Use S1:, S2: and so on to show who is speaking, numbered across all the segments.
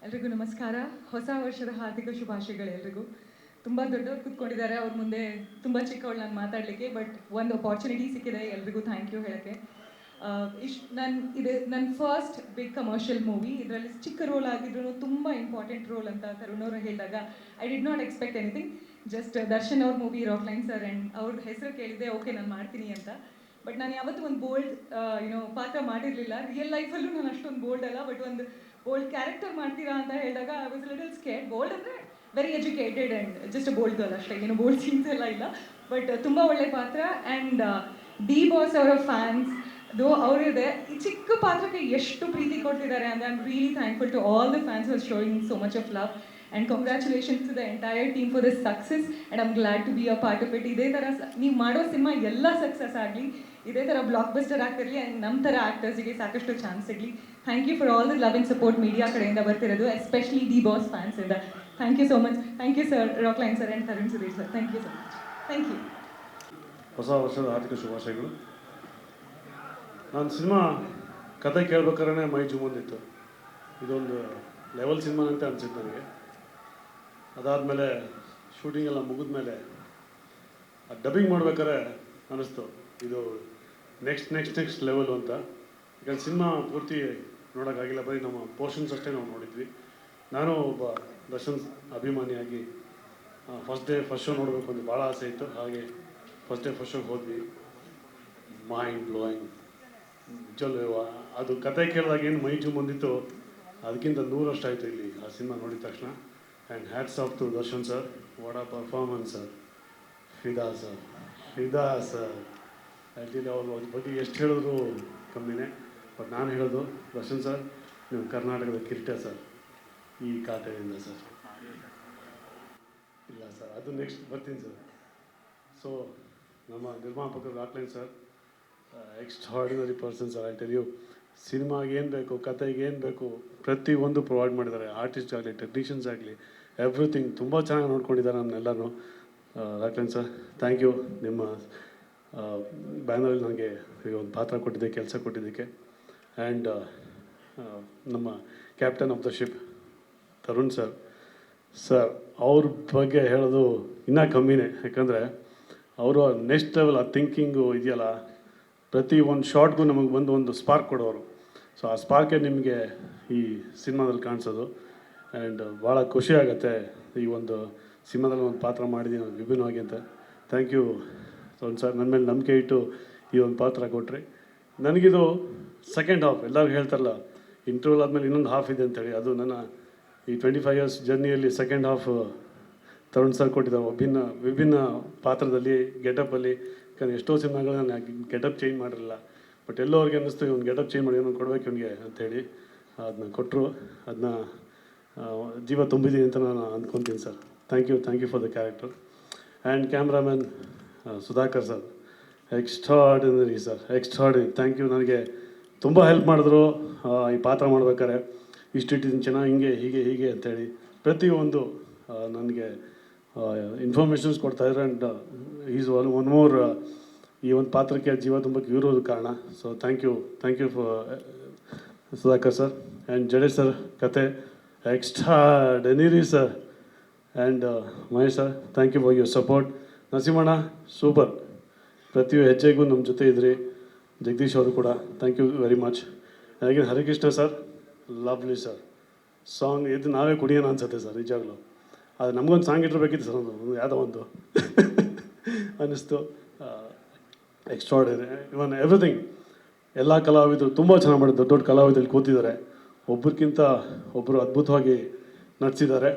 S1: ಎಲ್ರಿಗೂ ನಮಸ್ಕಾರ. ಹೊಸ ವರ್ಷದ ಹಾರ್ದಿಕ ಶುಭಾಶಯಗಳು ಎಲ್ರಿಗೂ. ತುಂಬ ದೊಡ್ಡವ್ರು ಕೂತ್ಕೊಂಡಿದ್ದಾರೆ, ಅವ್ರ ಮುಂದೆ ತುಂಬ ಚಿಕ್ಕವಳು ನಾನು ಮಾತಾಡಲಿಕ್ಕೆ. ಬಟ್ ಒಂದು ಅಪಾರ್ಚುನಿಟಿ ಸಿಕ್ಕಿದೆ, ಎಲ್ರಿಗೂ ಥ್ಯಾಂಕ್ ಯು ಹೇಳೋಕ್ಕೆ. ನನ್ನ ಫಸ್ಟ್ ಬಿಗ್ ಕಮರ್ಷಿಯಲ್ ಮೂವಿ. ಇದರಲ್ಲಿ ಚಿಕ್ಕ ರೋಲ್ ಆಗಿದ್ರು ತುಂಬ ಇಂಪಾರ್ಟೆಂಟ್ ರೋಲ್ ಅಂತ ತರುಣ್ ಅವರು ಹೇಳಿದಾಗ I did not expect anything. Just Darshan ಅವ್ರ ಮೂವಿ ರಾಕ್ಲೈನ್ ಸರ್ ಆ್ಯಂಡ್ ಅವ್ರ ಹೆಸರು ಕೇಳಿದೆ, ಓಕೆ ನಾನು ಮಾಡ್ತೀನಿ ಅಂತ. ಬಟ್ ನಾನು ಯಾವತ್ತೂ ಒಂದು ಬೋಲ್ಡ್ ಪಾತ್ರ ಮಾಡಿರಲಿಲ್ಲ. ರಿಯಲ್ ಲೈಫಲ್ಲೂ ನಾನು ಅಷ್ಟೊಂದು ಬೋಲ್ಡ್ ಅಲ್ಲ, ಬಟ್ ಒಂದು ಬೋಲ್ಡ್ ಕ್ಯಾರೆಕ್ಟರ್ ಮಾಡ್ತೀರಾ ಅಂತ ಹೇಳಿದಾಗ I was little scared. Bold ಅಂದರೆ very educated and just bold girl ಅಷ್ಟೇ, ಏನು ಬೋಲ್ಡ್ ಸೀನ್ಸ್ ಎಲ್ಲ ಇಲ್ಲ. ಬಟ್ ತುಂಬ ಒಳ್ಳೆ ಪಾತ್ರ. ಆ್ಯಂಡ್ ಡಿ ಬಾಸ್ ಅವರ ಫ್ಯಾನ್ಸ್ ಅವರಿದೆ ಈ ಚಿಕ್ಕ ಪಾತ್ರಕ್ಕೆ ಎಷ್ಟು ಪ್ರೀತಿ ಕೊಡ್ತಿದ್ದಾರೆ ಅಂದರೆ I am really thankful to all the fans for showing so much of love. And congratulations to the entire team for this success and I'm glad to be a part of it. ಇದೇ ಥರ ನೀವು ಮಾಡೋ cinema ಎಲ್ಲ success ಆಗಲಿ, ಇದೇ ಥರ block buster ಆಗ್ತಿರಲಿ and ನಮ್ಮ ಥರ ಆ್ಯಕ್ಟರ್ಸ್ಗೆ ಸಾಕಷ್ಟು ಚಾನ್ಸ್ ಸಿಗಲಿ. Thank you for all the love and support media ಕಡೆಯಿಂದ ಬರ್ತಿರೋದು, ಎಸ್ಪೆಷಲಿ ಡಿ ಬಾಸ್ ಫ್ಯಾನ್ಸಿಂದ. Thank you so much. Thank you sir, Rockline sir and Tarun Sudhir sir. Thank you so much. Thank you.
S2: ಹೊಸ ವರ್ಷದ ಆರ್ಥಿಕ ಶುಭಾಶಯಗಳು. ನಾನು ಸಿನಿಮಾ ಕತೆ ಕೇಳ್ಬೇಕಾದ್ರೆ ಮೈ ಜುಮ್ಮಂದಿತ್ತು. ಇದೊಂದು ಲೆವೆಲ್ ಸಿನಿಮಾ ಅಂತ ಅನಿಸಿತ್ತು ನನಗೆ. ಅದಾದಮೇಲೆ ಶೂಟಿಂಗ್ ಎಲ್ಲ ಮುಗಿದ ಮೇಲೆ ಡಬ್ಬಿಂಗ್ ಮಾಡ್ಬೇಕಾದ್ರೆ ಅನ್ನಿಸ್ತು ಇದು ನೆಕ್ಸ್ಟ್ ಲೆವೆಲು ಅಂತ. ಈಗ ಸಿನಿಮಾ ಪೂರ್ತಿ ನೋಡೋಕ್ಕಾಗಿಲ್ಲ, ಬರೀ ನಮ್ಮ ಪೋರ್ಷನ್ಸ್ ಅಷ್ಟೇ ನಾವು ನೋಡಿದ್ವಿ. ನಾನು ಒಬ್ಬ ದರ್ಶನ್ ಅಭಿಮಾನಿಯಾಗಿ ಫಸ್ಟ್ ಶೋ ನೋಡಬೇಕು ಅಂತ ಭಾಳ ಆಸೆ ಇತ್ತು. ಹಾಗೆ ಫಸ್ಟ್ ಶೋಗೆ ಹೋದ್ವಿ. ಮೈಂಡ್ ಬ್ಲೋಯಿಂಗ್ ನಿಜವೂ. ಅದು ಕತೆ ಕೇಳಿದಾಗ ಏನು ಮೈ ಜುಮ್ ಬಂದಿತ್ತು, ಅದಕ್ಕಿಂತ 100 ಆಯಿತು ಇಲ್ಲಿ ಆ ಸಿನಿಮಾ ನೋಡಿದ ತಕ್ಷಣ. And hats off to Darshan sir, what a performance sir. ಫಿದಾ ಸರ್ ಆ್ಯಕ್ಚುಲಿ ಅವ್ರ ಬಗ್ಗೆ ಎಷ್ಟು ಹೇಳಿದ್ರು ಕಮ್ಮಿನೇ. ಬಟ್ ನಾನು ಹೇಳೋದು ದರ್ಶನ್ ಸರ್, ನೀವು ಕರ್ನಾಟಕದ ಕಿರೀಟ ಸರ್ ಈ ಖಾತೆಯಿಂದ ಸರ್. ಇಲ್ಲ ಸರ್, ಅದು ನೆಕ್ಸ್ಟ್ ಬರ್ತೀನಿ ಸರ್. ಸೊ ನಮ್ಮ ನಿರ್ಮಾಪಕರು Rockline sir extraordinary person sir. I tell you, ಸಿನಿಮಾಗೆ ಏನು ಬೇಕು, ಕತೆಗೆ ಏನು ಬೇಕು, ಪ್ರತಿಯೊಂದು ಪ್ರೊವೈಡ್ ಮಾಡಿದ್ದಾರೆ. ಆರ್ಟಿಸ್ಟ್ ಆಗಲಿ, ಟೆಕ್ನಿಷಿಯನ್ಸ್ ಆಗಲಿ, ಎವ್ರಿಥಿಂಗ್ ತುಂಬ ಚೆನ್ನಾಗಿ ನೋಡ್ಕೊಂಡಿದ್ದಾರೆ ನನ್ನೆಲ್ಲನೂ. Rockline sir, thank you. ನಿಮ್ಮ ಬ್ಯಾನರಲ್ಲಿ ನನಗೆ ಒಂದು ಪಾತ್ರ ಕೊಟ್ಟಿದ್ದೆ, ಕೆಲಸ ಕೊಟ್ಟಿದ್ದಕ್ಕೆ. ಆ್ಯಂಡ್ ನಮ್ಮ captain of the ship Tarun sir ಅವ್ರ ಬಗ್ಗೆ ಹೇಳೋದು ಇನ್ನೂ ಕಮ್ಮಿನೇ. ಯಾಕಂದರೆ ಅವರು ನೆಕ್ಸ್ಟ್ ಲೆವೆಲ್ ಆ ಥಿಂಕಿಂಗು ಇದೆಯಲ್ಲ, ಪ್ರತಿ ಒಂದು ಶಾರ್ಟ್ಗೂ ನಮಗೆ ಒಂದು ಸ್ಪಾರ್ಕ್ ಕೊಡೋರು. ಸೊ ಆ ಸ್ಪಾರ್ಕೇ ನಿಮಗೆ ಈ ಸಿನಿಮಾದಲ್ಲಿ ಕಾಣಿಸೋದು. ಆ್ಯಂಡ್ ಭಾಳ ಖುಷಿ ಆಗುತ್ತೆ ಈ ಒಂದು ಸಿನಿಮಾದಲ್ಲಿ ಒಂದು ಪಾತ್ರ ಮಾಡಿದ್ದೀನಿ ವಿಭಿನ್ನವಾಗಿ ಅಂತ. ಥ್ಯಾಂಕ್ ಯು ತರುಣ್ ಸರ್, ನನ್ನ ಮೇಲೆ ನಂಬಿಕೆ ಇಟ್ಟು ಈ ಒಂದು ಪಾತ್ರ ಕೊಟ್ಟರೆ. ನನಗಿದು ಸೆಕೆಂಡ್ ಹಾಫ್. ಎಲ್ಲರಿಗೂ ಹೇಳ್ತಾರಲ್ಲ ಇಂಟರ್ವಲ್ ಆದಮೇಲೆ ಇನ್ನೊಂದು ಹಾಫ್ ಇದೆ ಅಂತೇಳಿ, ಅದು ನನ್ನ ಈ 25 ಇಯರ್ಸ್ ಜರ್ನಿಯಲ್ಲಿ ಸೆಕೆಂಡ್ ಹಾಫ್ ತರುಣ್ ಸರ್ ಕೊಟ್ಟಿದ್ದಾರೆ. ವಿಭಿನ್ನ ಪಾತ್ರದಲ್ಲಿ, ಗೆಟಪ್ಪಲ್ಲಿ. ಯಾಕಂದರೆ ಎಷ್ಟೋ ಸಿನಿಮಾಗಳು ನಾನು ಗೆಟಪ್ ಚೇಂಜ್ ಮಾಡಿರಲಿಲ್ಲ. ಬಟ್ ಎಲ್ಲೋ ಅವ್ರಿಗೆ ಅನ್ನಿಸ್ತು ಇವ್ನು ಗೆಟಪ್ ಚೇಂಜ್ ಮಾಡಿ ಏನೋ ಕೊಡಬೇಕು ಇವನಿಗೆ ಅಂಥೇಳಿ ಅದನ್ನ ಕೊಟ್ಟರು. ಅದನ್ನ ಜೀವ ತುಂಬಿದ್ದೀನಿ ಅಂತ ನಾನು ಅಂದ್ಕೊತೀನಿ ಸರ್. Thank you for the character. And cameraman Sudhakar sir, extraordinary sir, extraordinary. Thank you. ನನಗೆ ತುಂಬ ಹೆಲ್ಪ್ ಮಾಡಿದ್ರು ಈ ಪಾತ್ರ ಮಾಡ್ಬೇಕಾದ್ರೆ. ಇಷ್ಟಿಟ್ಟಿದ್ದೀನಿ ಚೆನ್ನಾಗಿ, ಹೀಗೆ ಅಂಥೇಳಿ ಪ್ರತಿಯೊಂದು ನನಗೆ ಇನ್ಫಾರ್ಮೇಷನ್ಸ್ ಕೊಡ್ತಾಯಿದ್ರು. ಆ್ಯಂಡ್ ಈಸ್ ಒನ್ ಮೋರ್ ಈ ಒಂದು ಪಾತ್ರಕ್ಕೆ ಜೀವ ತುಂಬಕ್ಕೆ ಇರೋದು ಕಾರಣ. So thank you for Sudhakar sir. And Jadesh sir, ಕತೆ extraordinary sir. And Mahesh sir, thank you for your support. ನರಸಿಂಹಣ್ಣ ಸೂಪರ್, ಪ್ರತಿ ಹೆಜ್ಜೆಗೂ ನಮ್ಮ ಜೊತೆ ಇದ್ರಿ. ಜಗದೀಶ್ ಅವರು ಕೂಡ ಥ್ಯಾಂಕ್ ಯು ವೆರಿ ಮಚ್. ಹಾಗೆ Harikrishna sir, lovely sir. Song ಇದು ನಾವೇ ಕುಡಿಯೋಣ ಅನ್ಸುತ್ತೆ ಸರ್ ನಿಜವಾಗ್ಲೂ. ಅದು ನಮಗೊಂದು ಸಾಂಗ್ ಇಟ್ಟಿರ್ಬೇಕಿತ್ತು ಸರ್, ಒಂದು ಯಾವುದೋ ಒಂದು ಅನ್ನಿಸ್ತು. ಎಕ್ಸ್ಟ್ರಾರ್ಡಿನರಿ. ಇವನ್ ಎವ್ರಿಥಿಂಗ್. ಎಲ್ಲ ಕಲಾವಿದರು ತುಂಬ ಚೆನ್ನಾಗಿ ಮಾಡಿದ್ರು. ದೊಡ್ಡ ಕಲಾವಿದರು ಕೂತಿದ್ದಾರೆ, ಒಬ್ರಿಗಿಂತ ಒಬ್ಬರು ಅದ್ಭುತವಾಗಿ ನಟಿಸಿದ್ದಾರೆ.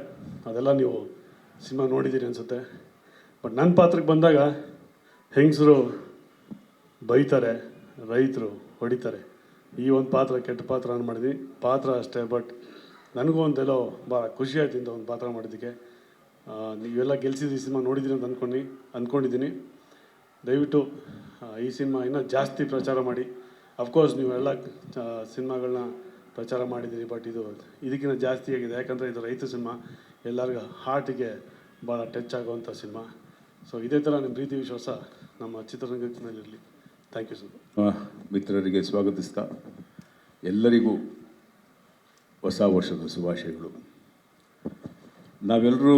S2: ಅದೆಲ್ಲ ನೀವು ಸಿನಿಮಾ ನೋಡಿದ್ದೀರಿ ಅನಿಸುತ್ತೆ. ಬಟ್ ನನ್ನ ಪಾತ್ರಕ್ಕೆ ಬಂದಾಗ ಹೆಂಗಸರು ಬೈತಾರೆ, ರೈತರು ಹೊಡಿತಾರೆ. ಈ ಒಂದು ಪಾತ್ರ ಕೆಟ್ಟ ಪಾತ್ರ ನಾನು ಮಾಡಿದ್ವಿ, ಪಾತ್ರ ಅಷ್ಟೇ. ಬಟ್ ನನಗೂ ಒಂದೆಲ್ಲೋ ಭಾಳ ಖುಷಿ ಆಯ್ತು ಇಂಥ ಒಂದು ಪಾತ್ರ ಮಾಡಿದ್ದಕ್ಕೆ. ನೀವೆಲ್ಲ ಗೆಲ್ಸಿದ್ರಿ, ಸಿನಿಮಾ ನೋಡಿದ್ದೀರಿ ಅಂತ ಅಂದ್ಕೊಂಡಿದ್ದೀನಿ. ದಯವಿಟ್ಟು ಈ ಸಿನಿಮಾ ಇನ್ನೂ ಜಾಸ್ತಿ ಪ್ರಚಾರ ಮಾಡಿ. ಅಫ್ಕೋರ್ಸ್ ನೀವೆಲ್ಲ ಸಿನಿಮಾಗಳನ್ನ ಪ್ರಚಾರ ಮಾಡಿದ್ದೀರಿ, ಬಟ್ ಇದಕ್ಕಿಂತ ಜಾಸ್ತಿ ಆಗಿದೆ. ಯಾಕಂದರೆ ಇದು ರೈತ ಸಿನಿಮಾ, ಎಲ್ಲರಿಗೂ ಹಾರ್ಟಿಗೆ ಭಾಳ ಟಚ್ ಆಗುವಂಥ ಸಿನಿಮಾ. ಸೊ ಇದೇ ಥರ ನಿಮ್ಮ ಪ್ರೀತಿ ವಿಶ್ವಾಸ ನಮ್ಮ ಚಿತ್ರರಂಗದಲ್ಲಿರಲಿ. Thank you sir.
S3: ಮಿತ್ರರಿಗೆ ಸ್ವಾಗತಿಸ್ತಾ ಎಲ್ಲರಿಗೂ ಹೊಸ ವರ್ಷದ ಶುಭಾಶಯಗಳು. ನಾವೆಲ್ಲರೂ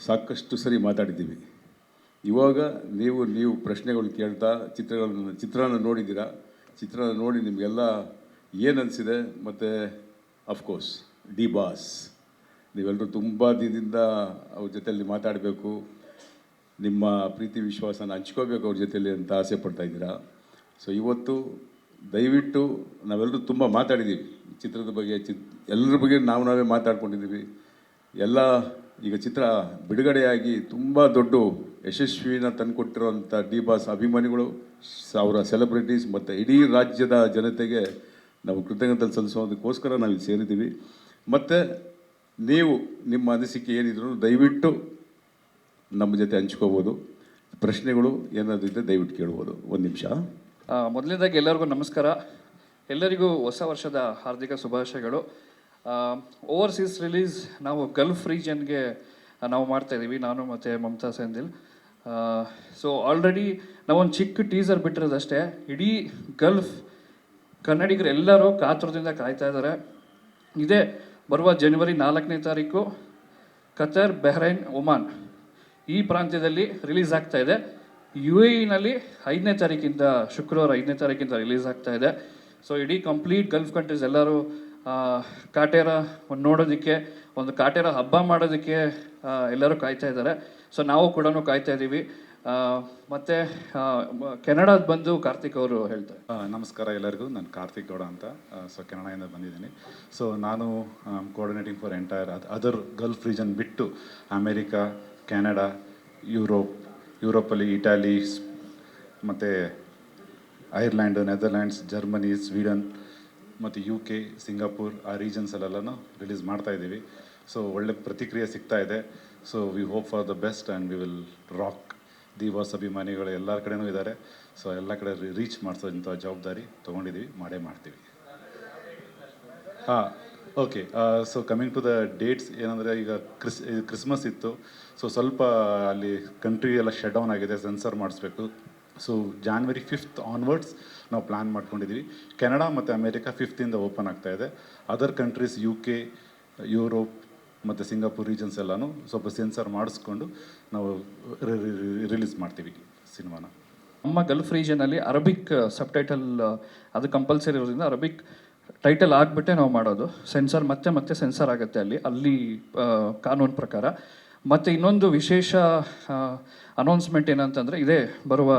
S3: ಸಾಕಷ್ಟು ಸರಿ ಮಾತಾಡಿದ್ದೀವಿ. ಇವಾಗ ನೀವು ಪ್ರಶ್ನೆಗಳು ಕೇಳ್ತಾ ಚಿತ್ರನ ನೋಡಿದ್ದೀರಾ. ಚಿತ್ರನ ನೋಡಿ ನಿಮಗೆಲ್ಲ ಏನು ಅನಿಸಿದೆ, ಮತ್ತು ಅಫ್ಕೋರ್ಸ್ ಡಿ ಬಾಸ್ ನೀವೆಲ್ಲರೂ ತುಂಬ ದಿನದಿಂದ ಅವ್ರ ಜೊತೆಯಲ್ಲಿ ಮಾತಾಡಬೇಕು, ನಿಮ್ಮ ಪ್ರೀತಿ ವಿಶ್ವಾಸನ ಹಂಚ್ಕೋಬೇಕು ಅವ್ರ ಜೊತೆಯಲ್ಲಿ ಅಂತ ಆಸೆ ಪಡ್ತಾಯಿದ್ದೀರಾ. ಸೊ ಇವತ್ತು ದಯವಿಟ್ಟು ನಾವೆಲ್ಲರೂ ತುಂಬ ಮಾತಾಡಿದ್ದೀವಿ ಚಿತ್ರದ ಬಗ್ಗೆ, ಎಲ್ಲರ ಬಗ್ಗೆ ನಾವೇ ಮಾತಾಡ್ಕೊಂಡಿದ್ದೀವಿ ಎಲ್ಲ. ಈಗ ಚಿತ್ರ ಬಿಡುಗಡೆಯಾಗಿ ತುಂಬ ದೊಡ್ಡ ಯಶಸ್ವಿನ ತಂದುಕೊಟ್ಟಿರೋಂಥ ಡಿ ಬಾಸ್ ಅಭಿಮಾನಿಗಳು, ಅವರ ಸೆಲೆಬ್ರಿಟೀಸ್ ಮತ್ತು ಇಡೀ ರಾಜ್ಯದ ಜನತೆಗೆ ನಾವು ಕೃತಜ್ಞತೆ ಸಲ್ಲಿಸೋದಕ್ಕೋಸ್ಕರ ನಾವು ಇಲ್ಲಿ ಸೇರಿದ್ದೀವಿ. ಮತ್ತು ನೀವು ನಿಮ್ಮ ಅನಿಸಿಕೆ ಏನಿದ್ರು ದಯವಿಟ್ಟು ನಮ್ಮ ಜೊತೆ ಹಂಚ್ಕೋಬೋದು. ಪ್ರಶ್ನೆಗಳು ಏನಾದರೂ ಇದ್ದರೆ ದಯವಿಟ್ಟು ಕೇಳ್ಬೋದು. ಒಂದು ನಿಮಿಷ.
S4: ಮೊದಲನೇದಾಗಿ ಎಲ್ಲರಿಗೂ ನಮಸ್ಕಾರ. ಎಲ್ಲರಿಗೂ ಹೊಸ ವರ್ಷದ ಹಾರ್ದಿಕ ಶುಭಾಶಯಗಳು. ಓವರ್ಸೀಸ್ ರಿಲೀಸ್ ನಾವು ಗಲ್ಫ್ ರೀಜನ್ಗೆ ನಾವು ಮಾಡ್ತಾಯಿದ್ದೀವಿ, ನಾನು ಮತ್ತು ಮಮತಾ ಸೆಂದಿಲ್. ಸೊ ಆಲ್ರೆಡಿ ನಾವೊಂದು ಚಿಕ್ಕ ಟೀಸರ್ ಬಿಟ್ಟಿರೋದಷ್ಟೇ. ಇಡೀ ಗಲ್ಫ್ ಕನ್ನಡಿಗರು ಎಲ್ಲರೂ ಕಾತುರದಿಂದ ಕಾಯ್ತಾ ಇದ್ದಾರೆ. ಇದೇ ಬರುವ ಜನವರಿ 4ನೇ ತಾರೀಕು ಕತರ್, ಬಹ್ರೈನ್, ಒಮಾನ್ ಈ ಪ್ರಾಂತ್ಯದಲ್ಲಿ ರಿಲೀಸ್ ಆಗ್ತಾ ಇದೆ. UAE-ನಲ್ಲಿ 5ನೇ ತಾರೀಕಿಂದ, ಶುಕ್ರವಾರ 5ನೇ ತಾರೀಕಿಂದ ರಿಲೀಸ್ ಆಗ್ತಾ ಇದೆ. ಸೊ ಇಡೀ ಕಂಪ್ಲೀಟ್ ಗಲ್ಫ್ ಕಂಟ್ರೀಸ್ ಎಲ್ಲರೂ ಕಾಟೇರ ನೋಡೋದಕ್ಕೆ, ಒಂದು ಕಾಟೇರ ಹಬ್ಬ ಮಾಡೋದಕ್ಕೆ ಎಲ್ಲರೂ ಕಾಯ್ತಾ ಇದ್ದಾರೆ. ಸೊ ನಾವು ಕೂಡ ಕಾಯ್ತಾ ಇದ್ದೀವಿ. ಮತ್ತು ಕೆನಡಾದ ಬಂದು ಕಾರ್ತಿಕ್ ಅವರು ಹೇಳ್ತಾರೆ.
S5: ನಮಸ್ಕಾರ ಎಲ್ಲರಿಗೂ, ನಾನು ಕಾರ್ತಿಕ್ ಗೌಡ ಅಂತ. ಸೊ ಕೆನಡಾಯಿಂದ ಬಂದಿದ್ದೀನಿ. ಸೊ ನಾನು coordinating for entire other Gulf region ಬಿಟ್ಟು ಅಮೇರಿಕಾ, ಕೆನಡಾ, ಯುರೋಪಲ್ಲಿ ಇಟಾಲಿ ಮತ್ತು ಐರ್ಲ್ಯಾಂಡು, ನೆದರ್ಲ್ಯಾಂಡ್ಸ್, ಜರ್ಮನಿ, ಸ್ವೀಡನ್ ಮತ್ತು UK, ಸಿಂಗಾಪುರ್ ಆ ರೀಜನ್ಸಲ್ಲೆಲ್ಲನೂ ರಿಲೀಸ್ ಮಾಡ್ತಾಯಿದ್ದೀವಿ. ಸೊ ಒಳ್ಳೆ ಪ್ರತಿಕ್ರಿಯೆ ಸಿಗ್ತಾ ಇದೆ. So we hope for the best and we will rock. The boss ಅಭಿಮಾನಿಗಳು ಎಲ್ಲರ ಕಡೆನೂ ಇದ್ದಾರೆ. ಸೊ ಎಲ್ಲ ಕಡೆ ರೀಚ್ ಮಾಡಿಸೋಂಥ ಜವಾಬ್ದಾರಿ ತೊಗೊಂಡಿದ್ದೀವಿ, ಮಾಡೇ ಮಾಡ್ತೀವಿ. Okay. So coming to the dates ಏನಂದರೆ, ಈಗ ಕ್ರಿಸ್ಮಸ್ ಇತ್ತು. ಸೊ ಸ್ವಲ್ಪ ಅಲ್ಲಿ ಕಂಟ್ರಿ ಎಲ್ಲ ಶಟ್ ಡೌನ್ ಆಗಿದೆ, ಸೆನ್ಸರ್ ಮಾಡಿಸ್ಬೇಕು. ಸೊ ಜಾನ್ವರಿ 5th ಆನ್ವರ್ಡ್ಸ್ ನಾವು ಪ್ಲ್ಯಾನ್ ಮಾಡ್ಕೊಂಡಿದ್ದೀವಿ. ಕೆನಡಾ ಮತ್ತು ಅಮೇರಿಕಾ 5th ಓಪನ್ ಆಗ್ತಾಯಿದೆ. ಅದರ್ ಕಂಟ್ರೀಸ್ UK, ಯುರೋಪ್ ಮತ್ತು ಸಿಂಗಾಪುರ್ ರೀಜನ್ಸ್ ಎಲ್ಲನೂ ಸ್ವಲ್ಪ ಸೆನ್ಸರ್ ಮಾಡಿಸ್ಕೊಂಡು ನಾವು ರಿಲೀಸ್ ಮಾಡ್ತೀವಿ ಸಿನಿಮಾನ.
S4: ನಮ್ಮ ಗಲ್ಫ್ ರೀಜನಲ್ಲಿ ಅರಬಿಕ್ ಸಬ್ಟೈಟಲ್ ಅದು ಕಂಪಲ್ಸರಿ ಇರೋದ್ರಿಂದ ಅರಬಿಕ್ ಟೈಟಲ್ ಆಗಿಬಿಟ್ಟೆ ನಾವು ಮಾಡೋದು. ಸೆನ್ಸರ್ ಮತ್ತೆ ಸೆನ್ಸರ್ ಆಗುತ್ತೆ ಅಲ್ಲಿ ಕಾನೂನು ಪ್ರಕಾರ. ಮತ್ತು ಇನ್ನೊಂದು ವಿಶೇಷ ಅನೌನ್ಸ್ಮೆಂಟ್ ಏನಂತಂದರೆ, ಇದೇ ಬರುವ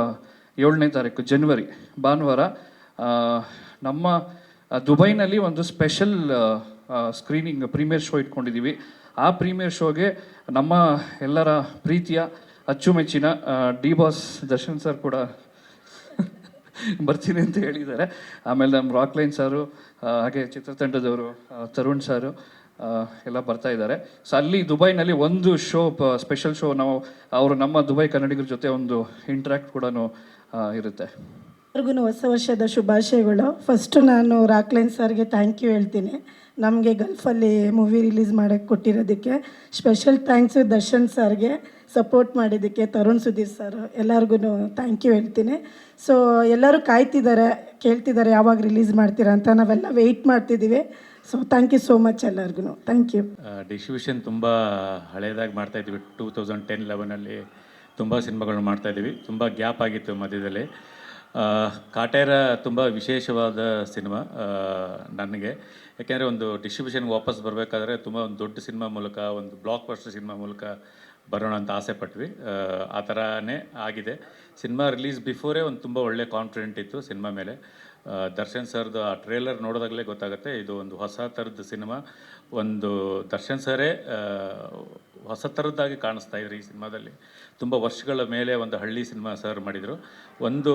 S4: 7ನೇ ತಾರೀಕು ಜನವರಿ ಭಾನುವಾರ ನಮ್ಮ ದುಬೈನಲ್ಲಿ ಒಂದು ಸ್ಪೆಷಲ್ ಸ್ಕ್ರೀನಿಂಗ್ ಪ್ರೀಮಿಯರ್ ಶೋ ಇಟ್ಕೊಂಡಿದ್ದೀವಿ. ಆ ಪ್ರೀಮಿಯರ್ ಶೋಗೆ ನಮ್ಮ ಎಲ್ಲರ ಪ್ರೀತಿಯ ಅಚ್ಚುಮೆಚ್ಚಿನ ಡಿ ಬಾಸ್ ದರ್ಶನ್ ಸರ್ ಕೂಡ ಬರ್ತೀನಿ ಅಂತ ಹೇಳಿದ್ದಾರೆ. ಆಮೇಲೆ ನಮ್ಮ ರಾಕ್ಲೈನ್ ಸಾರು, ಹಾಗೆ ಚಿತ್ರತಂಡದವರು ತರುಣ್ ಸಾರು ಎಲ್ಲ ಬರ್ತಾ ಇದ್ದಾರೆ. ಸೊ ಅಲ್ಲಿ ದುಬೈನಲ್ಲಿ ಒಂದು ಶೋ, ಸ್ಪೆಷಲ್ ಶೋ, ಅವರು ನಮ್ಮ ದುಬೈ ಕನ್ನಡಿಗರ ಜೊತೆ ಒಂದು ಇಂಟ್ರ್ಯಾಕ್ಟ್ ಕೂಡ ಇರುತ್ತೆ.
S6: ಎಲ್ಲರಿಗೂ ಹೊಸ ವರ್ಷದ ಶುಭಾಶಯಗಳು. ಫಸ್ಟು ನಾನು ರಾಕ್ಲೈನ್ ಸರ್ಗೆ ಥ್ಯಾಂಕ್ ಯು ಹೇಳ್ತೀನಿ, ನಮಗೆ ಗಲ್ಫಲ್ಲಿ ಮೂವಿ ರಿಲೀಸ್ ಮಾಡೋಕ್ಕೆ ಕೊಟ್ಟಿರೋದಕ್ಕೆ. ಸ್ಪೆಷಲ್ ಥ್ಯಾಂಕ್ಸು ದರ್ಶನ್ ಸರ್ಗೆ ಸಪೋರ್ಟ್ ಮಾಡಿದ್ದಕ್ಕೆ, ತರುಣ್ ಸುಧೀರ್ ಸರ್ ಎಲ್ಲರಿಗೂ ಥ್ಯಾಂಕ್ ಯು ಹೇಳ್ತೀನಿ. ಸೊ ಎಲ್ಲರೂ ಕಾಯ್ತಿದ್ದಾರೆ, ಕೇಳ್ತಿದ್ದಾರೆ ಯಾವಾಗ ರಿಲೀಸ್ ಮಾಡ್ತೀರಾ ಅಂತ. ನಾವೆಲ್ಲ ವೆಯ್ಟ್ ಮಾಡ್ತಿದ್ದೀವಿ. So thank you so much ಎಲ್ಲರಿಗೂ. Thank you.
S7: ಡಿಸ್ಟ್ರಿಬ್ಯೂಷನ್ ತುಂಬ ಹಳೇದಾಗಿ ಮಾಡ್ತಾಯಿದ್ವಿ. 2010-11 ತುಂಬ ಸಿನಿಮಾಗಳನ್ನ ಮಾಡ್ತಾಯಿದ್ದೀವಿ. ತುಂಬ ಗ್ಯಾಪ್ ಆಗಿತ್ತು ಮಧ್ಯದಲ್ಲಿ. ಕಾಟೇರ ತುಂಬ ವಿಶೇಷವಾದ ಸಿನಿಮಾ ನನಗೆ. ಯಾಕೆಂದರೆ ಒಂದು ಡಿಸ್ಟ್ರಿಬ್ಯೂಷನ್ಗೆ ವಾಪಸ್ ಬರಬೇಕಾದ್ರೆ ತುಂಬ ಒಂದು ದೊಡ್ಡ ಸಿನಿಮಾ ಮೂಲಕ, ಒಂದು ಬ್ಲಾಕ್ ಬಸ್ಟರ್ ಸಿನಿಮಾ ಮೂಲಕ ಬರೋಣ ಅಂತ ಆಸೆ ಪಟ್ವಿ. ಆ ಥರನೇ ಆಗಿದೆ. ಸಿನಿಮಾ ರಿಲೀಸ್ ಬಿಫೋರೇ ಒಂದು ತುಂಬ ಒಳ್ಳೆ ಕಾನ್ಫಿಡೆಂಟ್ ಇತ್ತು ಸಿನಿಮಾ ಮೇಲೆ. ದರ್ಶನ್ ಸರ್ದು ಆ ಟ್ರೇಲರ್ ನೋಡೋದಾಗಲೇ ಗೊತ್ತಾಗುತ್ತೆ ಇದು ಒಂದು ಹೊಸ ಥರದ ಸಿನಿಮಾ. ಒಂದು ದರ್ಶನ್ ಸರೇ ಹೊಸ ಥರದ್ದಾಗಿ ಕಾಣಿಸ್ತಾ ಇದ್ರು ಈ ಸಿನಿಮಾದಲ್ಲಿ. ತುಂಬ ವರ್ಷಗಳ ಮೇಲೆ ಒಂದು ಹಳ್ಳಿ ಸಿನಿಮಾ ಸರ್ ಮಾಡಿದರು. ಒಂದು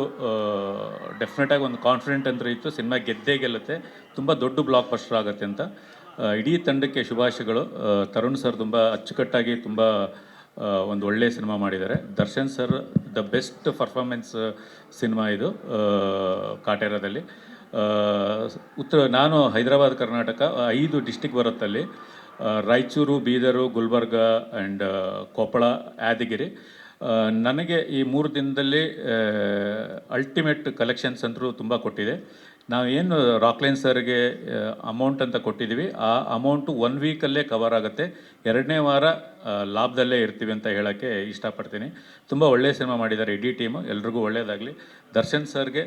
S7: ಡೆಫಿನೆಟಾಗಿ ಒಂದು ಕಾನ್ಫಿಡೆಂಟ್ ಅಂತೂ ಇತ್ತು, ಸಿನಿಮಾ ಗೆದ್ದೇ ಗೆಲ್ಲುತ್ತೆ, ತುಂಬ ದೊಡ್ಡ ಬ್ಲಾಕ್ ಬಸ್ಟರ್ ಆಗುತ್ತೆ ಅಂತ. ಇಡೀ ತಂಡಕ್ಕೆ ಶುಭಾಶಯಗಳು. ತರುಣ್ ಸರ್ ತುಂಬ ಅಚ್ಚುಕಟ್ಟಾಗಿ ತುಂಬ ಒಂದು ಒಳ್ಳೆಯ ಸಿನಿಮಾ ಮಾಡಿದ್ದಾರೆ. Darshan sir the best performance cinema ಇದು ಕಾಟೇರದಲ್ಲಿ. ನಾನು ಹೈದರಾಬಾದ್ ಕರ್ನಾಟಕ 5 ಡಿಸ್ಟಿಕ್ ಬರುತ್ತಲ್ಲಿ, ರಾಯಚೂರು, ಬೀದರು, ಗುಲ್ಬರ್ಗ ಆ್ಯಂಡ್ ಕೊಪ್ಪಳ, ಯಾದಗಿರಿ. ನನಗೆ ಈ 3 ದಿನದಲ್ಲಿ ಅಲ್ಟಿಮೇಟ್ ಕಲೆಕ್ಷನ್ಸ್ ಅಂತೂ ತುಂಬ ಕೊಟ್ಟಿದೆ. ನಾವೇನು ರಾಕ್ಲೈನ್ ಸರ್ಗೆ ಅಮೌಂಟ್ ಅಂತ ಕೊಟ್ಟಿದ್ದೀವಿ, ಆ ಅಮೌಂಟು 1 ವೀಕಲ್ಲೇ ಕವರ್ ಆಗುತ್ತೆ. 2ನೇ ವಾರ ಲಾಭದಲ್ಲೇ ಇರ್ತೀವಿ ಅಂತ ಹೇಳೋಕ್ಕೆ ಇಷ್ಟಪಡ್ತೀನಿ. ತುಂಬ ಒಳ್ಳೆಯ ಸಿನಿಮಾ ಮಾಡಿದ್ದಾರೆ ಇಡೀ ಟೀಮು, ಎಲ್ರಿಗೂ ಒಳ್ಳೆಯದಾಗಲಿ. ದರ್ಶನ್ ಸರ್ಗೆ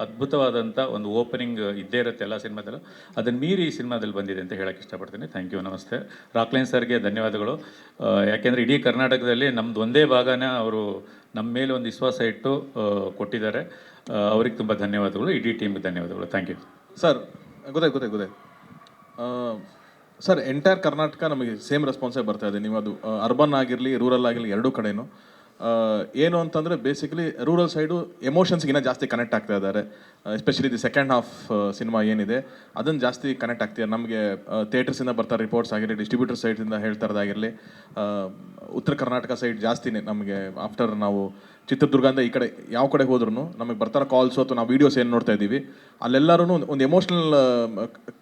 S7: ಅದ್ಭುತವಾದಂಥ ಒಂದು ಓಪನಿಂಗ್ ಇದ್ದೇ ಇರುತ್ತೆ ಎಲ್ಲ ಸಿನಿಮಾದಲ್ಲೂ, ಅದನ್ನು ಮೀರಿ ಈ ಸಿನಿಮಾದಲ್ಲಿ ಬಂದಿದೆ ಅಂತ ಹೇಳೋಕ್ಕೆ ಇಷ್ಟಪಡ್ತೀನಿ. ಥ್ಯಾಂಕ್ ಯು, ನಮಸ್ತೆ. ರಾಕ್ಲೈನ್ ಸರ್ಗೆ ಧನ್ಯವಾದಗಳು. ಯಾಕೆಂದರೆ ಇಡೀ ಕರ್ನಾಟಕದಲ್ಲಿ ನಮ್ಮದು ಒಂದೇ ಭಾಗನ ಅವರು ನಮ್ಮ ಮೇಲೆ ಒಂದು ವಿಶ್ವಾಸ ಇಟ್ಟು ಕೊಟ್ಟಿದ್ದಾರೆ. ಅವ್ರಿಗೆ ತುಂಬ ಧನ್ಯವಾದಗಳು, ಇಡೀ ಟೀಮ್ಗೆ ಧನ್ಯವಾದಗಳು. Thank you
S8: sir. ಗೊತ್ತಾಯ್ತು ಸರ್. ಎಂಟೈರ್ ಕರ್ನಾಟಕ ನಮಗೆ ಸೇಮ್ ರೆಸ್ಪಾನ್ಸೇ ಬರ್ತಾ ಇದೆ. ನೀವು ಅದು ಅರ್ಬನ್ ಆಗಿರಲಿ ರೂರಲ್ ಆಗಿರಲಿ ಎರಡೂ ಕಡೆಯೂ ಏನು ಅಂತಂದರೆ ಬೇಸಿಕಲಿ ರೂರಲ್ ಸೈಡು ಎಮೋಷನ್ಸ್ಗಿನ್ನ ಜಾಸ್ತಿ ಕನೆಕ್ಟ್ ಆಗ್ತಾ ಇದ್ದಾರೆ. Especially the second half cinema ಏನಿದೆ ಅದನ್ನು ಜಾಸ್ತಿ ಕನೆಕ್ಟ್ ಆಗ್ತಿದೆ. ನಮಗೆ ಥಿಯೇಟರ್ಸಿಂದ ಬರ್ತಾರೆ ರಿಪೋರ್ಟ್ಸ್ ಆಗಿರಲಿ, ಡಿಸ್ಟ್ರಿಬ್ಯೂಟರ್ ಸೈಡಿಂದ ಹೇಳ್ತಾ ಇರೋದಾಗಿರಲಿ, ಉತ್ತರ ಕರ್ನಾಟಕ ಸೈಡ್ ಜಾಸ್ತಿನೇ ನಮಗೆ. ಆಫ್ಟರ್ ನಾವು ಚಿತ್ರದುರ್ಗದಿಂದ ಈ ಕಡೆ ಯಾವ ಕಡೆ ಹೋದ್ರೂ ನಮಗೆ ಬರ್ತಾರೋ ಕಾಲ್ಸು ಅಥವಾ ನಾವು ವೀಡಿಯೋಸ್ ಏನು ನೋಡ್ತಾ ಇದ್ದೀವಿ ಅಲ್ಲೆಲ್ಲರೂ ಒಂದು ಎಮೋಷ್ನಲ್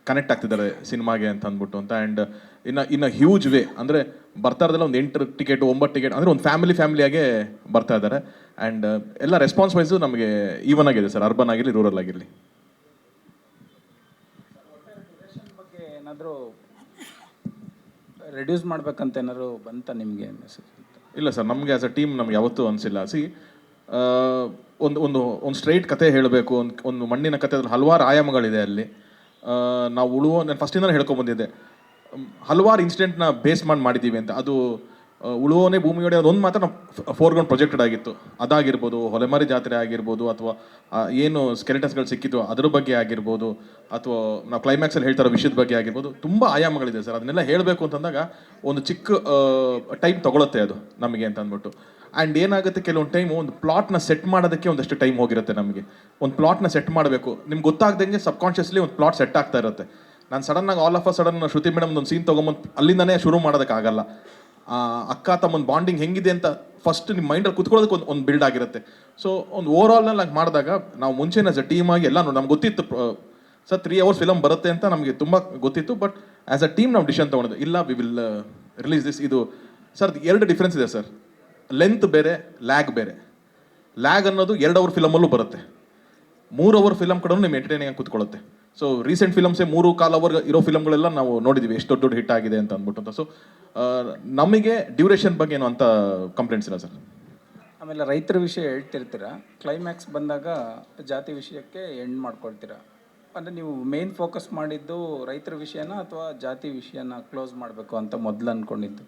S8: ಕನೆಕ್ಟ್ ಆಗ್ತಿದ್ದಾರೆ ಸಿನಿಮಾಗೆ ಅಂತ ಅಂದ್ಬಿಟ್ಟು ಅಂತ. ಆ್ಯಂಡ್ ಇನ್ನು ಹ್ಯೂಜ್ ವೇ ಅಂದರೆ ಬರ್ತಾ ಇರೋದಲ್ಲ ಒಂದು 8 ಟಿಕೆಟ್ 9 ಟಿಕೆಟ್ ಅಂದರೆ ಒಂದು ಫ್ಯಾಮಿಲಿಯಾಗೇ ಬರ್ತಾ ಇದ್ದಾರೆ. ಆ್ಯಂಡ್ ಎಲ್ಲ ರೆಸ್ಪಾನ್ಸ್ ವೈಸು ನಮಗೆ ಈವನ್ ಆಗಿದೆ ಸರ್, ಅರ್ಬನ್ ಆಗಿರಲಿ ರೂರಲ್ ಆಗಿರಲಿ.
S9: ಬಗ್ಗೆ ಏನಾದರೂ ರೆಡ್ಯೂಸ್ ಮಾಡ್ಬೇಕಂತ ಏನಾದ್ರು ಬಂತ ನಿಮಗೆ ಮೆಸೇಜ್?
S8: ಇಲ್ಲ ಸರ್, ನಮಗೆ ಆ್ಯಸ್ ಅ ಟೀಮ್ ನಮ್ಗೆ ಯಾವತ್ತೂ ಅನಿಸಿಲ್ಲ. ಒಂದು ಸ್ಟ್ರೈಟ್ ಕತೆ ಹೇಳಬೇಕು, ಒಂದು ಮಣ್ಣಿನ ಕತೆ, ಅದ್ರಲ್ಲಿ ಹಲವಾರು ಆಯಾಮಗಳಿದೆ ಅಲ್ಲಿ. ನಾವು ನಾನು ಫಸ್ಟಿಂದನೇ ಹೇಳ್ಕೊಂಬಂದಿದ್ದೆ, ಹಲವಾರು ಇನ್ಸಿಡೆಂಟ್ನ ಬೇಸ್ ಮಾಡಿದ್ದೀವಿ ಅಂತ. ಅದು ಉಳುವೋನೇ ಭೂಮಿಯೊಡೆ ಒಂದು ಮಾತ್ರ ನಾವು ಫೋರ್ಗ್ರೌಂಡ್ ಪ್ರೊಜೆಕ್ಟೆಡ್ ಆಗಿತ್ತು. ಅದಾಗಿರ್ಬೋದು, ಹೊಲೆಮಾರಿ ಜಾತ್ರೆ ಆಗಿರ್ಬೋದು, ಅಥವಾ ಏನು ಸ್ಕೆಲೆಟನ್ಸ್ಗಳು ಸಿಕ್ಕಿತ್ತು ಅದ್ರ ಬಗ್ಗೆ ಆಗಿರ್ಬೋದು, ಅಥವಾ ನಾವು ಕ್ಲೈಮ್ಯಾಕ್ಸಲ್ಲಿ ಹೇಳ್ತಾರೋ ವಿಷಯದ ಬಗ್ಗೆ ಆಗಿರ್ಬೋದು, ತುಂಬ ಆಯಾಮಗಳಿದೆ ಸರ್. ಅದನ್ನೆಲ್ಲ ಹೇಳಬೇಕು ಅಂತಂದಾಗ ಒಂದು ಚಿಕ್ಕ ಟೈಮ್ ತೊಗೊಳುತ್ತೆ ಅದು ನಮಗೆ ಅಂತ ಅಂದ್ಬಿಟ್ಟು. ಆ್ಯಂಡ್ ಏನಾಗುತ್ತೆ, ಕೆಲವೊಂದು ಟೈಮು ಒಂದು ಪ್ಲಾಟ್ನ ಸೆಟ್ ಮಾಡೋದಕ್ಕೆ ಒಂದಷ್ಟು ಟೈಮ್ ಹೋಗಿರುತ್ತೆ ನಮಗೆ. ಒಂದು ಪ್ಲಾಟ್ನ ಸೆಟ್ ಮಾಡಬೇಕು, ನಿಮ್ಗೆ ಗೊತ್ತಾಗ್ದಂಗೆ ಸಬ್ಕಾನ್ಷಿಯಸ್ಲಿ ಒಂದು ಪ್ಲಾಟ್ ಸೆಟ್ ಆಗ್ತಾ ಇರುತ್ತೆ. ನಾನು ಸಡನ್ನಾಗಿ all of a sudden Shruti madam ಒಂದು ಸೀನ್ ತೊಗೊಂಬಂದು ಅಲ್ಲಿಂದನೇ ಶುರು ಮಾಡೋದಕ್ಕಾಗಲ್ಲ. ಅಕ್ಕ ತಮ್ಮೊಂದು ಬಾಂಡಿಂಗ್ ಹೆಂಗಿದೆ ಅಂತ ಫಸ್ಟ್ ನಿಮ್ಮ ಮೈಂಡಲ್ಲಿ ಕುತ್ಕೊಳ್ಳೋದಕ್ಕೆ ಒಂದು ಬಿಲ್ಡ್ ಆಗಿರುತ್ತೆ. ಸೊ ಒಂದು ಓವರ್ ಆಲ್ನಲ್ಲಿ ಆಗಿ ಮಾಡಿದಾಗ ನಾವು ಮುಂಚೆನೇ ಆಸ್ ಅ ಟೀಮ್ ಆಗಿ ಎಲ್ಲ ನಮ್ಗೆ ಗೊತ್ತಿತ್ತು ಸರ್ 3 hours ಫಿಲಮ್ ಬರುತ್ತೆ ಅಂತ ನಮಗೆ ತುಂಬ ಗೊತ್ತಿತ್ತು. ಬಟ್ ಆ್ಯಸ್ ಅ ಟೀಮ್ ನಾವು ಡಿಸಿಷನ್ ತೊಗೊಂಡಿದ್ದು, ಇಲ್ಲ ವಿ ವಿಲ್ ರಿಲೀಸ್ ದಿಸ್. ಇದು ಸರ್ 2 ಡಿಫ್ರೆನ್ಸ್ ಇದೆ ಸರ್. ಲೆಂತ್ ಬೇರೆ, ಲ್ಯಾಗ್ ಬೇರೆ. ಲ್ಯಾಗ್ ಅನ್ನೋದು 2 hour ಫಿಲಮಲ್ಲೂ ಬರುತ್ತೆ, 3 hour ಫಿಲಮ್ ಕಡೆ ನಿಮ್ಮ ಎಂಟರ್ಟೈನಿಂಗ್ ಆಗಿ ಕೂತ್ಕೊಳ್ಳುತ್ತೆ. ಸೊ ರೀಸೆಂಟ್ ಫಿಲಮ್ಸೇ 3.25 hour ಇರೋ ಫಿಲಮ್ಗಳೆಲ್ಲ ನಾವು ನೋಡಿದ್ದೀವಿ ಎಷ್ಟು ದೊಡ್ಡ ಹಿಟ್ ಆಗಿದೆ ಅಂತ ಅಂದ್ಬಿಟ್ಟು ಅಂತ. ಸೊ ನಮಗೆ ಡ್ಯೂರೇಷನ್ ಬಗ್ಗೆ ಏನು ಅಂತ ಕಂಪ್ಲೇಂಟ್ಸ್ ಇಲ್ಲ ಸರ್.
S9: ಆಮೇಲೆ ರೈತರ ವಿಷಯ ಹೇಳ್ತಿರ್ತೀರ, ಕ್ಲೈಮ್ಯಾಕ್ಸ್ ಬಂದಾಗ ಜಾತಿ ವಿಷಯಕ್ಕೆ ಎಂಡ್ ಮಾಡ್ಕೊಳ್ತೀರಾ. ಅಂದರೆ ನೀವು ಮೇನ್ ಫೋಕಸ್ ಮಾಡಿದ್ದು ರೈತರ ವಿಷಯನ ಅಥವಾ ಜಾತಿ ವಿಷಯನ ಕ್ಲೋಸ್ ಮಾಡಬೇಕು ಅಂತ ಮೊದಲು ಅಂದ್ಕೊಂಡಿದ್ದು?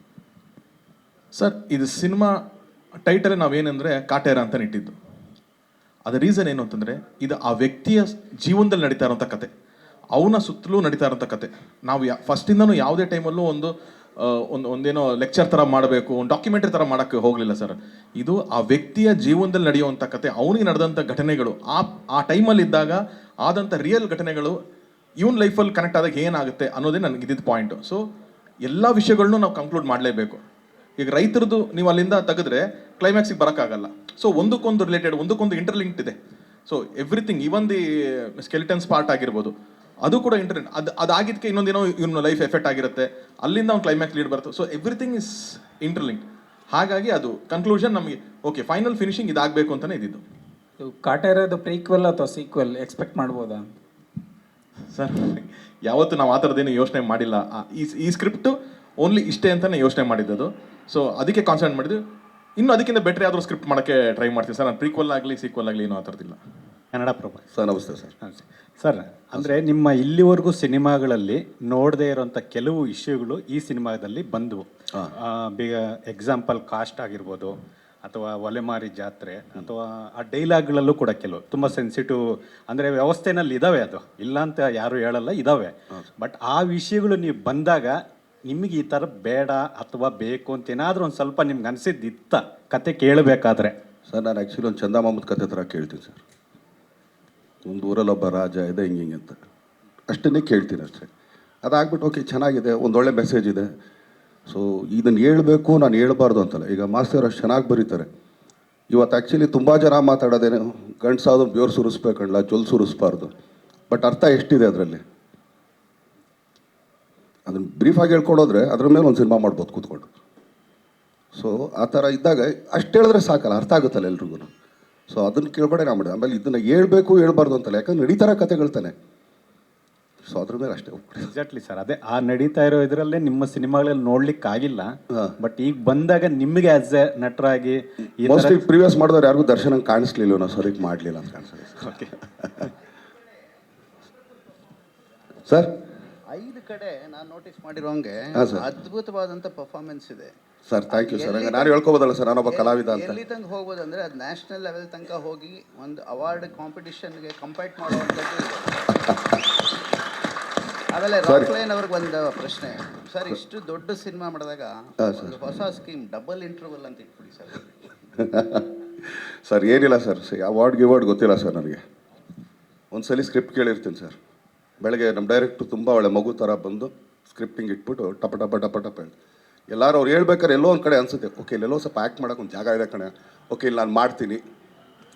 S8: ಸರ್, ಇದು ಸಿನಿಮಾ ಟೈಟಲ್ ನಾವೇನೆಂದರೆ ಕಾಟೇರ ಅಂತ ಇಟ್ಟಿದ್ದು. ಅದರ ರೀಸನ್ ಏನು ಅಂತಂದರೆ, ಇದು ಆ ವ್ಯಕ್ತಿಯ ಜೀವನದಲ್ಲಿ ನಡೀತಾ ಇರೋಂಥ ಕತೆ, ಅವನ ಸುತ್ತಲೂ ನಡೀತಾ ಇರೋಂಥ ಕತೆ. ನಾವು ಫಸ್ಟಿಂದನೂ ಯಾವುದೇ ಟೈಮಲ್ಲೂ ಒಂದೇನೋ ಲೆಕ್ಚರ್ ಥರ ಮಾಡಬೇಕು, ಒಂದು ಡಾಕ್ಯುಮೆಂಟ್ರಿ ಥರ ಮಾಡೋಕ್ಕೆ ಹೋಗಲಿಲ್ಲ ಸರ್. ಇದು ಆ ವ್ಯಕ್ತಿಯ ಜೀವನದಲ್ಲಿ ನಡೆಯುವಂಥ ಕತೆ, ಅವನಿಗೆ ನಡೆದಂಥ ಘಟನೆಗಳು, ಆ ಟೈಮಲ್ಲಿದ್ದಾಗ ಆದಂಥ ರಿಯಲ್ ಘಟನೆಗಳು ಇವನ್ ಲೈಫಲ್ಲಿ ಕನೆಕ್ಟ್ ಆದಾಗ ಏನಾಗುತ್ತೆ ಅನ್ನೋದೇ ನನಗೆ ಇದ್ದಿದ್ದ ಪಾಯಿಂಟು. ಸೊ ಎಲ್ಲ ವಿಷಯಗಳನ್ನೂ ನಾವು ಕಂಕ್ಲೂಡ್ ಮಾಡಲೇಬೇಕು. ಈಗ ರೈತರದ್ದು ನೀವು ಅಲ್ಲಿಂದ ತೆಗೆದ್ರೆ ಕ್ಲೈಮ್ಯಾಕ್ಸಿಗೆ ಬರೋಕ್ಕಾಗಲ್ಲ. ಸೊ ಒಂದಕ್ಕೊಂದು ರಿಲೇಟೆಡ್, ಒಂದಕ್ಕೊಂದು ಇಂಟರ್ಲಿಂಕ್ಡ್ ಇದೆ. So everything, even the skeletons part ಆಗಿರ್ಬೋದು, ಅದು ಕೂಡ ಅದಾಗಿದ್ದಕ್ಕೆ ಇನ್ನೊಂದೇನೋ ಇವನ ಲೈಫ್ ಎಫೆಕ್ಟ್ ಆಗಿರುತ್ತೆ, ಅಲ್ಲಿಂದ ಒಂದು ಕ್ಲೈಮ್ಯಾಕ್ಸ್ ಲೀಡ್ ಬರುತ್ತೆ. So everything is interlinked. ಹಾಗಾಗಿ ಅದು ಕನ್ಕ್ಲೂಷನ್ ನಮಗೆ ಓಕೆ, ಫೈನಲ್ ಫಿನಿಶಿಂಗ್ ಇದಾಗಬೇಕು ಅಂತಲೇ ಇದ್ದಿದ್ದು.
S9: ಇದು ಕಾಟೇರದು ಪ್ರೀಕ್ವೆಲ್ ಅಥವಾ ಸೀಕ್ವೆಲ್ ಎಕ್ಸ್ಪೆಕ್ಟ್ ಮಾಡ್ಬೋದಾ
S8: ಸರ್? ಯಾವತ್ತು ನಾವು ಆ ಥರದ್ದೇನು ಯೋಚನೆ ಮಾಡಿಲ್ಲ. ಈ ಸ್ಕ್ರಿಪ್ಟು ಓನ್ಲಿ ಇಷ್ಟೇ ಅಂತಲೇ ಯೋಚನೆ ಮಾಡಿದ್ದದು. ಸೊ ಅದಕ್ಕೆ ಕಾನ್ಸಂಟ್ರೇಟ್ ಮಾಡಿದ್ದು. ಇನ್ನು ಅದಕ್ಕಿಂತ ಬೆಟ್ರ್ ಯಾವ್ದಾದ್ರು ಸ್ಕ್ರಿಪ್ಟ್ ಮಾಡೋಕ್ಕೆ ಟ್ರೈ ಮಾಡ್ತೀವಿ ಸರ್. ನಾನು ಪ್ರೀಕ್ವಲ್ ಆಗಲಿ ಸೀಕ್ವಲ್ ಆಗಲಿ ಏನೂ ಆ ಥರದ್ದಿಲ್ಲ.
S10: ಕನ್ನಡ ಪ್ರಭ
S3: ಸರ್, ನಮಸ್ತೆ ಸರ್.
S10: ಸರ್, ಅಂದರೆ ನಿಮ್ಮ ಇಲ್ಲಿವರೆಗೂ ಸಿನಿಮಾಗಳಲ್ಲಿ ನೋಡದೇ ಇರೋಂಥ ಕೆಲವು ಇಶ್ಯೂಗಳು ಈ ಸಿನಿಮಾದಲ್ಲಿ ಬಂದವು. ಎಕ್ಸಾಂಪಲ್ ಕಾಸ್ಟ್ ಆಗಿರ್ಬೋದು, ಅಥವಾ ಒಲೆಮಾರಿ ಜಾತ್ರೆ, ಅಥವಾ ಆ ಡೈಲಾಗ್ಗಳಲ್ಲೂ ಕೂಡ ಕೆಲವು ತುಂಬ ಸೆನ್ಸಿಟಿವ್, ಅಂದರೆ ವ್ಯವಸ್ಥೆನಲ್ಲಿ ಇದ್ದಾವೆ, ಅದು ಇಲ್ಲ ಅಂತ ಯಾರು ಹೇಳಲ್ಲ, ಇದ್ದಾವೆ. ಬಟ್ ಆ ವಿಷಯಗಳು ನೀವು ಬಂದಾಗ ನಿಮಗೆ ಈ ಥರ ಬೇಡ ಅಥವಾ ಬೇಕು ಅಂತ ಏನಾದರೂ ಒಂದು ಸ್ವಲ್ಪ ನಿಮ್ಗೆ ಅನಿಸಿದ್ದಿತ್ತ ಕತೆ ಕೇಳಬೇಕಾದ್ರೆ?
S3: ಸರ್, ನಾನು ಆ್ಯಕ್ಚುಲಿ ಒಂದು ಚಂದ ಮಾಮೂದ್ ಕತೆ ಥರ ಕೇಳ್ತೀನಿ ಸರ್. ಒಂದು ಊರಲ್ಲಿ ಒಬ್ಬ ರಾಜ ಇದೆ, ಹಿಂಗೆ ಅಂತ ಅಷ್ಟನ್ನೇ ಕೇಳ್ತೀನಿ ಅಷ್ಟೇ. ಅದಾಗ್ಬಿಟ್ಟು ಓಕೆ ಚೆನ್ನಾಗಿದೆ, ಒಂದೊಳ್ಳೆ ಮೆಸೇಜ್ ಇದೆ. ಸೊ ಇದನ್ನು ಹೇಳ್ಬೇಕು, ನಾನು ಹೇಳ್ಬಾರ್ದು ಅಂತಲ್ಲ. ಈಗ ಮಾಸ್ಟರ್ ಅಷ್ಟು ಚೆನ್ನಾಗಿ ಬರೀತಾರೆ. ಇವತ್ತು ಆ್ಯಕ್ಚುಲಿ ತುಂಬ ಜನ ಮಾತಾಡೋದೇನು, ಗಂಡ್ಸಾದ್ರು ಬೆವ್ರು ಸುರಿಸ್ಬೇಕಲ್ಲ, ಜೊಲ್ ಸುರಿಸ್ಬಾರ್ದು. ಬಟ್ ಅರ್ಥ ಎಷ್ಟಿದೆ ಅದರಲ್ಲಿ, ಅದನ್ನು ಬ್ರೀಫಾಗಿ ಹೇಳ್ಕೊಡೋದ್ರೆ ಅದ್ರ ಮೇಲೆ ಒಂದು ಸಿನಿಮಾ ಮಾಡ್ಬೋದು ಕೂತ್ಕೊಂಡು. ಸೊ ಆ ಥರ ಇದ್ದಾಗ ಅಷ್ಟು ಹೇಳಿದ್ರೆ ಸಾಕಲ್ಲ, ಅರ್ಥ ಆಗುತ್ತಲ್ಲ ಎಲ್ರಿಗೂ.
S11: ಸೊ ಅದನ್ನು ಕೇಳ್ಬೇಡ ನಾ ಮಾಡಿದೆ. ಆಮೇಲೆ ಇದನ್ನು ಹೇಳ್ಬೇಕು ಹೇಳ್ಬಾರ್ದು ಅಂತಲ್ಲ, ಯಾಕಂದ್ರೆ ನಡೀತಾರ ಕತೆಗಳು ತಾನೆ. ಸೊ ಅದ್ರ ಮೇಲೆ ಅಷ್ಟೇ ಹೋಗ್ಬಿಡಿ.
S10: ಎಕ್ಸಾಕ್ಟ್ಲಿ ಸರ್, ಅದೇ ಆ ನಡೀತಾ ಇರೋ ಇದರಲ್ಲೇ ನಿಮ್ಮ ಸಿನಿಮಾಗಳಲ್ಲಿ ನೋಡ್ಲಿಕ್ಕೆ ಆಗಿಲ್ಲ. ಬಟ್ ಈಗ ಬಂದಾಗ ನಿಮಗೆ ಆಸ್ ಎ ನಟರಾಗಿ
S11: ಮೋಸ್ಟ್ಲಿ ಪ್ರಿವಿಯಸ್ ಮಾಡಿದವ್ರು ಯಾರಿಗೂ ದರ್ಶನ ಕಾಣಿಸ್ಲಿಲ್ಲ, ನಾವು ಸರಿಗೆ ಮಾಡಲಿಲ್ಲ ಅಂತ ಕಾಣಿಸ್ತದೆ.
S10: ಓಕೆ
S11: ಸರ್
S12: 5 ಕಡೆ ನಾನು ನೋಟಿಸ್ ಮಾಡಿರೋಂಗೆ ಅದ್ಭುತವಾದಂಥ ಪರ್ಫಾರ್ಮೆನ್ಸ್ ಇದೆ
S11: ಸರ್. Thank you sir. ನಾನು ಹೇಳ್ಕೊಬೋದಲ್ಲ ಸರ್, ನಾನೊಬ್ಬ ಕಲಾವಿದ ಅಂತ.
S12: ಎಲ್ಲಿ ತನಕ ಹೋಗ್ಬೋದು ಅಂದರೆ ಅದು ನ್ಯಾಷನಲ್ ಲೆವೆಲ್ ತನಕ ಹೋಗಿ ಒಂದು ಅವಾರ್ಡ್ ಕಾಂಪಿಟಿಷನ್ಗೆ ಕಂಪೈಟ್ ಮಾಡುವಂಥದ್ದು ಇದೆ. ಆಮೇಲೆ ರಾಕ್ಲೈನ್ ಅವ್ರಿಗೆ ಒಂದು ಪ್ರಶ್ನೆ ಸರ್, ಇಷ್ಟು ದೊಡ್ಡ ಸಿನಿಮಾ ಮಾಡಿದಾಗ ಒಂದು ಹೊಸ ಸ್ಕೀಮ್ ಡಬಲ್ ಇಂಟರ್ವಲ್ ಅಂತ ಇಟ್ಬಿಡಿ ಸರ್.
S11: ಸರ್ ಏನಿಲ್ಲ ಸರ್, ಅವಾರ್ಡ್ ಗಿವಾರ್ಡ್ ಗೊತ್ತಿಲ್ಲ ಸರ್ ನನಗೆ. ಒಂದ್ಸಲಿ ಸ್ಕ್ರಿಪ್ಟ್ ಕೇಳಿರ್ತೀನಿ ಸರ್. ಬೆಳಗ್ಗೆ ನಮ್ಮ ಡೈರೆಕ್ಟ್ರು ತುಂಬ ಒಳ್ಳೆ ಮಗು ಥರ ಬಂದು ಸ್ಕ್ರಿಪ್ಟಿಂಗ್ ಇಟ್ಬಿಟ್ಟು ಟಪ ಟಪ ಟಪ ಟಪ ಹೇಳಿ ಎಲ್ಲರೂ ಅವ್ರು ಹೇಳ್ಬೇಕಾದ್ರೆ ಎಲ್ಲೋ ಒಂದು ಕಡೆ ಅನಿಸುತ್ತೆ, ಓಕೆ ಇಲ್ಲೆಲ್ಲೋ ಸ್ವಲ್ಪ ಆ್ಯಕ್ಟ್ ಮಾಡೋಕೆ ಒಂದು ಜಾಗ ಇದೆ ಕಣೆ, ಓಕೆ ಇಲ್ಲಿ ನಾನು ಮಾಡ್ತೀನಿ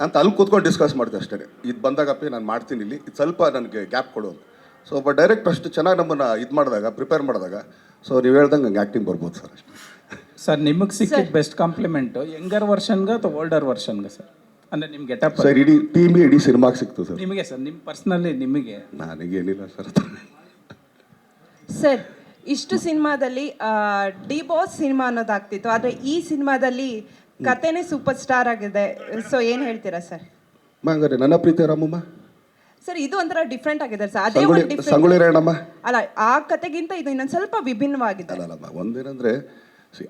S11: ಅಂತ ಅಲ್ಲಿ ಕೂತ್ಕೊಂಡು ಡಿಸ್ಕಸ್ ಮಾಡ್ತೀವಿ ಅಷ್ಟೇ. ಇದು ಬಂದಾಗಪ್ಪಿ ನಾನು ಮಾಡ್ತೀನಿ, ಇಲ್ಲಿ ಇದು ಸ್ವಲ್ಪ ನನಗೆ ಗ್ಯಾಪ್ ಕೊಡು ಅಂತ. ಸೊ ಒಬ್ಬ ಡೈರೆಕ್ಟ್ ಅಷ್ಟು ಚೆನ್ನಾಗಿ ನಮ್ಮನ್ನು ಇದು ಮಾಡಿದಾಗ, ಪ್ರಿಪೇರ್ ಮಾಡಿದಾಗ, ಸೊ ನೀವು ಹೇಳ್ದಂಗೆ ನಂಗೆ ಆ್ಯಕ್ಟಿಂಗ್ ಬರ್ಬೋದು ಸರ್ ಅಷ್ಟೇ.
S9: ಸರ್ ನಿಮಗೆ ಸಿಕ್ಕಿದ ಬೆಸ್ಟ್ ಕಾಂಪ್ಲಿಮೆಂಟು ಯಂಗರ್ ವರ್ಷನ್ಗೆ ಅಥವಾ ಓಲ್ಡರ್ ವರ್ಷನ್ಗೆ ಸರ್? ಅಂದರೆ ನಿಮ್ಮ ಗೆಟಪ್
S11: ಸರ್ ಇಡೀ ಟೀಮಿಗೆ ಇಡೀ ಸಿನಿಮಾಗೆ ಸಿಕ್ತು ಸರ್.
S9: ನಿಮಗೆ ಸರ್, ನಿಮ್ಮ ಪರ್ಸ್ನಲಿ ನಿಮಗೆ?
S11: ನನಗೇನಿಲ್ಲ ಸರ್.
S13: ಸರ್ ಇಷ್ಟು ಸಿನಿಮಾದಲ್ಲಿ ಡಿ ಬಾಸ್ ಸಿನಿಮಾ ಅನ್ನೋದಾಗ್ತಿತ್ತು, ಆದರೆ ಈ ಸಿನಿಮಾದಲ್ಲಿ ಕತೆನೇ ಸೂಪರ್ ಸ್ಟಾರ್ ಆಗಿದೆ. ಸೊ ಏನು ಹೇಳ್ತೀರಾ ಸರ್?
S11: ಹಂಗಾರೆ ನನ್ನ ಪ್ರೀತಿ ರಾಮಮ್ಮ
S13: ಸರ್ ಇದು ಒಂಥರ ಡಿಫ್ರೆಂಟ್ ಆಗಿದೆ ಸರ್. ಅದೇ ಒಂದು ಡಿಫ್ರೆಂಟ್
S11: ಸಂಗೊಳ್ಳಿ ರಾಯಣ್ಣಮ್ಮ
S13: ಅಲ್ಲ, ಆ ಕತೆಗಿಂತ ಇದು ಇನ್ನೊಂದು ಸ್ವಲ್ಪ ವಿಭಿನ್ನವಾಗಿದೆ.
S11: ಅಲ್ಲಮ್ಮ, ಒಂದೇನಂದರೆ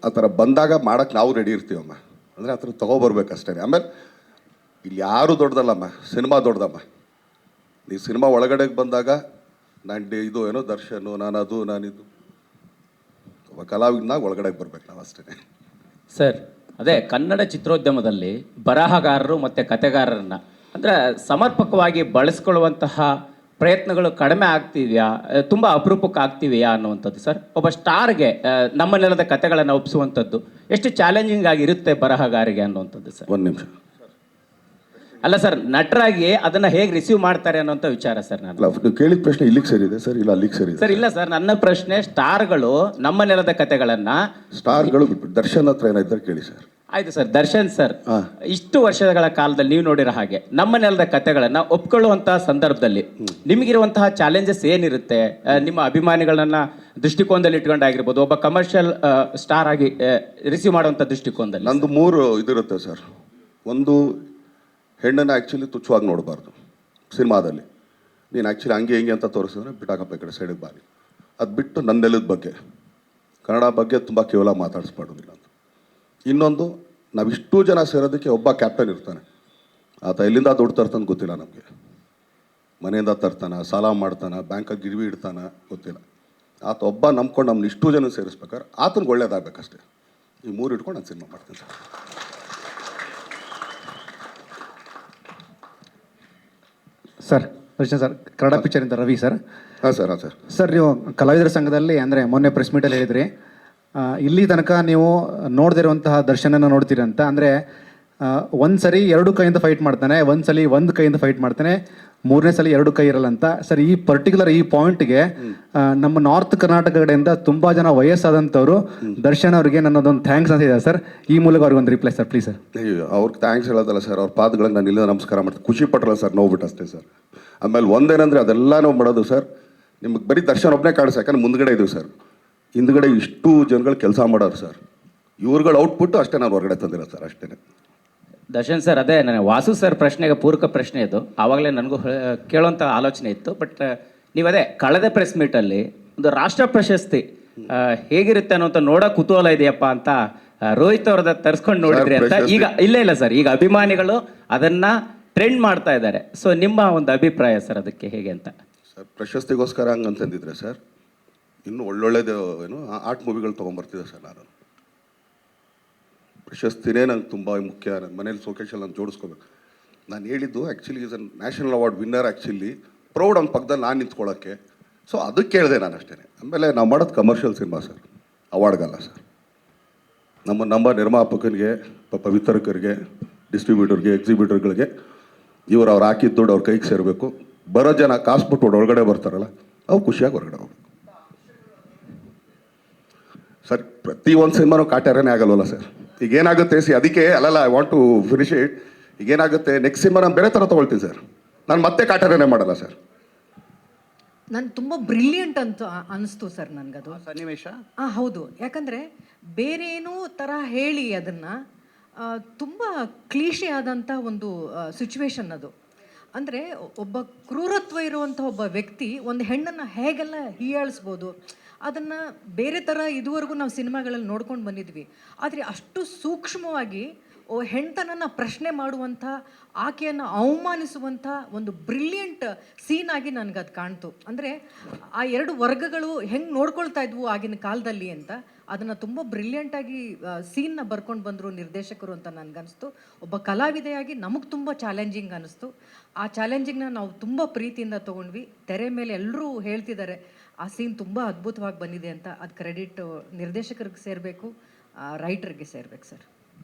S11: ಆ ಥರ ಬಂದಾಗ ಮಾಡೋಕ್ಕೆ ನಾವು ರೆಡಿ ಇರ್ತೀವಮ್ಮ. ಅಂದರೆ ಆ ಥರ ತೊಗೊಬರ್ಬೇಕಷ್ಟೇ. ಆಮೇಲೆ ಇಲ್ಲಿ ಯಾರು ದೊಡ್ಡದಲ್ಲಮ್ಮ, ಸಿನಿಮಾ ದೊಡ್ಡದಮ್ಮ. ನೀವು ಸಿನಿಮಾ ಒಳಗಡೆಗೆ ಬಂದಾಗ ನಾನು ಇದು ಏನೋ ದರ್ಶನು, ನಾನಿದು ಒಬ್ಬ ಕಲಾವಿದನಾಗ ಒಳಗಡೆಗೆ ಬರ್ಬೇಕು ನಾವು ಅಷ್ಟೇ.
S14: ಸರ್ ಅದೇ ಕನ್ನಡ ಚಿತ್ರೋದ್ಯಮದಲ್ಲಿ ಬರಹಗಾರರು ಮತ್ತು ಕತೆಗಾರರನ್ನು ಅಂದರೆ ಸಮರ್ಪಕವಾಗಿ ಬಳಸ್ಕೊಳ್ಳುವಂತಹ ಪ್ರಯತ್ನಗಳು ಕಡಿಮೆ ಆಗ್ತಿದೆಯಾ, ತುಂಬ ಅಪರೂಪಕ್ಕೆ ಆಗ್ತಿವೆಯಾ ಅನ್ನುವಂಥದ್ದು ಸರ್. ಒಬ್ಬ ಸ್ಟಾರ್ಗೆ ನಮ್ಮ ನೆಲದ ಕತೆಗಳನ್ನು ಒಪ್ಪಿಸುವಂಥದ್ದು ಎಷ್ಟು ಚಾಲೆಂಜಿಂಗ್ ಆಗಿರುತ್ತೆ ಬರಹಗಾರಿಗೆ ಅನ್ನುವಂಥದ್ದು ಸರ್.
S11: ಒಂದು ನಿಮಿಷ.
S14: ಅಲ್ಲ ಸರ್, ನಟರಾಗಿ ಅದನ್ನು ಹೇಗೆ ರಿಸೀವ್ ಮಾಡ್ತಾರೆ ಅನ್ನೋಂಥ ವಿಚಾರ ಸರ್. ನಾನು
S11: ನೀವು ಕೇಳಿದ ಪ್ರಶ್ನೆ ಇಲ್ಲಿಗೆ ಸರಿದೆ ಸರ್, ಇಲ್ಲ ಅಲ್ಲಿಗೆ ಸರಿ
S14: ಸರ್? ಇಲ್ಲ ಸರ್, ನನ್ನ ಪ್ರಶ್ನೆ ಸ್ಟಾರ್ಗಳು ನಮ್ಮ ನೆಲದ ಕತೆಗಳನ್ನು,
S11: ಸ್ಟಾರ್ಗಳು ಬಿಟ್ಬಿಟ್ಟು ದರ್ಶನ್ ಹತ್ರ ಏನಾಯ್ತಾರೆ ಕೇಳಿ ಸರ್.
S14: ಆಯ್ತು ಸರ್. ದರ್ಶನ್ ಸರ್ ಇಷ್ಟು ವರ್ಷಗಳ ಕಾಲದಲ್ಲಿ ನೀವು ನೋಡಿರೋ ಹಾಗೆ ನಮ್ಮ ನೆಲದ ಕತೆಗಳನ್ನು ಒಪ್ಕೊಳ್ಳುವಂತಹ ಸಂದರ್ಭದಲ್ಲಿ ನಿಮಗಿರುವಂತಹ ಚಾಲೆಂಜಸ್ ಏನಿರುತ್ತೆ? ನಿಮ್ಮ ಅಭಿಮಾನಿಗಳನ್ನ ದೃಷ್ಟಿಕೋನದಲ್ಲಿ ಇಟ್ಕೊಂಡಾಗಿರ್ಬೋದು, ಒಬ್ಬ ಕಮರ್ಷಿಯಲ್ ಸ್ಟಾರ್ ಆಗಿ ರಿಸೀವ್ ಮಾಡುವಂಥ ದೃಷ್ಟಿಕೋನದಲ್ಲಿ.
S11: ನಂದು 3 ಇದಿರುತ್ತೆ ಸರ್. ಒಂದು, ಹೆಣ್ಣನ್ನು ಆ್ಯಕ್ಚುಲಿ ತುಚ್ಛವಾಗಿ ನೋಡಬಾರ್ದು ಸಿನಿಮಾದಲ್ಲಿ. ನೀನು ಆ್ಯಕ್ಚುಲಿ ಹಂಗೆ ಹಿಂಗೆ ಅಂತ ತೋರಿಸಿದ್ರೆ ಬಿಟ್ಟಾಕಪ್ಪ ಈ ಕಡೆ ಸೈಡಿಗೆ ಬಾರಿ. ಅದು ಬಿಟ್ಟು ನನ್ನ ನೆಲದ ಬಗ್ಗೆ, ಕನ್ನಡ ಬಗ್ಗೆ ತುಂಬ ಕೇವಲ ಮಾತಾಡಿಸ್ಬಾರ್ದಿಲ್ಲ ಅಂತ. ಇನ್ನೊಂದು, ನಾವಿಷ್ಟು ಜನ ಸೇರೋದಕ್ಕೆ ಒಬ್ಬ ಕ್ಯಾಪ್ಟನ್ ಇರ್ತಾನೆ. ಆತ ಎಲ್ಲಿಂದ ದುಡ್ಡು ತರ್ತಾನೆ ಗೊತ್ತಿಲ್ಲ ನಮಗೆ. ಮನೆಯಿಂದ ತರ್ತಾನೆ, ಸಾಲ ಮಾಡ್ತಾನೆ, ಬ್ಯಾಂಕಾಗಿ ಗಿರ್ವಿ ಇಡ್ತಾನೆ ಗೊತ್ತಿಲ್ಲ. ಆತ ಒಬ್ಬ ನಂಬ್ಕೊಂಡು ನಮ್ಮನ್ನ ಇಷ್ಟು ಜನ ಸೇರಿಸ್ಬೇಕಾದ್ರೆ ಆತನಿಗೆ ಒಳ್ಳೇದಾಗಬೇಕಷ್ಟೇ. ಈ 3 ಇಟ್ಕೊಂಡು ನಾನು ಸಿನಿಮಾ ಮಾಡ್ತೀನಿ sir.
S15: Sir Darshan sir, Kannada ಪಿಕ್ಚರಿಂದ ರವಿ ಸರ್.
S11: ಹಾಂ ಸರ್. ಹಾಂ ಸರ್.
S15: ಸರ್ ನೀವು ಕಲಾವಿದರ ಸಂಘದಲ್ಲಿ ಅಂದರೆ ಮೊನ್ನೆ ಪ್ರೆಸ್ ಮೀಟಲ್ಲಿ ಹೇಳಿದ್ರಿ ಇಲ್ಲಿ ತನಕ ನೀವು ನೋಡದೇ ಇರುವಂತಹ ದರ್ಶನನ ನೋಡ್ತೀರಿ ಅಂತ. ಅಂದರೆ ಒಂದು ಸರಿ 2 ಕೈಯಿಂದ ಫೈಟ್ ಮಾಡ್ತಾನೆ, ಒಂದು ಸಲ 1 ಕೈಯಿಂದ ಫೈಟ್ ಮಾಡ್ತಾನೆ, 3ನೇ ಸಲ 2 ಕೈ ಇರಲ್ಲ ಅಂತ. ಸರ್ ಈ ಪರ್ಟಿಕ್ಯುಲರ್ ಈ ಪಾಯಿಂಟ್ಗೆ ನಮ್ಮ ನಾರ್ತ್ ಕರ್ನಾಟಕ ಕಡೆಯಿಂದ ತುಂಬ ಜನ ವಯಸ್ಸಾದಂಥವ್ರು ದರ್ಶನ್ ಅವ್ರಿಗೆ ನನ್ನದೊಂದು ಥ್ಯಾಂಕ್ಸ್ ಅಂತ ಇದೆ ಸರ್. ಈ ಮೂಲಕ ಅವ್ರಿಗೆ ಒಂದು ರಿಪ್ಲೈ ಸರ್ ಪ್ಲೀಸ್ ಸರ್.
S11: ಅವ್ರಿಗೆ ಥ್ಯಾಂಕ್ಸ್ ಹೇಳೋದಲ್ಲ ಸರ್, ಅವ್ರ ಪಾದಗಳಿಗೆ ನಾನು ಇಲ್ಲಿಂದ ನಮಸ್ಕಾರ ಮಾಡ್ತೀನಿ. ಖುಷಿ ಪಟ್ರಲ್ಲ ಸರ್, ನೋಡ್ಬಿಟ್ಟು ಅಷ್ಟೇ ಸರ್. ಆಮೇಲೆ ಒಂದೇನಂದರೆ ಅದೆಲ್ಲ ನಾವು ಮಾಡೋದು ಸರ್, ನಿಮಗೆ ಬರೀ ದರ್ಶನ್ ಒಬ್ಬನೇ ಕಾಣಿಸ್, ಯಾಕಂದ್ರೆ ಮುಂದ್ಗಡೆ ಇದ್ದೀವಿ ಸರ್. ಹಿಂದ್ಗಡೆ ಇಷ್ಟು ಜನಗಳು ಕೆಲಸ ಮಾಡೋರು ಸರ್. ಇವ್ರುಗಳು ಔಟ್ಪುಟ್ಟು ಅಷ್ಟೇ ನಾನು ಹೊರಗಡೆ ತಂದಿರೋ ಸರ್, ಅಷ್ಟೇ.
S14: ದರ್ಶನ್ ಸರ್, ಅದೇ ನನಗೆ ವಾಸು ಸರ್ ಪ್ರಶ್ನೆಗೆ ಪೂರಕ ಪ್ರಶ್ನೆ ಇದು. ಆವಾಗಲೇ ನನಗೂ ಕೇಳೋಂಥ ಆಲೋಚನೆ ಇತ್ತು. ಬಟ್ ನೀವದೇ ಕಳೆದ ಪ್ರೆಸ್ ಮೀಟಲ್ಲಿ ಒಂದು ರಾಷ್ಟ್ರ ಪ್ರಶಸ್ತಿ ಹೇಗಿರುತ್ತೆ ಅನ್ನೋಂಥ ನೋಡೋ ಕುತೂಹಲ ಇದೆಯಪ್ಪ ಅಂತ ರೋಹಿತ್ ಅವ್ರದ ತರಿಸ್ಕೊಂಡು ನೋಡಿದ್ರಿ ಅಂತ. ಈಗ ಇಲ್ಲ ಸರ್, ಈಗ ಅಭಿಮಾನಿಗಳು ಅದನ್ನು ಟ್ರೆಂಡ್ ಮಾಡ್ತಾ ಇದ್ದಾರೆ. ಸೊ ನಿಮ್ಮ ಒಂದು ಅಭಿಪ್ರಾಯ ಸರ್ ಅದಕ್ಕೆ ಹೇಗೆ ಅಂತ?
S11: ಸರ್ ಪ್ರಶಸ್ತಿಗೋಸ್ಕರ ಹಂಗಂತಂದಿದ್ರೆ ಸರ್, ಇನ್ನೂ ಒಳ್ಳೊಳ್ಳೆದು ಏನು ಆರ್ಟ್ ಮೂವಿಗಳು ತೊಗೊಂಬರ್ತಿದ್ದೆ ಸರ್. ನಾನು ಪ್ರಶಸ್ತಿನೇ ನಂಗೆ ತುಂಬ ಮುಖ್ಯ. ನನ್ನ ಮನೇಲಿ ಸೋಕೇಶಲ್ಲಿ ನಾನು ಜೋಡಿಸ್ಕೋಬೇಕು. ನಾನು ಹೇಳಿದ್ದು actually is a national award winner. Actually proud ಅವ್ನ ಪಕ್ಕದಲ್ಲಿ ನಾನು ನಿಂತ್ಕೊಳ್ಳೋಕ್ಕೆ. ಸೊ ಅದಕ್ಕೆ ಕೇಳಿದೆ ನಾನು ಅಷ್ಟೇ. ಆಮೇಲೆ ನಾವು ಮಾಡೋದು ಕಮರ್ಷಿಯಲ್ ಸಿನಿಮಾ ಸರ್, ಅವಾರ್ಡ್ಗಲ್ಲ ಸರ್. ನಮ್ಮ ನಿರ್ಮಾಪಕನಿಗೆ, ವಿತರಕರಿಗೆ, ಡಿಸ್ಟ್ರಿಬ್ಯೂಟರ್ಗೆ, ಎಕ್ಸಿಬಿಟರ್ಗಳಿಗೆ ಅವ್ರು ಹಾಕಿದ ದುಡ್ಡು ಅವ್ರ ಕೈಗೆ ಸೇರಬೇಕು. ಬರೋ ಜನ ಕಾಸು ಬಿಟ್ಟು ಹೊರಗಡೆ ಬರ್ತಾರಲ್ಲ, ಅವು ಖುಷಿಯಾಗಿ ಹೊರಗಡೆ ಹೋಗ್ಬೇಕು ಸರ್. ಪ್ರತಿ ಒಂದು ಸಿನಿಮಾನು ಕಾಟ್ಯಾರನೇ ಆಗಲ್ವಲ್ಲ ಸರ್. ಈಗ ಏನಾಗುತ್ತೆ ಅದಕ್ಕೆ ಅಲ್ಲಲ್ಲ, I want to finish it. ಈಗೇನಾಗುತ್ತೆ, ನೆಕ್ಸ್ಟ್ ಸಿನಿಮಾ ನಾನು ಬೇರೆ ಥರ ತೊಗೊಳ್ತೀನಿ ಸರ್. ನಾನು ಮತ್ತೆ ಕಾಟೇರನೇ ಮಾಡಲ್ಲ ಸರ್.
S16: ನಾನು ತುಂಬ ಬ್ರಿಲಿಯಂಟ್ ಅಂತ ಅನಿಸ್ತು ಸರ್ ನನಗದು
S12: ಸನ್ನಿವೇಶ.
S16: ಹೌದು, ಯಾಕಂದರೆ ಬೇರೇನೋ ಥರ ಹೇಳಿ ಅದನ್ನು ತುಂಬ ಕ್ಲೀಶೆ ಆದಂಥ ಒಂದು ಸಿಚುವೇಶನ್ ಅದು. ಅಂದರೆ ಒಬ್ಬ ಕ್ರೂರತ್ವ ಇರುವಂಥ ಒಬ್ಬ ವ್ಯಕ್ತಿ ಒಂದು ಹೆಣ್ಣನ್ನು ಹೇಗೆಲ್ಲ ಹೀಯಾಳಿಸ್ಬೋದು, ಅದನ್ನು ಬೇರೆ ಥರ ಇದುವರೆಗೂ ನಾವು ಸಿನಿಮಾಗಳಲ್ಲಿ ನೋಡ್ಕೊಂಡು ಬಂದಿದ್ವಿ. ಆದರೆ ಅಷ್ಟು ಸೂಕ್ಷ್ಮವಾಗಿ ಹೆಣ್ತನನ್ನು ಪ್ರಶ್ನೆ ಮಾಡುವಂಥ, ಆಕೆಯನ್ನು ಅವಮಾನಿಸುವಂಥ ಒಂದು ಬ್ರಿಲಿಯಂಟ್ ಸೀನ್ ಆಗಿ ನನಗದು ಕಾಣ್ತು. ಅಂದರೆ ಆ ಎರಡು ವರ್ಗಗಳು ಹೆಂಗೆ ನೋಡ್ಕೊಳ್ತಾ ಇದ್ವು ಆಗಿನ ಕಾಲದಲ್ಲಿ ಅಂತ ಅದನ್ನು ತುಂಬ ಬ್ರಿಲಿಯಂಟಾಗಿ ಸೀನ್ನ ಬರ್ಕೊಂಡು ಬಂದರು ನಿರ್ದೇಶಕರು ಅಂತ ನನಗನ್ನಿಸ್ತು. ಒಬ್ಬ ಕಲಾವಿದೆಯಾಗಿ ನಮಗೆ ತುಂಬ ಚಾಲೆಂಜಿಂಗ್ ಅನ್ನಿಸ್ತು. ಆ ಚಾಲೆಂಜಿಂಗ್ನ ನಾವು ತುಂಬ ಪ್ರೀತಿಯಿಂದ ತೊಗೊಂಡ್ವಿ. ತೆರೆ ಮೇಲೆ ಎಲ್ಲರೂ ಹೇಳ್ತಿದ್ದಾರೆ ಆ ಸೀನ್ ತುಂಬ ಅದ್ಭುತವಾಗಿ ಬಂದಿದೆ ಅಂತ. ಅದು ಕ್ರೆಡಿಟ್ ನಿರ್ದೇಶಕರಿಗೆ ಸೇರಬೇಕು, ರೈಟರ್ಗೆ ಸೇರ್ಬೇಕು ಸರ್.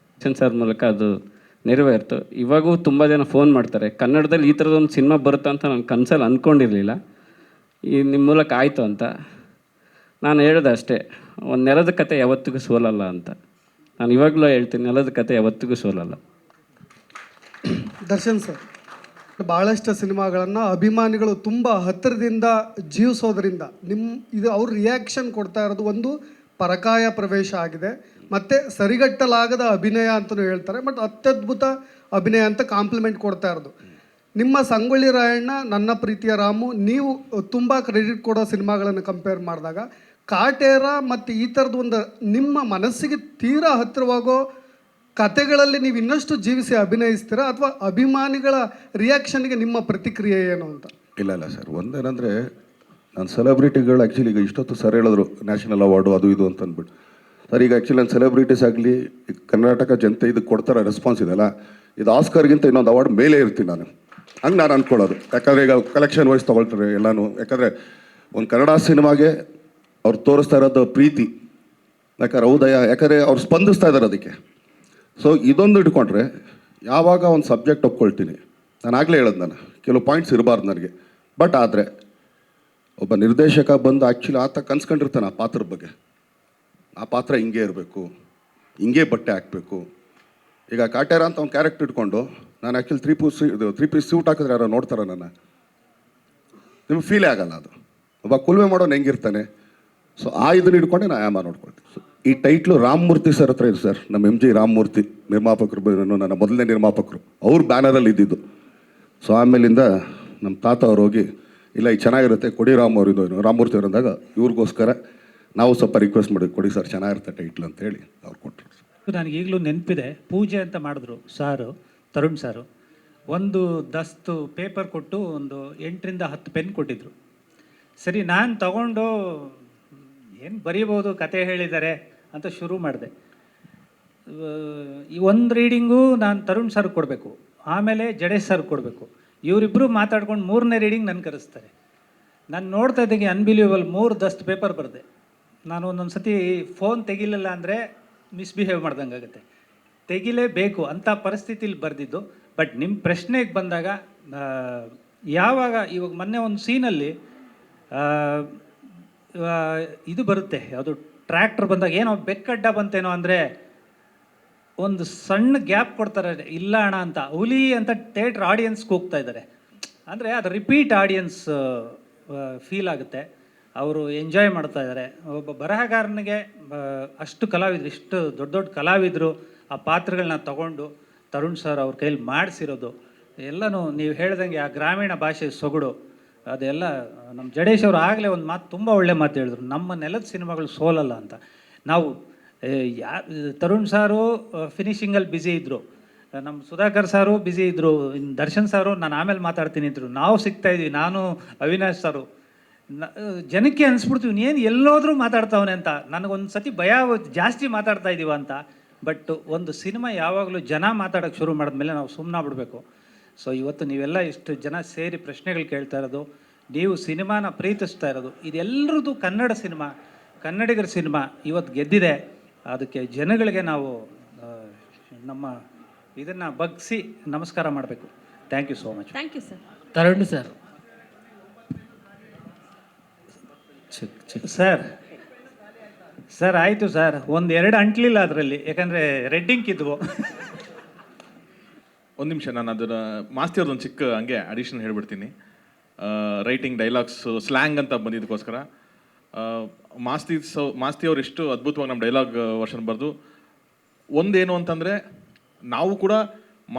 S17: ಸರ್ ಮೂಲಕ ಅದು ನೆರವೇರ್ತು. ಇವಾಗೂ ತುಂಬ ಜನ ಫೋನ್ ಮಾಡ್ತಾರೆ, ಕನ್ನಡದಲ್ಲಿ ಈ ಥರದೊಂದು ಸಿನಿಮಾ ಬರುತ್ತೆ ಅಂತ ನಾನು ಕನಸಲ್ಲಿ ಅಂದ್ಕೊಂಡಿರಲಿಲ್ಲ, ಈ ನಿಮ್ಮ ಮೂಲಕ ಆಯಿತು ಅಂತ. ನಾನು ಹೇಳಿದೆ ಅಷ್ಟೇ, ಒಂದು ನೆಲದ ಕತೆ ಯಾವತ್ತಿಗೂ ಸೋಲಲ್ಲ ಅಂತ. ನಾನು ಇವಾಗಲೂ ಹೇಳ್ತೀನಿ, ನೆಲದ ಕತೆ ಯಾವತ್ತಿಗೂ ಸೋಲಲ್ಲ.
S18: ದರ್ಶನ್ ಸರ್ ಭಾಳಷ್ಟು ಸಿನಿಮಾಗಳನ್ನು ಅಭಿಮಾನಿಗಳು ತುಂಬ ಹತ್ತಿರದಿಂದ ಜೀವಿಸೋದ್ರಿಂದ ಇದು ಅವ್ರ ರಿಯಾಕ್ಷನ್ ಕೊಡ್ತಾ ಇರೋದು ಒಂದು ಪರಕಾಯ ಪ್ರವೇಶ ಆಗಿದೆ. ಮತ್ತು ಸರಿಗಟ್ಟಲಾಗದ ಅಭಿನಯ ಅಂತಲೂ ಹೇಳ್ತಾರೆ, ಬಟ್ ಅತ್ಯದ್ಭುತ ಅಭಿನಯ ಅಂತ ಕಾಂಪ್ಲಿಮೆಂಟ್ ಕೊಡ್ತಾ ಇರೋದು. ನಿಮ್ಮ ಸಂಗೊಳ್ಳಿ ರಾಯಣ್ಣ, ನನ್ನ ಪ್ರೀತಿಯ ರಾಮು, ನೀವು ತುಂಬ ಕ್ರೆಡಿಟ್ ಕೊಡೋ ಸಿನಿಮಾಗಳನ್ನು ಕಂಪೇರ್ ಮಾಡಿದಾಗ ಕಾಟೇರ ಮತ್ತು ಈ ಥರದ್ದು ಒಂದು ನಿಮ್ಮ ಮನಸ್ಸಿಗೆ ತೀರಾ ಹತ್ತಿರವಾಗೋ ಕತೆಗಳಲ್ಲಿ ನೀವು ಇನ್ನಷ್ಟು ಜೀವಿಸಿ ಅಭಿನಯಿಸ್ತೀರಾ, ಅಥವಾ ಅಭಿಮಾನಿಗಳ ರಿಯಾಕ್ಷನ್ಗೆ ನಿಮ್ಮ ಪ್ರತಿಕ್ರಿಯೆ ಏನು ಅಂತ?
S11: ಇಲ್ಲ ಸರ್, ಒಂದೇನಂದರೆ ನಾನು ಸೆಲೆಬ್ರಿಟಿಗಳು ಆ್ಯಕ್ಚುಲಿ ಈಗ ಇಷ್ಟೊತ್ತು ಸರ್ ಹೇಳಿದ್ರು ನ್ಯಾಷನಲ್ ಅವಾರ್ಡು ಅದು ಇದು ಅಂತ ಅಂದ್ಬಿಟ್ಟು. ಸರ್ ಈಗ ಆ್ಯಕ್ಚುಲಿ ನಾನು ಸೆಲೆಬ್ರಿಟೀಸ್ ಆಗಲಿ ಕರ್ನಾಟಕ ಜನತೆ ಇದಕ್ಕೆ ಕೊಡ್ತಾರ ರೆಸ್ಪಾನ್ಸ್ ಇದೆಯಲ್ಲ, ಇದು ಆಸ್ಕರ್ಗಿಂತ ಇನ್ನೊಂದು ಅವಾರ್ಡ್ ಮೇಲೆ ಇರ್ತೀನಿ ನಾನು, ಹಂಗೆ ನಾನು ಅಂದ್ಕೊಳ್ಳೋದು. ಯಾಕಂದರೆ ಈಗ ಕಲೆಕ್ಷನ್ ವೈಸ್ ತೊಗೊಳ್ತಾರೆ ಎಲ್ಲನೂ. ಯಾಕಂದರೆ ಒಂದು ಕನ್ನಡ ಸಿನಿಮಾಗೆ ಅವ್ರು ತೋರಿಸ್ತಾ ಇರೋದು ಪ್ರೀತಿ, ಯಾಕಂದ್ರೆ ಹೌದಯ, ಯಾಕಂದರೆ ಅವ್ರು ಸ್ಪಂದಿಸ್ತಾ ಇದ್ದಾರೆ ಅದಕ್ಕೆ. ಸೊ ಇದೊಂದು ಇಟ್ಕೊಂಡ್ರೆ ಯಾವಾಗ ಒಂದು ಸಬ್ಜೆಕ್ಟ್ ಒಪ್ಕೊಳ್ತೀನಿ, ನಾನು ಆಗಲೇ ಹೇಳೋದು, ನಾನು ಕೆಲವು ಪಾಯಿಂಟ್ಸ್ ಇರಬಾರ್ದು ನನಗೆ. ಬಟ್ ಆದರೆ ಒಬ್ಬ ನಿರ್ದೇಶಕ ಬಂದು ಆ್ಯಕ್ಚುಲಿ ಆತ ಕನ್ಸ್ಕೊಂಡಿರ್ತಾನೆ ಆ ಪಾತ್ರದ ಬಗ್ಗೆ, ಆ ಪಾತ್ರ ಹಿಂಗೆ ಇರಬೇಕು, ಹಿಂಗೆ ಬಟ್ಟೆ ಹಾಕಬೇಕು. ಈಗ ಕಾಟೇರ ಅಂತ ಒಂದು ಕ್ಯಾರೆಕ್ಟರ್ ಇಟ್ಕೊಂಡು ನಾನು ಆ್ಯಕ್ಚುಲಿ ತ್ರೀ ಪೀಸ್ ಸೂಟ್ ಹಾಕಿದ್ರೆ ಯಾರೋ ನೋಡ್ತಾರೆ ನನ್ನ, ನಿಮ್ಗೆ ಫೀಲೇ ಆಗಲ್ಲ ಅದು. ಒಬ್ಬ ಕುಲ್ವೆ ಮಾಡೋನು ಹೆಂಗಿರ್ತಾನೆ, ಸೊ ಆ ಇದನ್ನ ಹಿಡ್ಕೊಂಡೆ ನಾನು ಆಯಾಮ ನೋಡ್ಕೊಳ್ತೀನಿ. ಸೊ ಈ ಟೈಟ್ಲು ರಾಮಮೂರ್ತಿ ಸರ್ ಹತ್ರ ಇದೆ ಸರ್, ನಮ್ಮ MG ರಾಮಮೂರ್ತಿ ನಿರ್ಮಾಪಕರು, ನನ್ನ ಮೊದಲನೇ ನಿರ್ಮಾಪಕರು, ಅವ್ರ ಬ್ಯಾನರಲ್ಲಿ ಇದ್ದಿದ್ದು. ಸೊ ಆಮೇಲಿಂದ ನಮ್ಮ ತಾತ ಅವ್ರು ಹೋಗಿ ಇಲ್ಲ ಇದು ಚೆನ್ನಾಗಿರುತ್ತೆ ಕೊಡಿ ರಾಮಮೂರ್ತಿ ಅವರು ಅಂದಾಗ ಇವ್ರಿಗೋಸ್ಕರ ನಾವು ಸ್ವಲ್ಪ ರಿಕ್ವೆಸ್ಟ್ ಮಾಡಿ ಕೊಡಿ ಸರ್ ಚೆನ್ನಾಗಿರುತ್ತೆ ಟೈಟ್ಲ್ ಅಂತೇಳಿ ಅವ್ರು ಕೊಟ್ಟರು.
S19: ನನಗೆ ಈಗಲೂ ನೆನಪಿದೆ, ಪೂಜೆ ಅಂತ ಮಾಡಿದ್ರು ಸಾರು, ತರುಣ್ ಸಾರು. ಒಂದು ದಸ್ತು ಪೇಪರ್ ಕೊಟ್ಟು ಒಂದು 8 ರಿಂದ 10 ಪೆನ್ ಕೊಟ್ಟಿದ್ರು. ಸರಿ, ನಾನು ತಗೊಂಡು ಏನು ಬರೀಬೋದು, ಕತೆ ಹೇಳಿದ್ದಾರೆ ಅಂತ ಶುರು ಮಾಡಿದೆ. ಈ ಒಂದು ರೀಡಿಂಗು ನಾನು ತರುಣ್ ಸರ್ ಕೊಡಬೇಕು, ಆಮೇಲೆ ಜಡೇಶ್ ಸರ್ ಕೊಡಬೇಕು. ಇವರಿಬ್ಬರು ಮಾತಾಡ್ಕೊಂಡು 3ನೇ ರೀಡಿಂಗ್ ನನ್ನ ಕರೆಸ್ತಾರೆ. ನಾನು ನೋಡ್ತಾ ಇದ್ದಂಗೆ ಅನ್ಬಿಲೀವಬಲ್ 3 ದಸ್ತ್ ಪೇಪರ್ ಬರೆದೆ. ನಾನು ಒಂದೊಂದು ಸತಿ ಫೋನ್ ತೆಗಿಲಿಲ್ಲ ಅಂದರೆ ಮಿಸ್ಬಿಹೇವ್ ಮಾಡ್ದಂಗೆ ಆಗುತ್ತೆ, ತೆಗಿಲೇಬೇಕು ಅಂಥ ಪರಿಸ್ಥಿತಿಲಿ ಬರೆದಿದ್ದು. ಬಟ್ ನಿಮ್ಮ ಪ್ರಶ್ನೆಗೆ ಬಂದಾಗ ಯಾವಾಗ ಇವಾಗ ಮೊನ್ನೆ ಒಂದು ಸೀನಲ್ಲಿ ಇದು ಬರುತ್ತೆ, ಯಾವುದು ಟ್ರ್ಯಾಕ್ಟರ್ ಬಂದಾಗ ಏನೋ ಬೆಕ್ಕಡ್ಡ ಬಂತೇನೋ ಅಂದರೆ ಒಂದು ಸಣ್ಣ ಗ್ಯಾಪ್ ಕೊಡ್ತಾರೆ, ಇಲ್ಲ ಅಣ್ಣ ಅಂತ, ಹುಲಿ ಅಂತ ಥಿಯೇಟ್ರ್ ಆಡಿಯನ್ಸ್ಗೆ ಹೋಗ್ತಾ ಇದ್ದಾರೆ. ಅಂದರೆ ಅದು ರಿಪೀಟ್ ಆಡಿಯನ್ಸ್ ಫೀಲ್ ಆಗುತ್ತೆ, ಅವರು ಎಂಜಾಯ್ ಮಾಡ್ತಾ ಇದ್ದಾರೆ. ಒಬ್ಬ ಬರಹಗಾರನಿಗೆ ಅಷ್ಟು ಕಲಾವಿದರು, ಇಷ್ಟು ದೊಡ್ಡ ದೊಡ್ಡ ಕಲಾವಿದರು ಆ ಪಾತ್ರಗಳನ್ನ ತಗೊಂಡು ತರುಣ್ ಸರ್ ಅವ್ರ ಕೈಲಿ ಮಾಡಿಸಿರೋದು ಎಲ್ಲನೂ ನೀವು ಹೇಳ್ದಂಗೆ ಆ ಗ್ರಾಮೀಣ ಭಾಷೆ ಸೊಗಡು ಅದೆಲ್ಲ. ನಮ್ಮ ಜಡೇಶ್ ಅವರು ಆಗಲೇ ಒಂದು ಮಾತು, ತುಂಬ ಒಳ್ಳೆ ಮಾತು ಹೇಳಿದ್ರು, ನಮ್ಮ ನೆಲದ ಸಿನಿಮಾಗಳು ಸೋಲಲ್ಲ ಅಂತ. ನಾವು ತರುಣ್ ಸಾರು ಫಿನಿಷಿಂಗಲ್ಲಿ ಬ್ಯುಸಿ ಇದ್ದರು, ನಮ್ಮ ಸುಧಾಕರ್ ಸಾರು ಬ್ಯುಸಿ ಇದ್ದರು, ದರ್ಶನ್ ಸಾರು ನಾನು ಆಮೇಲೆ ಮಾತಾಡ್ತೀನಿ ಇದ್ರು, ನಾವು ಸಿಗ್ತಾಯಿದ್ವಿ, ನಾನು ಅವಿನಾಶ್ ಸಾರು. ಜನಕ್ಕೆ ಅನಿಸ್ಬಿಡ್ತೀವಿ ಏನು ಎಲ್ಲೋದ್ರೂ ಮಾತಾಡ್ತಾವನೆ ಅಂತ. ನನಗೊಂದು ಸತಿ ಭಯ ಜಾಸ್ತಿ ಮಾತಾಡ್ತಾ ಇದ್ದೀವ ಅಂತ. ಬಟ್ ಒಂದು ಸಿನಿಮಾ ಯಾವಾಗಲೂ ಜನ ಮಾತಾಡೋಕ್ಕೆ ಶುರು ಮಾಡಿದ್ಮೇಲೆ ನಾವು ಸುಮ್ಮನೆ ಬಿಡಬೇಕು. ಸೊ ಇವತ್ತು ನೀವೆಲ್ಲ ಇಷ್ಟು ಜನ ಸೇರಿ ಪ್ರಶ್ನೆಗಳು ಕೇಳ್ತಾ ಇರೋದು, ನೀವು ಸಿನಿಮಾನ ಪ್ರೀತಿಸ್ತಾ ಇರೋದು, ಇದೆಲ್ಲರದ್ದು ಕನ್ನಡ ಸಿನಿಮಾ, ಕನ್ನಡಿಗರ ಸಿನಿಮಾ ಇವತ್ತು ಗೆದ್ದಿದೆ. ಅದಕ್ಕೆ ಜನಗಳಿಗೆ ನಾವು ನಮ್ಮ ಇದನ್ನು ಬಗ್ಗಿಸಿ ನಮಸ್ಕಾರ ಮಾಡಬೇಕು. Thank you so much.
S16: Thank you sir.
S19: Tarun sir. Sir ಆಯಿತು ಸರ್, 1-2 ಅಂಟ್ಲಿಲ್ಲ ಅದರಲ್ಲಿ, ಯಾಕಂದರೆ ರೆಡ್ ಇಂಕ್ ಇದ್ವು.
S8: ಒಂದು ನಿಮಿಷ, ನಾನು ಅದನ್ನು ಮಾಸ್ತಿ ಅವ್ರದ್ದೊಂದು ಚಿಕ್ಕ ಹಂಗೆ ಅಡಿಷನ್ ಹೇಳ್ಬಿಡ್ತೀನಿ. ರೈಟಿಂಗ್ ಡೈಲಾಗ್ಸು ಸ್ಲ್ಯಾಂಗ್ ಅಂತ ಬಂದಿದ್ದಕ್ಕೋಸ್ಕರ ಮಾಸ್ತಿ ಅವ್ರು ಎಷ್ಟು ಅದ್ಭುತವಾಗಿ ನಮ್ಮ ಡೈಲಾಗ್ ವರ್ಷನ್ ಬರೆದು, ಒಂದೇನು ಅಂತಂದರೆ ನಾವು ಕೂಡ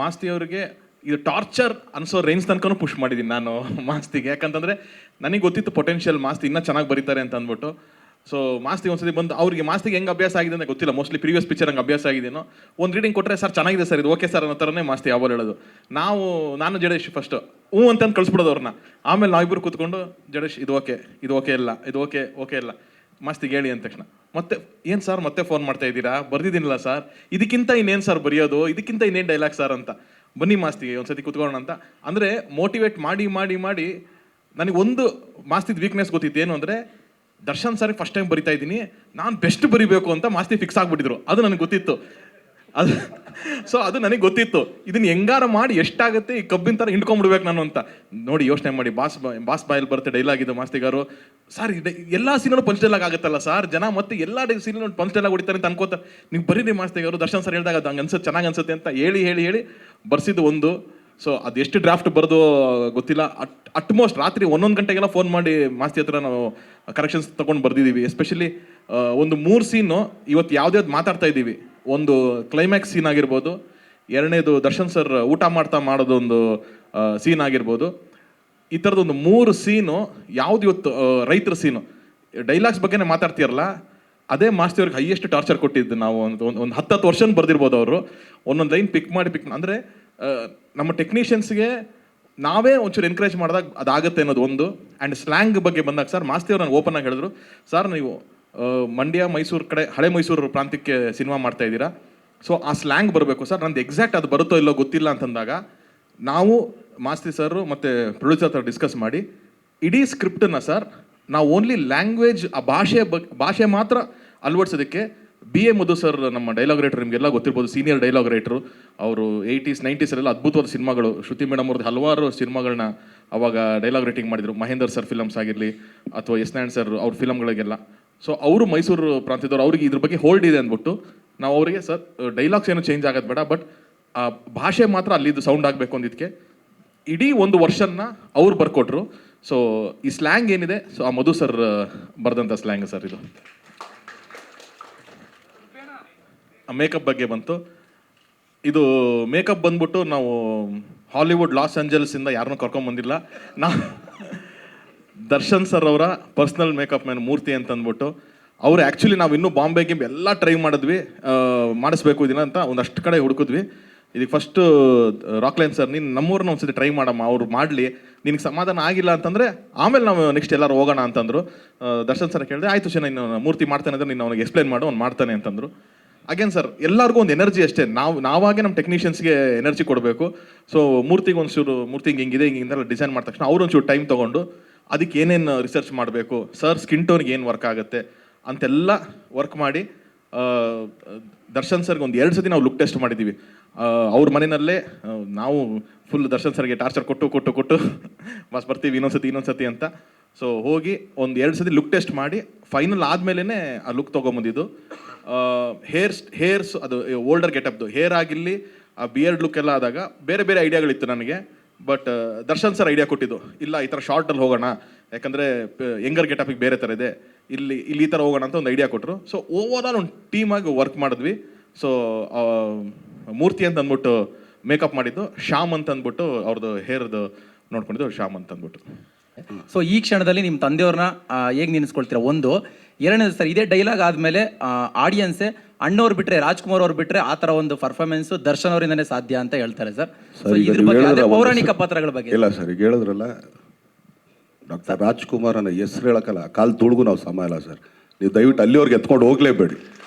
S8: ಮಾಸ್ತಿ ಅವರಿಗೆ ಇದು ಟಾರ್ಚರ್ ಅನ್ಸೋ ರೇಂಜ್ ತನಕನೂ ಪುಷ್ ಮಾಡಿದ್ದೀನಿ ನಾನು ಮಾಸ್ತಿಗೆ. ಯಾಕಂತಂದರೆ ನನಗೆ ಗೊತ್ತಿತ್ತು ಪೊಟೆನ್ಷಿಯಲ್ ಮಾಸ್ತಿ ಇನ್ನೂ ಚೆನ್ನಾಗಿ ಬರೀತಾರೆ ಅಂತ ಅಂದ್ಬಿಟ್ಟು. ಸೊ ಮಾಸ್ತಿ ಒಂದ್ಸತಿ ಬಂದು ಅವ್ರಿಗೆ ಮಾಸ್ತಿಗೆ ಹೆಂಗೆ ಅಭ್ಯಾಸ ಆಗಿದೆ ಅಂತ ಗೊತ್ತಿಲ್ಲ, ಮೋಸ್ಟ್ಲಿ ಪ್ರೀವಿಯಸ್ ಪಿಕ್ಚರ್ ಹಂಗೆ ಅಭ್ಯಾಸ ಆಗಿದೆಯೋ. ಒಂದು ರೀಡಿಂಗ್ ಕೊಟ್ಟರೆ ಸರ್ ಚೆನ್ನಾಗಿದೆ ಸರ್ ಇದು ಓಕೆ ಸರ್ ಅನ್ನೋ ಥರನೇ ಮಾಸ್ತಿ ಯಾವಾಗ ಹೇಳೋದು. ನಾನು ಜಡೇಶ್ ಫಸ್ಟು ಅಂತಂದು ಕಳಿಸ್ಬಿಡೋದು ಅವ್ರನ್ನ. ಆಮೇಲೆ ನಾವಿಬ್ಬರು ಕೂತ್ಕೊಂಡು ಜಡೇಶ್ ಇದು ಓಕೆ ಇಲ್ಲ ಮಾಸ್ತಿಗೆ ಹೇಳಿ ಅಂದ ತಕ್ಷಣ ಮತ್ತೆ ಏನು ಸರ್ ಮತ್ತೆ ಫೋನ್ ಮಾಡ್ತಾ ಇದ್ದೀರಾ, ಬರ್ದಿದ್ದೀನಿಲ್ಲ ಸರ್, ಇದಕ್ಕಿಂತ ಇನ್ನೇನು ಸರ್ ಬರೆಯೋದು, ಇದಕ್ಕಿಂತ ಇನ್ನೇನು ಡೈಲಾಗ್ ಸರ್ ಅಂತ, ಬನ್ನಿ ಮಾಸ್ತಿಗೆ ಒಂದ್ಸತಿ ಕೂತ್ಕೊಳ್ಳೋಣ ಅಂತ. ಅಂದರೆ ಮೋಟಿವೇಟ್ ಮಾಡಿ ನನಗೆ ಒಂದು ಮಾಸ್ತಿದ ವೀಕ್ನೆಸ್ ಗೊತ್ತಿತ್ತು. ಏನು ಅಂದರೆ ದರ್ಶನ್ ಸರ್ ಫಸ್ಟ್ ಟೈಮ್ ಬರಿತಾ ಇದ್ದೀನಿ, ನಾನು ಬೆಸ್ಟ್ ಬರಿಬೇಕು ಅಂತ ಮಾಸ್ತಿ ಫಿಕ್ಸ್ ಆಗ್ಬಿಟ್ಟಿದ್ರು. ಅದು ನನಗೆ ಗೊತ್ತಿತ್ತು. ಅದು ನನಗೆ ಗೊತ್ತಿತ್ತು, ಇದನ್ನ ಹೆಂಗಾರ ಮಾಡಿ ಎಷ್ಟಾಗುತ್ತೆ ಈ ಕಬ್ಬಿನ ಥರ ಹಿಂಡ್ಕೊಂಡ್ಬಿಡ್ಬೇಕು ನಾನು ಅಂತ. ನೋಡಿ ಯೋಚನೆ ಮಾಡಿ, ಬಾಸ್ ಬಾಯಲ್ಲಿ ಬರುತ್ತೆ ಡೈಲಾಗ್ ಇದು ಮಾಸ್ತಿಗಾರು. ಸರ್ ಎಲ್ಲ ಸೀನಲ್ಲೂ ಪಂಚ್ ಡೈಲಾಗ್ ಆಗುತ್ತಲ್ಲ ಸರ್, ಜನ ಮತ್ತೆ ಎಲ್ಲ ಸೀನಲ್ಲೂ ಪಂಚ್ ಡೈಲಾಗ್ ಹೊಡಿತಾರೆ ಅಂತ ಅನ್ಕೋತಾರೆ. ನೀವು ಬರೀರಿ ಮಾಸ್ತಿಗಾರು, ದರ್ಶನ್ ಸರ್ ಹೇಳಿದಾಗ ಅದು ಹಂಗೆ ಅನ್ಸುತ್ತೆ, ಚೆನ್ನಾಗಿ ಅನ್ಸುತ್ತೆ ಅಂತ ಹೇಳಿ ಬರ್ಸಿದ್ದು ಒಂದು. ಸೊ ಅದು ಎಷ್ಟು ಡ್ರಾಫ್ಟ್ ಬರೋದು ಗೊತ್ತಿಲ್ಲ. ಅಟ್ಮೋಸ್ಟ್ ರಾತ್ರಿ 11 ಗಂಟೆಗೆಲ್ಲ ಫೋನ್ ಮಾಡಿ ಮಾಸ್ತಿ ಹತ್ರ ನಾವು ಕರೆಕ್ಷನ್ಸ್ ತೊಗೊಂಡು ಬರ್ದಿದ್ದೀವಿ. ಎಸ್ಪೆಷಲಿ ಒಂದು 3 ಸೀನು ಇವತ್ತು ಯಾವ್ದ್ಯಾವ್ದು ಮಾತಾಡ್ತಾ ಇದ್ದೀವಿ. ಒಂದು ಕ್ಲೈಮ್ಯಾಕ್ಸ್ ಸೀನ್ ಆಗಿರ್ಬೋದು, ಎರಡನೇದು ದರ್ಶನ್ ಸರ್ ಊಟ ಮಾಡೋದೊಂದು ಸೀನ್ ಆಗಿರ್ಬೋದು. ಈ ಥರದೊಂದು 3 ಸೀನು ಯಾವ್ದು ಇವತ್ತು ರೈತರ ಸೀನು ಡೈಲಾಗ್ಸ್ ಬಗ್ಗೆನೇ ಮಾತಾಡ್ತೀರಲ್ಲ, ಅದೇ ಮಾಸ್ತಿ ಅವ್ರಿಗೆ ಹೈಯೆಸ್ಟ್ ಟಾರ್ಚರ್ ಕೊಟ್ಟಿದ್ದು. ನಾವು ಒಂದು 10 ವರ್ಷ ಬರ್ದಿರ್ಬೋದು ಅವರು. ಒಂದೊಂದು ಲೈನ್ ಪಿಕ್ ಮಾಡಿ ಅಂದರೆ ನಮ್ಮ ಟೆಕ್ನಿಷಿಯನ್ಸ್ಗೆ ನಾವೇ ಒಂಚೂರು ಎನ್ಕರೇಜ್ ಮಾಡಿದಾಗ ಅದಾಗುತ್ತೆ ಅನ್ನೋದು ಒಂದು. ಆ್ಯಂಡ್ ಸ್ಲ್ಯಾಂಗ್ ಬಗ್ಗೆ ಬಂದಾಗ ಸರ್ ಮಾಸ್ತಿ ಅವ್ರು ನನಗೆ ಓಪನ್ ಆಗಿ ಹೇಳಿದ್ರು, ಸರ್ ನೀವು ಮಂಡ್ಯ ಮೈಸೂರು ಕಡೆ ಹಳೆ ಮೈಸೂರು ಪ್ರಾಂತ್ಯಕ್ಕೆ ಸಿನಿಮಾ ಮಾಡ್ತಾ ಇದ್ದೀರಾ, ಸೊ ಆ ಸ್ಲ್ಯಾಂಗ್ ಬರಬೇಕು ಸರ್. ನಂದು ಎಕ್ಸಾಕ್ಟ್ ಅದು ಬರುತ್ತೋ ಇಲ್ಲೋ ಗೊತ್ತಿಲ್ಲ ಅಂತಂದಾಗ ನಾವು ಮಾಸ್ತಿ ಸರ್ ಮತ್ತು ಪ್ರೊಡ್ಯೂಸರ್ ಹತ್ರ ಡಿಸ್ಕಸ್ ಮಾಡಿ ಇಡೀ ಸ್ಕ್ರಿಪ್ಟನ್ನು ಸರ್ ನಾವು ಓನ್ಲಿ ಲ್ಯಾಂಗ್ವೇಜ್ ಆ ಭಾಷೆ ಮಾತ್ರ ಅಳವಡಿಸೋದಕ್ಕೆ BA ಮಧು ಸರ್ ನಮ್ಮ ಡೈಲಾಗ್ ರೈಟರ್, ನಿಮಗೆಲ್ಲ ಗೊತ್ತಿರ್ಬೋದು, ಸೀನಿಯರ್ ಡೈಲಾಗ್ ರೈಟರು. ಅವರು 80s 90s ಅದ್ಭುತವಾದ ಸಿನಿಮಾಗಳು, ಶ್ರುತಿ ಮೇಡಮ್ ಅವ್ರದ್ದು ಹಲವಾರು ಸಿನಿಮಾಗಳನ್ನ ಅವಾಗ ಡೈಲಾಗ್ ರೈಟಿಂಗ್ ಮಾಡಿದರು. ಮಹೇಂದರ್ ಸರ್ ಫಿಲಮ್ಸ್ ಆಗಿರಲಿ ಅಥವಾ ಎಸ್ ನಾರಾಯಣ್ ಸರ್ ಅವ್ರ ಫಿಲಮ್ಗಳಿಗೆಲ್ಲ. ಸೊ ಅವರು ಮೈಸೂರು ಪ್ರಾಂತ್ಯದವ್ರು, ಅವ್ರಿಗೆ ಇದ್ರ ಬಗ್ಗೆ ಹೋಲ್ಡ್ ಇದೆ ಅಂದ್ಬಿಟ್ಟು ನಾವು ಅವರಿಗೆ ಸರ್ ಡೈಲಾಗ್ಸ್ ಏನು ಚೇಂಜ್ ಆಗೋದು ಬೇಡ, ಬಟ್ ಆ ಭಾಷೆ ಮಾತ್ರ ಅಲ್ಲಿದ್ದು ಸೌಂಡ್ ಆಗಬೇಕು ಅಂದಿದ್ದಕ್ಕೆ ಇಡೀ 1 ವರ್ಷನ ಅವ್ರು ಬರ್ಕೊಟ್ರು. ಸೊ ಈ ಸ್ಲ್ಯಾಂಗ್ ಏನಿದೆ, ಸೊ ಆ ಮಧು ಸರ್ ಬರೆದಂಥ ಸ್ಲ್ಯಾಂಗ್ ಸರ್ ಇದು. ಮೇಕಪ್ ಬಗ್ಗೆ ಬಂತು. ಇದು ಮೇಕಪ್ ಬಂದ್ಬಿಟ್ಟು ನಾವು ಹಾಲಿವುಡ್ ಲಾಸ್ ಏಂಜಲ್ಸಿಂದ ಯಾರನ್ನೂ ಕರ್ಕೊಂಬಂದಿಲ್ಲ. ದರ್ಶನ್ ಸರ್ ಅವರ ಪರ್ಸ್ನಲ್ ಮೇಕಪ್ ಮ್ಯಾನ್ ಮೂರ್ತಿ ಅಂತ ಅಂದ್ಬಿಟ್ಟು ಅವರು. ಆ್ಯಕ್ಚುಲಿ ನಾವು ಇನ್ನೂ ಬಾಂಬೆಗೆ ಎಲ್ಲ ಟ್ರೈ ಮಾಡಿದ್ವಿ, ಮಾಡಿಸ್ಬೇಕು ಇದನ್ನ ಅಂತ ಒಂದಷ್ಟು ಕಡೆ ಹುಡುಕಿದ್ವಿ. ಇದಕ್ಕೆ ಫಸ್ಟು ರಾಕ್ಲೈನ್ ಸರ್, ನೀನು ನಮ್ಮೂರನ್ನ ಒಂದ್ಸತಿ ಟ್ರೈ ಮಾಡಮ್ಮ, ಅವ್ರು ಮಾಡಲಿ, ನಿನಗೆ ಸಮಾಧಾನ ಆಗಿಲ್ಲ ಅಂತಂದರೆ ಆಮೇಲೆ ನಾವು ನೆಕ್ಸ್ಟ್ ಎಲ್ಲರೂ ಹೋಗೋಣ ಅಂತಂದರು. ದರ್ಶನ್ ಸರ್ ಕೇಳಿದೆ, ಆಯಿತು ಸರ್ ನೀನು ಮೂರ್ತಿ ಮಾಡ್ತಾನೆ ಅಂದರೆ ನೀನು ಅವನಿಗೆ ಎಕ್ಸ್ಪ್ಲೈನ್ ಮಾಡು, ಅವ್ನು ಮಾಡ್ತಾನೆ ಅಂತಂದರು. ಅಗೇನ್ ಸರ್ ಎಲ್ಲರಿಗೂ ಒಂದು ಎನರ್ಜಿ ಅಷ್ಟೇ, ನಾವಾಗೆ ನಮ್ಮ ಟೆಕ್ನಿಷಿಯನ್ಸ್ಗೆ ಎನರ್ಜಿ ಕೊಡಬೇಕು. ಸೊ ಮೂರ್ತಿಗೆ ಒಂಚೂರು ಮೂರ್ತಿ ಹಿಂಗಿದೆ ಹಿಂಗೆಲ್ಲ ಡಿಸೈನ್ ಮಾಡಿದ ತಕ್ಷಣ ಅವ್ರು ಒಂಚೂರು ಟೈಮ್ ತೊಗೊಂಡು ಅದಕ್ಕೆ ಏನೇನು ರಿಸರ್ಚ್ ಮಾಡಬೇಕು, ಸರ್ ಸ್ಕಿನ್ ಟೋನ್ಗೆ ಏನು ವರ್ಕ್ ಆಗುತ್ತೆ ಅಂತೆಲ್ಲ ವರ್ಕ್ ಮಾಡಿ ದರ್ಶನ್ ಸರ್ಗೆ ಒಂದು 2 ಸತಿ ನಾವು ಲುಕ್ ಟೆಸ್ಟ್ ಮಾಡಿದ್ದೀವಿ. ಅವ್ರ ಮನೆಯಲ್ಲೇ ನಾವು ಫುಲ್ ದರ್ಶನ್ ಸರ್ಗೆ ಟಾರ್ಚರ್ ಕೊಟ್ಟು ಬಸ್ ಬರ್ತೀವಿ ಇನ್ನೊಂದ್ಸತಿ ಅಂತ. ಸೊ ಹೋಗಿ ಒಂದು 2 ಸತಿ ಲುಕ್ ಟೆಸ್ಟ್ ಮಾಡಿ ಫೈನಲ್ ಆದಮೇಲೆ ಆ ಲುಕ್ ತೊಗೊಂಬಂದಿದ್ದು. ಹೇರ್ಸ್ ಅದು ಓಲ್ಡರ್ ಗೆಟಪ್ದು ಹೇರ್ ಆಗಿರಲಿ, ಆ ಬಿಯರ್ಡ್ ಲುಕ್ ಎಲ್ಲ ಆದಾಗ ಬೇರೆ ಐಡಿಯಾಗಳಿತ್ತು ನನಗೆ. ಬಟ್ ದರ್ಶನ್ ಸರ್ ಐಡಿಯಾ ಕೊಟ್ಟಿದ್ದು, ಇಲ್ಲ ಈ ಥರ ಶಾರ್ಟಲ್ಲಿ ಹೋಗೋಣ, ಯಾಕಂದರೆ ಯಂಗರ್ ಗೆಟಪಿಗೆ ಬೇರೆ ಥರ ಇದೆ, ಇಲ್ಲಿ ಈ ಥರ ಹೋಗೋಣ ಅಂತ ಒಂದು ಐಡಿಯಾ ಕೊಟ್ಟರು. ಸೊ ಓವರ್ ಆಲ್ ಒಂದು ಟೀಮಾಗಿ ವರ್ಕ್ ಮಾಡಿದ್ವಿ. ಸೊ ಮೂರ್ತಿ ಅಂತ ಅಂದ್ಬಿಟ್ಟು ಮೇಕಪ್ ಮಾಡಿದ್ದು, ಶ್ಯಾಮ್ ಅಂತ ಅಂದ್ಬಿಟ್ಟು ಅವ್ರದ್ದು ಹೇರ್ದು ನೋಡ್ಕೊಂಡಿದ್ದು ಶ್ಯಾಮ್ ಅಂತ ಅಂದ್ಬಿಟ್ಟು.
S20: ಸೊ ಈ ಕ್ಷಣದಲ್ಲಿ ನಿಮ್ಮ ತಂದೆಯವ್ರನ್ನ ಹೇಗೆ ನೆನೆಸ್ಕೊಳ್ತೀರಾ? ಒಂದು. ಎರಡನೇದು ಸರ್, ಇದೇ ಡೈಲಾಗ್ ಆದಮೇಲೆ ಆಡಿಯನ್ಸೇ ಅಣ್ಣವ್ರು ಬಿಟ್ಟರೆ, ರಾಜ್ಕುಮಾರ್ ಅವ್ರು ಬಿಟ್ಟರೆ ಆ ಥರ ಒಂದು ಪರ್ಫಾರ್ಮೆನ್ಸು ದರ್ಶನ್ ಅವರಿಂದನೇ ಸಾಧ್ಯ ಅಂತ ಹೇಳ್ತಾರೆ ಸರ್. ಇದ್ರ ಬಗ್ಗೆ ಅದೇ ಪೌರಾಣಿಕ ಪಾತ್ರಗಳ ಬಗ್ಗೆ.
S11: ಇಲ್ಲ ಸರ್, ಈಗ ಹೇಳಿದ್ರಲ್ಲ ಡಾಕ್ಟರ್ ರಾಜ್ಕುಮಾರ್ ಅನ್ನೋ ಹೆಸರು ಹೇಳಕ್ಕಲ್ಲ, ಕಾಲು ತುಳುಗು ನಾವು ಸಮ ಇಲ್ಲ ಸರ್. ನೀವು ದಯವಿಟ್ಟು ಅಲ್ಲಿವರೆಗೆ ಎತ್ಕೊಂಡು ಹೋಗ್ಲೇಬೇಡಿ.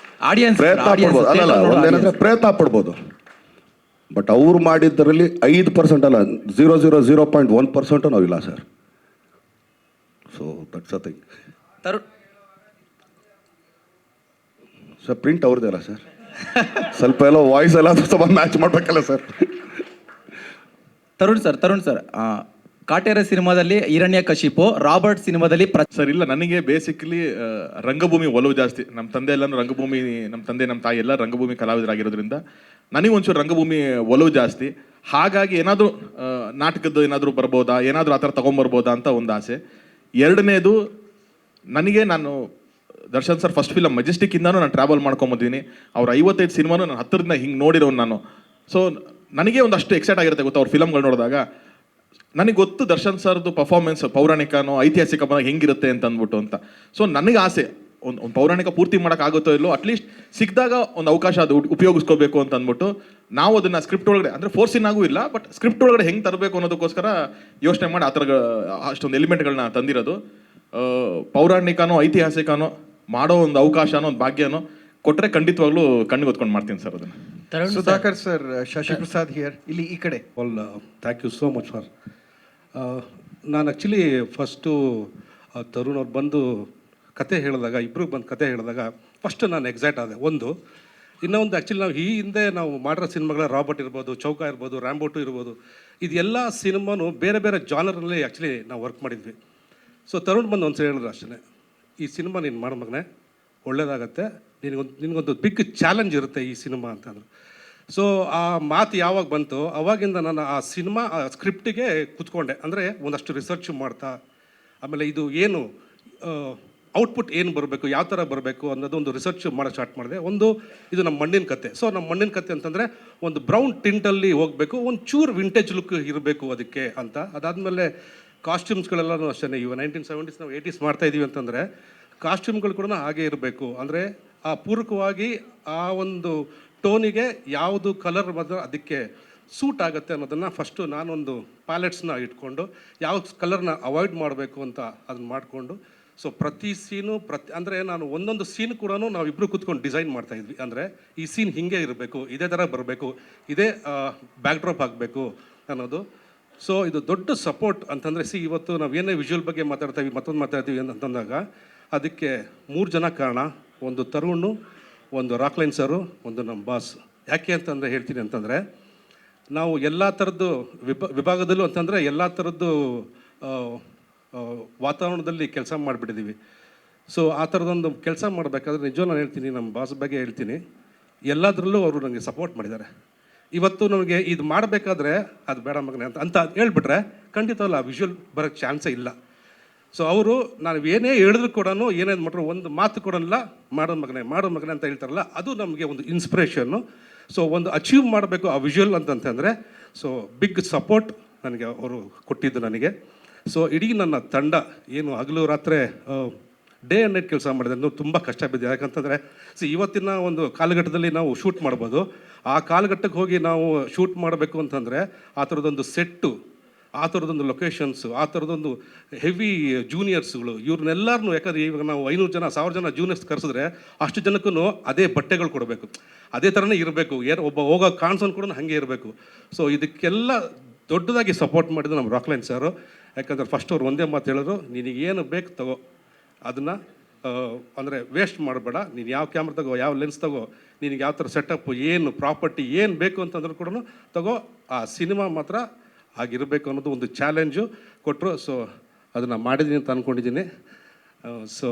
S20: ಆಡಿಯನ್ಸ್
S11: ಪ್ರಯತ್ನ ಪಡ್ಬೋದು, ಅಲ್ಲಲ್ಲ ಒಂದೇನಂದ್ರೆ ಪ್ರಯತ್ನ ಪಡ್ಬೋದು, ಬಟ್ ಅವ್ರು ಮಾಡಿದ್ದರಲ್ಲಿ 5% ಅಲ್ಲ 0.1% ನಾವಿಲ್ಲ sir. So that's a thing. Sir print ಅವ್ರದ್ದೇ ಅಲ್ಲ ಸರ್, ಸ್ವಲ್ಪ ಎಲ್ಲ ವಾಯ್ಸ್ ಎಲ್ಲ ಸ್ವಲ್ಪ ಮ್ಯಾಚ್ ಮಾಡ್ಬೇಕಲ್ಲ ಸರ್.
S20: ತರುಣ್ ಸರ್ ಕಾಟೇರ ಸಿನಿಮಾದಲ್ಲಿ ಹಿರಣ್ಯಕಶಿಪು, ರಾಬರ್ಟ್ ಸಿನಿಮಾದಲ್ಲಿ
S8: ಸರ್ ಇಲ್ಲ, ನನಗೆ ಬೇಸಿಕಲಿ ರಂಗಭೂಮಿ ಒಲವು ಜಾಸ್ತಿ. ನಮ್ಮ ತಂದೆ ಎಲ್ಲನೂ ರಂಗಭೂಮಿ, ನಮ್ಮ ತಾಯಿ ಎಲ್ಲ ರಂಗಭೂಮಿ ಕಲಾವಿದರಾಗಿರೋದ್ರಿಂದ ನನಗೆ ಒಂಚೂರು ರಂಗಭೂಮಿ ಒಲವು ಜಾಸ್ತಿ. ಹಾಗಾಗಿ ಏನಾದರೂ ನಾಟಕದ್ದು ಏನಾದರೂ ಬರ್ಬೋದಾ, ಏನಾದರೂ ಆ ಥರ ತೊಗೊಂಬರ್ಬೋದಾ ಅಂತ ಒಂದು ಆಸೆ. ಎರಡನೇದು, ನಾನು ದರ್ಶನ್ ಸರ್ ಫಸ್ಟ್ ಫಿಲಮ್ ಮೆಜೆಸ್ಟಿಕ್ಕಿಂದನೂ ನಾನು ಟ್ರಾವೆಲ್ ಮಾಡ್ಕೊಂಬಂದಿದ್ದೀನಿ. ಅವ್ರ 55 ಸಿನಿಮಾನು ನಾನು ಹತ್ತಿರದಿಂದ ಹಿಂಗೆ ನೋಡಿರೋನು ನಾನು. ಸೊ ನನಗೆ ಒಂದಷ್ಟು ಎಕ್ಸೈಟ್ ಆಗಿರುತ್ತೆ ಗೊತ್ತಾ ಅವ್ರ ಫಿಲಮ್ಗಳು ನೋಡಿದಾಗ. ನನಗೆ ಗೊತ್ತು ದರ್ಶನ್ ಸರ್ದು ಪರ್ಫಾರ್ಮೆನ್ಸ್ ಪೌರಾಣಿಕನೋ ಐತಿಹಾಸಿಕ ಬಂದಾಗ ಹೆಂಗಿರುತ್ತೆ ಅಂತ ಅಂದ್ಬಿಟ್ಟು ಅಂತ. ಸೊ ನನಗೆ ಆಸೆ ಒಂದು ಪೌರಾಣಿಕ ಪೂರ್ತಿ ಮಾಡೋಕ್ಕಾಗುತ್ತೋ ಇಲ್ಲೋ, ಅಟ್ಲೀಸ್ಟ್ ಸಿಕ್ಕಿದಾಗ ಒಂದು ಅವಕಾಶ ಅದು ಉಪಯೋಗಿಸ್ಕೋಬೇಕು ಅಂತ ಅಂದ್ಬಿಟ್ಟು ನಾವು ಅದನ್ನು ಸ್ಕ್ರಿಪ್ಟ್ ಒಳಗಡೆ, ಅಂದರೆ ಫೋರ್ಸಿನಾಗೂ ಇಲ್ಲ, ಬಟ್ ಸ್ಕ್ರಿಪ್ಟ್ ಒಳಗಡೆ ಹೆಂಗೆ ತರಬೇಕು ಅನ್ನೋದಕ್ಕೋಸ್ಕರ ಯೋಚನೆ ಮಾಡಿ ಆ ಥರ ಅಷ್ಟೊಂದು ಎಲಿಮೆಂಟ್ಗಳನ್ನ ತಂದಿರೋದು. ಪೌರಾಣಿಕನೋ ಐತಿಹಾಸಿಕನೋ ಮಾಡೋ ಒಂದು ಅವಕಾಶನೋ ಒಂದು ಭಾಗ್ಯನೋ ಕೊಟ್ಟರೆ ಖಂಡಿತವಾಗ್ಲೂ ಕಣ್ಣಿಗೆ ಹೊತ್ಕೊಂಡು ಮಾಡ್ತೀನಿ ಸರ್ ಅದನ್ನು.
S21: ಸುಧಾಕರ್ ಸರ್, ಶಶಿ ಪ್ರಸಾದ್ ಹಿಯರ್, ಇಲ್ಲಿ ಈ ಕಡೆ.
S22: Thank you so much for. ನಾನು ಆ್ಯಕ್ಚುಲಿ ಫಸ್ಟು ತರುಣ್ ಅವ್ರು ಬಂದು ಕತೆ ಹೇಳಿದಾಗ, ಇಬ್ಬರು ಬಂದು ಕತೆ ಹೇಳಿದಾಗ ಫಸ್ಟ್ ನಾನು ಎಕ್ಸೈಟ್ ಆದೆ. ಇನ್ನೊಂದು ಆ್ಯಕ್ಚುಲಿ ನಾವು ಈ ಹಿಂದೆ ನಾವು ಮಾಡಿರೋ ಸಿನಿಮಾಗಳ ರಾಬರ್ಟ್ ಇರ್ಬೋದು, ಚೌಕ ಇರ್ಬೋದು, ರ್ಯಾಂಬೋಟು ಇರ್ಬೋದು, ಇದೆಲ್ಲ ಸಿನಿಮಾನು ಬೇರೆ ಬೇರೆ ಜಾನರಲ್ಲಿ ಆ್ಯಕ್ಚುಲಿ ನಾವು ವರ್ಕ್ ಮಾಡಿದ್ವಿ. ಸೊ ತರುಣ್ ಬಂದು ಒಂದು ಸರಿ ಹೇಳಿದ್ರು ಅಷ್ಟೇ, ಈ ಸಿನಿಮಾ ನೀನು ಮಾಡೋ ಮಗನೇ ಒಳ್ಳೇದಾಗತ್ತೆ, ನಿನಗೊಂದು ಬಿಗ್ ಚಾಲೆಂಜ್ ಇರುತ್ತೆ ಈ ಸಿನಿಮಾ ಅಂತಂದರು. ಸೊ ಆ ಮಾತು ಯಾವಾಗ ಬಂತು ಅವಾಗಿಂದ ನಾನು ಆ ಸಿನಿಮಾ ಸ್ಕ್ರಿಪ್ಟಿಗೆ ಕೂತ್ಕೊಂಡೆ. ಅಂದರೆ ಒಂದಷ್ಟು ರಿಸರ್ಚ್ ಮಾಡ್ತಾ, ಆಮೇಲೆ ಇದು ಏನು ಔಟ್ಪುಟ್ ಏನು ಬರಬೇಕು, ಯಾವ ಥರ ಬರಬೇಕು ಅನ್ನೋದು ಒಂದು ರಿಸರ್ಚ್ ಮಾಡೋಕ್ಕೆ ಸ್ಟಾರ್ಟ್ ಮಾಡಿದೆ. ಇದು ನಮ್ಮ ಮಣ್ಣಿನ ಕತೆ. ಸೊ ನಮ್ಮ ಮಣ್ಣಿನ ಕತೆ ಅಂತಂದರೆ ಒಂದು ಬ್ರೌನ್ ಟಿಂಟಲ್ಲಿ ಹೋಗಬೇಕು, ಒಂದು ಚೂರು ವಿಂಟೇಜ್ ಲುಕ್ ಇರಬೇಕು ಅದಕ್ಕೆ ಅಂತ. ಅದಾದಮೇಲೆ ಕಾಸ್ಟ್ಯೂಮ್ಸ್ಗಳೆಲ್ಲನೂ ಅಷ್ಟೇ. ಇವಾಗ 1970s ನಾವು 80s ಮಾಡ್ತಾಯಿದ್ದೀವಿ ಅಂತಂದರೆ ಕಾಸ್ಟ್ಯೂಮ್ಗಳು ಕೂಡ ಹಾಗೆ ಇರಬೇಕು. ಅಂದರೆ ಆ ಪೂರಕವಾಗಿ ಆ ಒಂದು ಟೋನಿಗೆ ಯಾವುದು ಕಲರ್ ಮಾತ್ರ ಅದಕ್ಕೆ ಸೂಟ್ ಆಗುತ್ತೆ ಅನ್ನೋದನ್ನು ಫಸ್ಟು ನಾನೊಂದು ಪ್ಯಾಲೆಟ್ಸ್ನ ಇಟ್ಕೊಂಡು ಯಾವ ಕಲರ್ನ ಅವಾಯ್ಡ್ ಮಾಡಬೇಕು ಅಂತ ಅದನ್ನು ಮಾಡಿಕೊಂಡು, ಸೊ ಪ್ರತಿ ಸೀನು ಅಂದರೆ ನಾನು ಒಂದೊಂದು ಸೀನ್ ಕೂಡ ನಾವಿಬ್ಬರು ಕೂತ್ಕೊಂಡು ಡಿಸೈನ್ ಮಾಡ್ತಾಯಿದ್ವಿ. ಅಂದರೆ ಈ ಸೀನ್ ಹೀಗೆ ಇರಬೇಕು, ಇದೇ ಥರ ಬರಬೇಕು, ಇದೇ ಬ್ಯಾಕ್ಡ್ರಾಪ್ ಆಗಬೇಕು ಅನ್ನೋದು. ಸೊ ಇದು ದೊಡ್ಡ ಸಪೋರ್ಟ್ ಅಂತಂದರೆ ಇವತ್ತು ನಾವು ಏನೇ ವಿಜುವಲ್ ಬಗ್ಗೆ ಮಾತಾಡ್ತೀವಿ, ಮತ್ತೊಂದು ಮಾತಾಡ್ತೀವಿ ಅಂತಂದಾಗ ಅದಕ್ಕೆ 3 ಜನ ಕಾರಣ. ಒಂದು ತರುಣ್, ಒಂದು ರಾಕ್ಲೈನ್ ಸರು, ಒಂದು ನಮ್ಮ ಬಾಸ್. ಯಾಕೆ ಅಂತಂದರೆ ಹೇಳ್ತೀನಿ ಅಂತಂದರೆ, ನಾವು ಎಲ್ಲ ಥರದ್ದು ವಿಭಾಗದಲ್ಲೂ ಅಂತಂದರೆ ಎಲ್ಲ ಥರದ್ದು ವಾತಾವರಣದಲ್ಲಿ ಕೆಲಸ ಮಾಡಿಬಿಟ್ಟಿದ್ದೀವಿ. ಸೊ ಆ ಥರದೊಂದು ಕೆಲಸ ಮಾಡಬೇಕಾದ್ರೆ ನಿಜವೂ ನಾನು ಹೇಳ್ತೀನಿ, ನಮ್ಮ ಬಾಸ್ ಬಗ್ಗೆ ಹೇಳ್ತೀನಿ, ಎಲ್ಲದರಲ್ಲೂ ಅವರು ನನಗೆ ಸಪೋರ್ಟ್ ಮಾಡಿದ್ದಾರೆ. ಇವತ್ತು ನಮಗೆ ಇದು ಮಾಡಬೇಕಾದ್ರೆ ಅದು ಬೇಡ ಮಗನೇ ಅಂತ ಹೇಳ್ಬಿಟ್ರೆ ಖಂಡಿತವಲ್ಲ ಆ ವಿಜುವಲ್ ಬರೋಕ್ಕೆ ಚಾನ್ಸೇ ಇಲ್ಲ. ಸೊ ಅವರು ನಾನು ಏನೇ ಹೇಳಿದ್ರು ಕೂಡ ಏನೇನು ಮಾಡ್ರು ಒಂದು ಮಾತು ಕೊಡೋಲ್ಲ, ಮಾಡೋ ಮಗನೇ ಅಂತ ಹೇಳ್ತಾರಲ್ಲ, ಅದು ನಮಗೆ ಒಂದು ಇನ್ಸ್ಪಿರೇಷನ್ನು. ಸೊ ಒಂದು ಅಚೀವ್ ಮಾಡಬೇಕು ಆ ವಿಜುವಲ್ ಅಂತಂತಂದರೆ, ಸೊ ಬಿಗ್ ಸಪೋರ್ಟ್ ನನಗೆ ಅವರು ಕೊಟ್ಟಿದ್ದು ನನಗೆ. ಸೊ ಇಡೀ ನನ್ನ ತಂಡ ಏನು ಹಗಲು ರಾತ್ರಿ ಡೇ ಆ್ಯಂಡ್ ನೈಟ್ ಕೆಲಸ ಮಾಡಿದೆ, ತುಂಬ ಕಷ್ಟ ಬಿದ್ದಿದೆ. ಯಾಕಂತಂದರೆ ಇವತ್ತಿನ ಒಂದು ಕಾಲಘಟ್ಟದಲ್ಲಿ ನಾವು ಶೂಟ್ ಮಾಡ್ಬೋದು, ಆ ಕಾಲಘಟ್ಟಕ್ಕೆ ಹೋಗಿ ನಾವು ಶೂಟ್ ಮಾಡಬೇಕು ಅಂತಂದರೆ ಆ ಥರದೊಂದು ಸೆಟ್ಟು, ಆ ಥರದೊಂದು ಲೊಕೇಶನ್ಸು, ಆ ಥರದೊಂದು ಹೆವಿ ಜೂನಿಯರ್ಸ್ಗಳು, ಇವ್ರನ್ನೆಲ್ಲರನ್ನೂ, ಯಾಕಂದರೆ ಇವಾಗ ನಾವು 500 ಜನ 1000 ಜನ ಜೂನಿಯರ್ಸ್ ಕರೆಸಿದ್ರೆ ಅಷ್ಟು ಜನಕ್ಕೂ ಅದೇ ಬಟ್ಟೆಗಳು ಕೊಡಬೇಕು, ಅದೇ ಥರನೇ ಇರಬೇಕು, ಒಬ್ಬ ಹೋಗೋ ಕಾನ್ಸನ್ ಕೂಡ ಹಾಗೆ ಇರಬೇಕು. ಸೊ ಇದಕ್ಕೆಲ್ಲ ದೊಡ್ಡದಾಗಿ ಸಪೋರ್ಟ್ ಮಾಡಿದ್ದು ನಮ್ಮ ರಾಕ್ಲೈನ್ ಸರು. ಯಾಕಂದರೆ ಫಸ್ಟ್ ಅವ್ರು ಒಂದೇ ಮಾತು ಹೇಳಿದ್ರು, ನಿನಗೇನು ಬೇಕು ತಗೋ, ಅದನ್ನು ಅಂದರೆ ವೇಸ್ಟ್ ಮಾಡಬೇಡ, ನೀನು ಯಾವ ಕ್ಯಾಮ್ರಾ ತಗೋ, ಯಾವ ಲೆನ್ಸ್ ತಗೋ, ನಿನಗೆ ಯಾವ ಥರ ಸೆಟಪ್, ಏನು ಪ್ರಾಪರ್ಟಿ ಏನು ಬೇಕು ಅಂತಂದ್ರೂ ಕೂಡ ತಗೋ, ಆ ಸಿನಿಮಾ ಮಾತ್ರ ಆಗಿರಬೇಕು ಅನ್ನೋದು ಒಂದು ಚಾಲೆಂಜು ಕೊಟ್ಟರು. ಸೊ ಅದನ್ನು ಮಾಡಿದ್ದೀನಿ ಅಂತ ಅಂದ್ಕೊಂಡಿದ್ದೀನಿ. So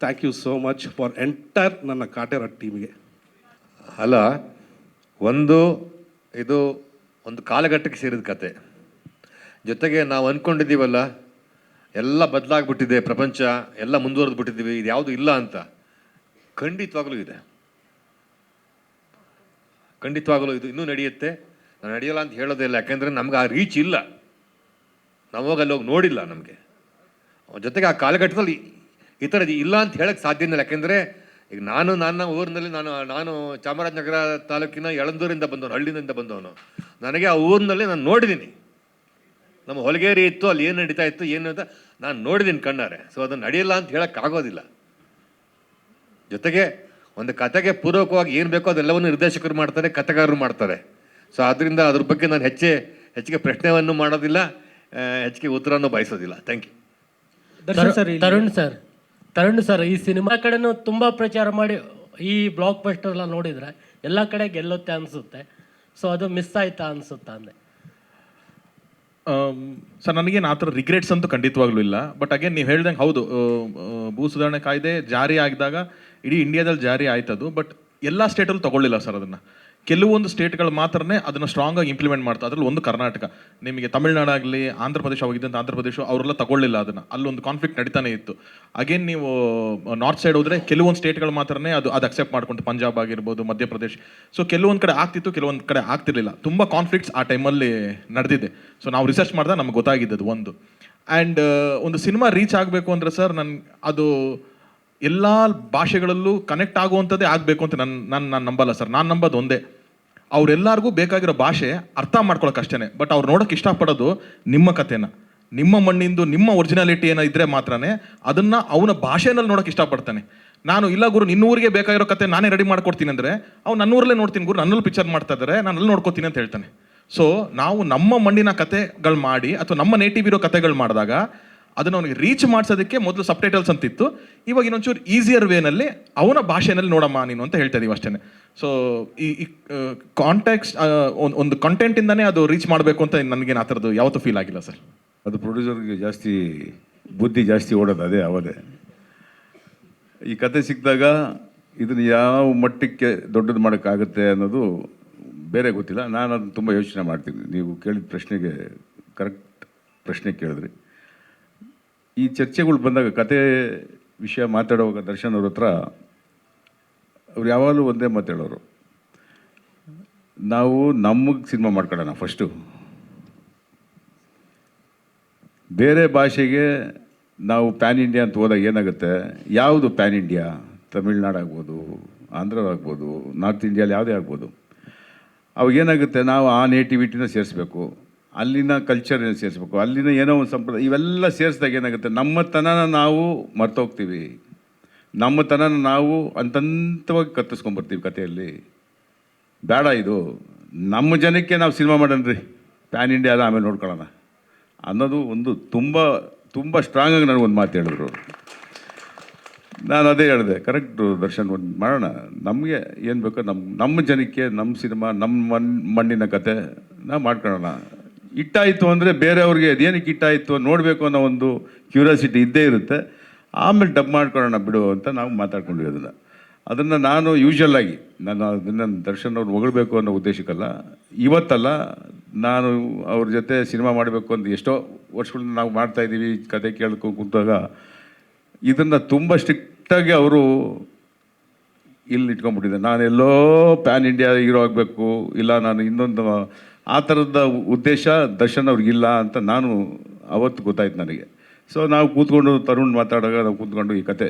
S22: thank you so much for entire ನನ್ನ ಕಾಟೇರ ಟೀಮಿಗೆ.
S23: ಅಲ್ಲ, ಇದು ಒಂದು ಕಾಲಘಟ್ಟಕ್ಕೆ ಸೇರಿದ ಕತೆ. ಜೊತೆಗೆ ನಾವು ಅಂದ್ಕೊಂಡಿದ್ದೀವಲ್ಲ, ಎಲ್ಲ ಬದಲಾಗ್ಬಿಟ್ಟಿದೆ ಪ್ರಪಂಚ, ಎಲ್ಲ ಮುಂದುವರೆದು ಬಿಟ್ಟಿದ್ದೀವಿ, ಇದು ಯಾವುದು ಇಲ್ಲ ಅಂತ. ಖಂಡಿತವಾಗಲೂ ಇದೆ, ಖಂಡಿತವಾಗಲೂ ಇದು ಇನ್ನೂ ನಡೆಯುತ್ತೆ. ನಾನು ನಡೆಯಲ್ಲ ಅಂತ ಹೇಳೋದಿಲ್ಲ, ಯಾಕೆಂದರೆ ನಮ್ಗೆ ಆ ರೀಚ್ ಇಲ್ಲ, ನಾವು ಅಲ್ಲಿ ಹೋಗಿ ನೋಡಿಲ್ಲ. ನಮಗೆ ಜೊತೆಗೆ ಆ ಕಾಲಘಟ್ಟದಲ್ಲಿ ಈ ಥರದ್ದು ಇಲ್ಲ ಅಂತ ಹೇಳೋಕ್ಕೆ ಸಾಧ್ಯ ಇಲ್ಲ. ಯಾಕೆಂದರೆ ಈಗ ನನ್ನ ಊರಿನಲ್ಲಿ ನಾನು ಚಾಮರಾಜನಗರ ತಾಲೂಕಿನ ಯಳಂದೂರಿಂದ ಬಂದವನು, ಹಳ್ಳಿಯಿಂದ ಬಂದವನು. ನನಗೆ ಆ ಊರಿನಲ್ಲಿ ನಾನು ನೋಡಿದ್ದೀನಿ, ನಮ್ಮ ಹೊಲಗೇರಿ ಇತ್ತು, ಅಲ್ಲಿ ಏನು ನಡೀತಾ ಇತ್ತು ಏನು ಅಂತ ನಾನು ನೋಡಿದ್ದೀನಿ ಕಣ್ಣಾರೆ. ಸೊ ಅದನ್ನು ನಡೆಯಲ್ಲ ಅಂತ ಹೇಳೋಕ್ಕಾಗೋದಿಲ್ಲ. ಜೊತೆಗೆ ಒಂದು ಕತೆಗೆ ಪೂರ್ವಕವಾಗಿ ಏನು ಬೇಕೋ ಅದೆಲ್ಲವನ್ನು ನಿರ್ದೇಶಕರು ಮಾಡ್ತಾರೆ, ಕಥೆಗಾರರು ಮಾಡ್ತಾರೆ. ಸೊ ಆದ್ದರಿಂದ ಅದ್ರ ಬಗ್ಗೆ ನಾನು ಹೆಚ್ಚಿಗೆ ಪ್ರಶ್ನೆಯನ್ನು ಮಾಡೋದಿಲ್ಲ, ಹೆಚ್ಚಿಗೆ ಉತ್ತರವನ್ನು ಬಯಸೋದಿಲ್ಲ. Thank you.
S24: ತರುಣ್ ಸರ್ ಈ ಸಿನಿಮಾ ಕಡೆನೂ ತುಂಬ ಪ್ರಚಾರ ಮಾಡಿ ಈ ಬ್ಲಾಕ್ ಬಸ್ಟರ್ ಎಲ್ಲ ನೋಡಿದರೆ ಎಲ್ಲ ಕಡೆ ಗೆಲ್ಲುತ್ತೆ ಅನಿಸುತ್ತೆ. ಸೊ ಅದು ಮಿಸ್ ಆಯ್ತಾ ಅನಿಸುತ್ತಾ ಅಂದೆ.
S8: ಸರ್ ನನಗೇನು ಆ ಥರ ರಿಗ್ರೆಟ್ಸ್ ಅಂತೂ ಖಂಡಿತವಾಗ್ಲೂ ಇಲ್ಲ. ಬಟ್ ಅಗೇನ್ ನೀವು ಹೇಳ್ದಂಗೆ ಹೌದು, ಭೂ ಸುಧಾರಣೆ ಕಾಯ್ದೆ ಜಾರಿ ಆಗಿದಾಗ ಇಡೀ ಇಂಡಿಯಾದಲ್ಲಿ ಜಾರಿ ಆಯ್ತದು. ಬಟ್ ಎಲ್ಲ ಸ್ಟೇಟಲ್ಲೂ ತೊಗೊಳ್ಳಿಲ್ಲ ಸರ್ ಅದನ್ನು. ಕೆಲವೊಂದು ಸ್ಟೇಟ್ಗಳು ಮಾತ್ರನೇ ಅದನ್ನು ಸ್ಟ್ರಾಂಗಾಗಿ ಇಂಪ್ಲಿಮೆಂಟ್ ಮಾಡ್ತಾರೆ. ಅದರಲ್ಲಿ ಒಂದು ಕರ್ನಾಟಕ. ನಿಮಗೆ ತಮಿಳ್ನಾಡಾಗಲಿ ಆಂಧ್ರ ಪ್ರದೇಶ ಹೋಗಿದ್ದಂಥ ಆಂಧ್ರ ಪ್ರದೇಶ ಅವರೆಲ್ಲ ತಗೊಳ್ಳಿಲ್ಲ ಅದನ್ನು, ಅಲ್ಲೊಂದು ಕಾನ್ಫ್ಲಿಕ್ಟ್ ನಡೀತಾನೆ ಇತ್ತು. ಅಗೇನ್ ನೀವು ನಾರ್ತ್ ಸೈಡ್ ಹೋದರೆ ಕೆಲವೊಂದು ಸ್ಟೇಟ್ಗಳು ಮಾತ್ರನೇ ಅದು ಅಕ್ಸೆಪ್ಟ್ ಮಾಡ್ಕೊಂಡು, ಪಂಜಾಬ್ ಆಗಿರ್ಬೋದು, ಮಧ್ಯಪ್ರದೇಶ. ಸೊ ಕೆಲವೊಂದು ಕಡೆ ಆಗ್ತಿತ್ತು, ಕೆಲವೊಂದು ಕಡೆ ಆಗ್ತಿರ್ಲಿಲ್ಲ. ತುಂಬ ಕಾನ್ಫ್ಲಿಕ್ಟ್ಸ್ ಆ ಟೈಮಲ್ಲಿ ನಡೆದಿದೆ. ಸೊ ನಾವು ರಿಸರ್ಚ್ ಮಾಡಿದಾಗ ನಮ್ಗೆ ಗೊತ್ತಾಗಿದ್ದದು ಒಂದು. ಆ್ಯಂಡ್ ಒಂದು ಸಿನಿಮಾ ರೀಚ್ ಆಗಬೇಕು ಅಂದರೆ ಸರ್, ಅದು ಎಲ್ಲ ಭಾಷೆಗಳಲ್ಲೂ ಕನೆಕ್ಟ್ ಆಗುವಂಥದ್ದೇ ಆಗಬೇಕು ಅಂತ ನಾನು ನಂಬಲ್ಲ ಸರ್. ನಾನು ನಂಬೋದು ಒಂದೇ, ಅವರೆಲ್ಲರಿಗೂ ಬೇಕಾಗಿರೋ ಭಾಷೆ ಅರ್ಥ ಮಾಡ್ಕೊಳಕ್ಕೆ ಅಷ್ಟೇ. ಬಟ್ ಅವ್ರು ನೋಡೋಕೆ ಇಷ್ಟಪಡೋದು ನಿಮ್ಮ ಕಥೆನ, ನಿಮ್ಮ ಮಣ್ಣಿಂದು, ನಿಮ್ಮ ಒರಿಜಿನಾಲಿಟಿ ಏನೋ ಇದ್ದರೆ ಮಾತ್ರನೇ ಅದನ್ನು ಅವನ ಭಾಷೆನಲ್ಲಿ ನೋಡೋಕೆ ಇಷ್ಟಪಡ್ತಾನೆ. ನಾನು ಇಲ್ಲ ಗುರು ನಿನ್ನ ಊರಿಗೆ ಬೇಕಾಗಿರೋ ಕತೆ ನಾನೇ ರೆಡಿ ಮಾಡ್ಕೊಡ್ತೀನಿ ಅಂದರೆ ಅವ್ನು ನನ್ನೂರಲ್ಲೇ ನೋಡ್ತೀನಿ ಗುರು, ನನ್ನಲ್ಲಿ ಪಿಕ್ಚರ್ ಮಾಡ್ತಾ ಇದ್ದಾರೆ, ನಾನು ಅಲ್ಲಿ ನೋಡ್ಕೋತೀನಿ ಅಂತ ಹೇಳ್ತಾನೆ. ಸೊ ನಾವು ನಮ್ಮ ಮಣ್ಣಿನ ಕತೆಗಳು ಮಾಡಿ ಅಥವಾ ನಮ್ಮ ನೇಟಿವ್ ಇರೋ ಕತೆಗಳು ಮಾಡಿದಾಗ ಅದನ್ನು ಅವನಿಗೆ ರೀಚ್ ಮಾಡಿಸೋದಕ್ಕೆ ಮೊದಲು ಸಬ್ಟೈಟಲ್ಸ್ ಅಂತಿತ್ತು. ಇವಾಗ ಇನ್ನೊಂಚೂರು ಈಸಿಯರ್ ವೇನಲ್ಲಿ ಅವನ ಭಾಷೆನಲ್ಲಿ ನೋಡಮ್ಮ ನೀನು ಅಂತ ಹೇಳ್ತಾ ಇದೀವಿ ಅಷ್ಟೇ. ಸೊ ಈ ಕಾಂಟ್ಯಾಕ್ಟ್ಸ್ ಒಂದು ಕಂಟೆಂಟಿಂದನೇ ಅದು ರೀಚ್ ಮಾಡಬೇಕು ಅಂತ ನನಗೇನು ಆ ಥರದ್ದು ಯಾವತ್ತೂ ಫೀಲ್ ಆಗಿಲ್ಲ ಸರ್.
S3: ಅದು ಪ್ರೊಡ್ಯೂಸರ್ಗೆ ಜಾಸ್ತಿ ಬುದ್ಧಿ ಜಾಸ್ತಿ ಓಡೋದು ಅವದೇ. ಈ ಕತೆ ಸಿಕ್ಕಿದಾಗ ಇದನ್ನು ಯಾವ ಮಟ್ಟಕ್ಕೆ ದೊಡ್ಡದು ಮಾಡೋಕ್ಕಾಗುತ್ತೆ ಅನ್ನೋದು ಬೇರೆ ಗೊತ್ತಿಲ್ಲ. ನಾನು ಅದನ್ನು ತುಂಬ ಯೋಚನೆ ಮಾಡ್ತೀನಿ. ನೀವು ಕೇಳಿದ ಪ್ರಶ್ನೆಗೆ ಕರೆಕ್ಟ್ ಪ್ರಶ್ನೆ ಕೇಳಿದ್ರಿ. ಈ ಚರ್ಚೆಗಳು ಬಂದಾಗ ಕತೆ ವಿಷಯ ಮಾತಾಡುವಾಗ ದರ್ಶನ್ ಅವ್ರ ಹತ್ರ ಅವ್ರು ಯಾವಾಗಲೂ ಒಂದೇ ಮಾತಾಡೋರು, ನಾವು ನಮಗೆ ಸಿನಿಮಾ ಮಾಡ್ಕೊಳ್ಳೋಣ ಫಸ್ಟು, ಬೇರೆ ಭಾಷೆಗೆ ನಾವು ಪ್ಯಾನ್ ಇಂಡಿಯಾ ಅಂತ ಹೋದಾಗ ಏನಾಗುತ್ತೆ, ಯಾವುದು ಪ್ಯಾನ್ ಇಂಡಿಯಾ, ತಮಿಳ್ನಾಡು ಆಗ್ಬೋದು, ಆಂಧ್ರ ಆಗ್ಬೋದು, ನಾರ್ತ್ ಇಂಡಿಯಲ್ಲಿ ಯಾವುದೇ ಆಗ್ಬೋದು, ಅವಾಗ ಏನಾಗುತ್ತೆ, ನಾವು ಆ ನೇಟಿವಿಟಿನ ಸೇರಿಸ್ಬೇಕು, ಅಲ್ಲಿನ ಕಲ್ಚರ್ನ ಸೇರಿಸ್ಬೇಕು, ಅಲ್ಲಿನ ಏನೋ ಒಂದು ಸಂಪ್ರದಾಯ, ಇವೆಲ್ಲ ಸೇರಿಸಿದಾಗ ಏನಾಗುತ್ತೆ, ನಮ್ಮತನನ ನಾವು ಮರ್ತೋಗ್ತೀವಿ, ನಮ್ಮತನನ ನಾವು ಅಂತಂತವಾಗಿ ಕತ್ತಿಸ್ಕೊಂಡ್ಬರ್ತೀವಿ ಕಥೆಯಲ್ಲಿ. ಬೇಡ, ಇದು ನಮ್ಮ ಜನಕ್ಕೆ ನಾವು ಸಿನಿಮಾ ಮಾಡೋಣ್ರಿ, ಪ್ಯಾನ್ ಇಂಡಿಯಾ ಅದ ಆಮೇಲೆ ನೋಡ್ಕೊಳ್ಳೋಣ ಅನ್ನೋದು ಒಂದು ತುಂಬ ತುಂಬ ಸ್ಟ್ರಾಂಗಾಗಿ ನನಗೊಂದು ಮಾತು ಹೇಳಿದ್ರು. ನಾನು ಅದೇ ಹೇಳಿದೆ, ಕರೆಕ್ಟು ದರ್ಶನ್, ಒಂದು ಮಾಡೋಣ, ನಮಗೆ ಏನು ಬೇಕೋ ನಮ್ಮ ಜನಕ್ಕೆ ನಮ್ಮ ಸಿನಿಮಾ, ನಮ್ಮ ಮಣ್ಣಿನ ಕತೆ ನಾವು ಮಾಡ್ಕೊಳ್ಳೋಣ. ಇಟ್ಟಾಯಿತು ಅಂದರೆ ಬೇರೆಯವ್ರಿಗೆ ಅದೇನಕ್ಕೆ ಇಟ್ಟಾಯಿತು ನೋಡಬೇಕು ಅನ್ನೋ ಒಂದು ಕ್ಯೂರಿಯಾಸಿಟಿ ಇದ್ದೇ ಇರುತ್ತೆ. ಆಮೇಲೆ ಡಬ್ ಮಾಡ್ಕೊಳ್ಳೋಣ ಬಿಡು ಅಂತ ನಾವು ಮಾತಾಡ್ಕೊಂಡ್ವಿ. ಅದನ್ನು ನಾನು ಯೂಶ್ವಲಾಗಿ ಅದನ್ನು ದರ್ಶನ್ ಅವ್ರು ಹೊಗಳ್ಬೇಕು ಅನ್ನೋ ಉದ್ದೇಶಕ್ಕಲ್ಲ, ಇವತ್ತಲ್ಲ, ನಾನು ಅವ್ರ ಜೊತೆ ಸಿನಿಮಾ ಮಾಡಬೇಕು ಅಂತ ಎಷ್ಟೋ ವರ್ಷಗಳಿಂದ ನಾವು ಮಾಡ್ತಾಯಿದ್ದೀವಿ. ಕತೆ ಕೇಳ್ಕೊಂಡು ಕೂತಾಗ ಇದನ್ನು ತುಂಬ ಸ್ಟ್ರಿಕ್ಟಾಗಿ ಅವರು ಇಲ್ಲಿ ಇಟ್ಕೊಂಡ್ಬಿಟ್ಟಿದ್ದೆ. ನಾನೆಲ್ಲೋ ಪ್ಯಾನ್ ಇಂಡಿಯಾ ಹೀರೋ ಆಗಬೇಕು, ಇಲ್ಲ ನಾನು ಇನ್ನೊಂದು ಆ ಥರದ ಉದ್ದೇಶ ದರ್ಶನ್ ಅವ್ರಿಗಿಲ್ಲ ಅಂತ ನಾನು ಅವತ್ತು ಗೊತ್ತಾಯ್ತು ನನಗೆ. ಸೊ ನಾವು ಕೂತ್ಕೊಂಡು ತರುಣ್ ಮಾತಾಡೋವಾಗ ನಾವು ಕೂತ್ಕೊಂಡು ಈ ಕತೆ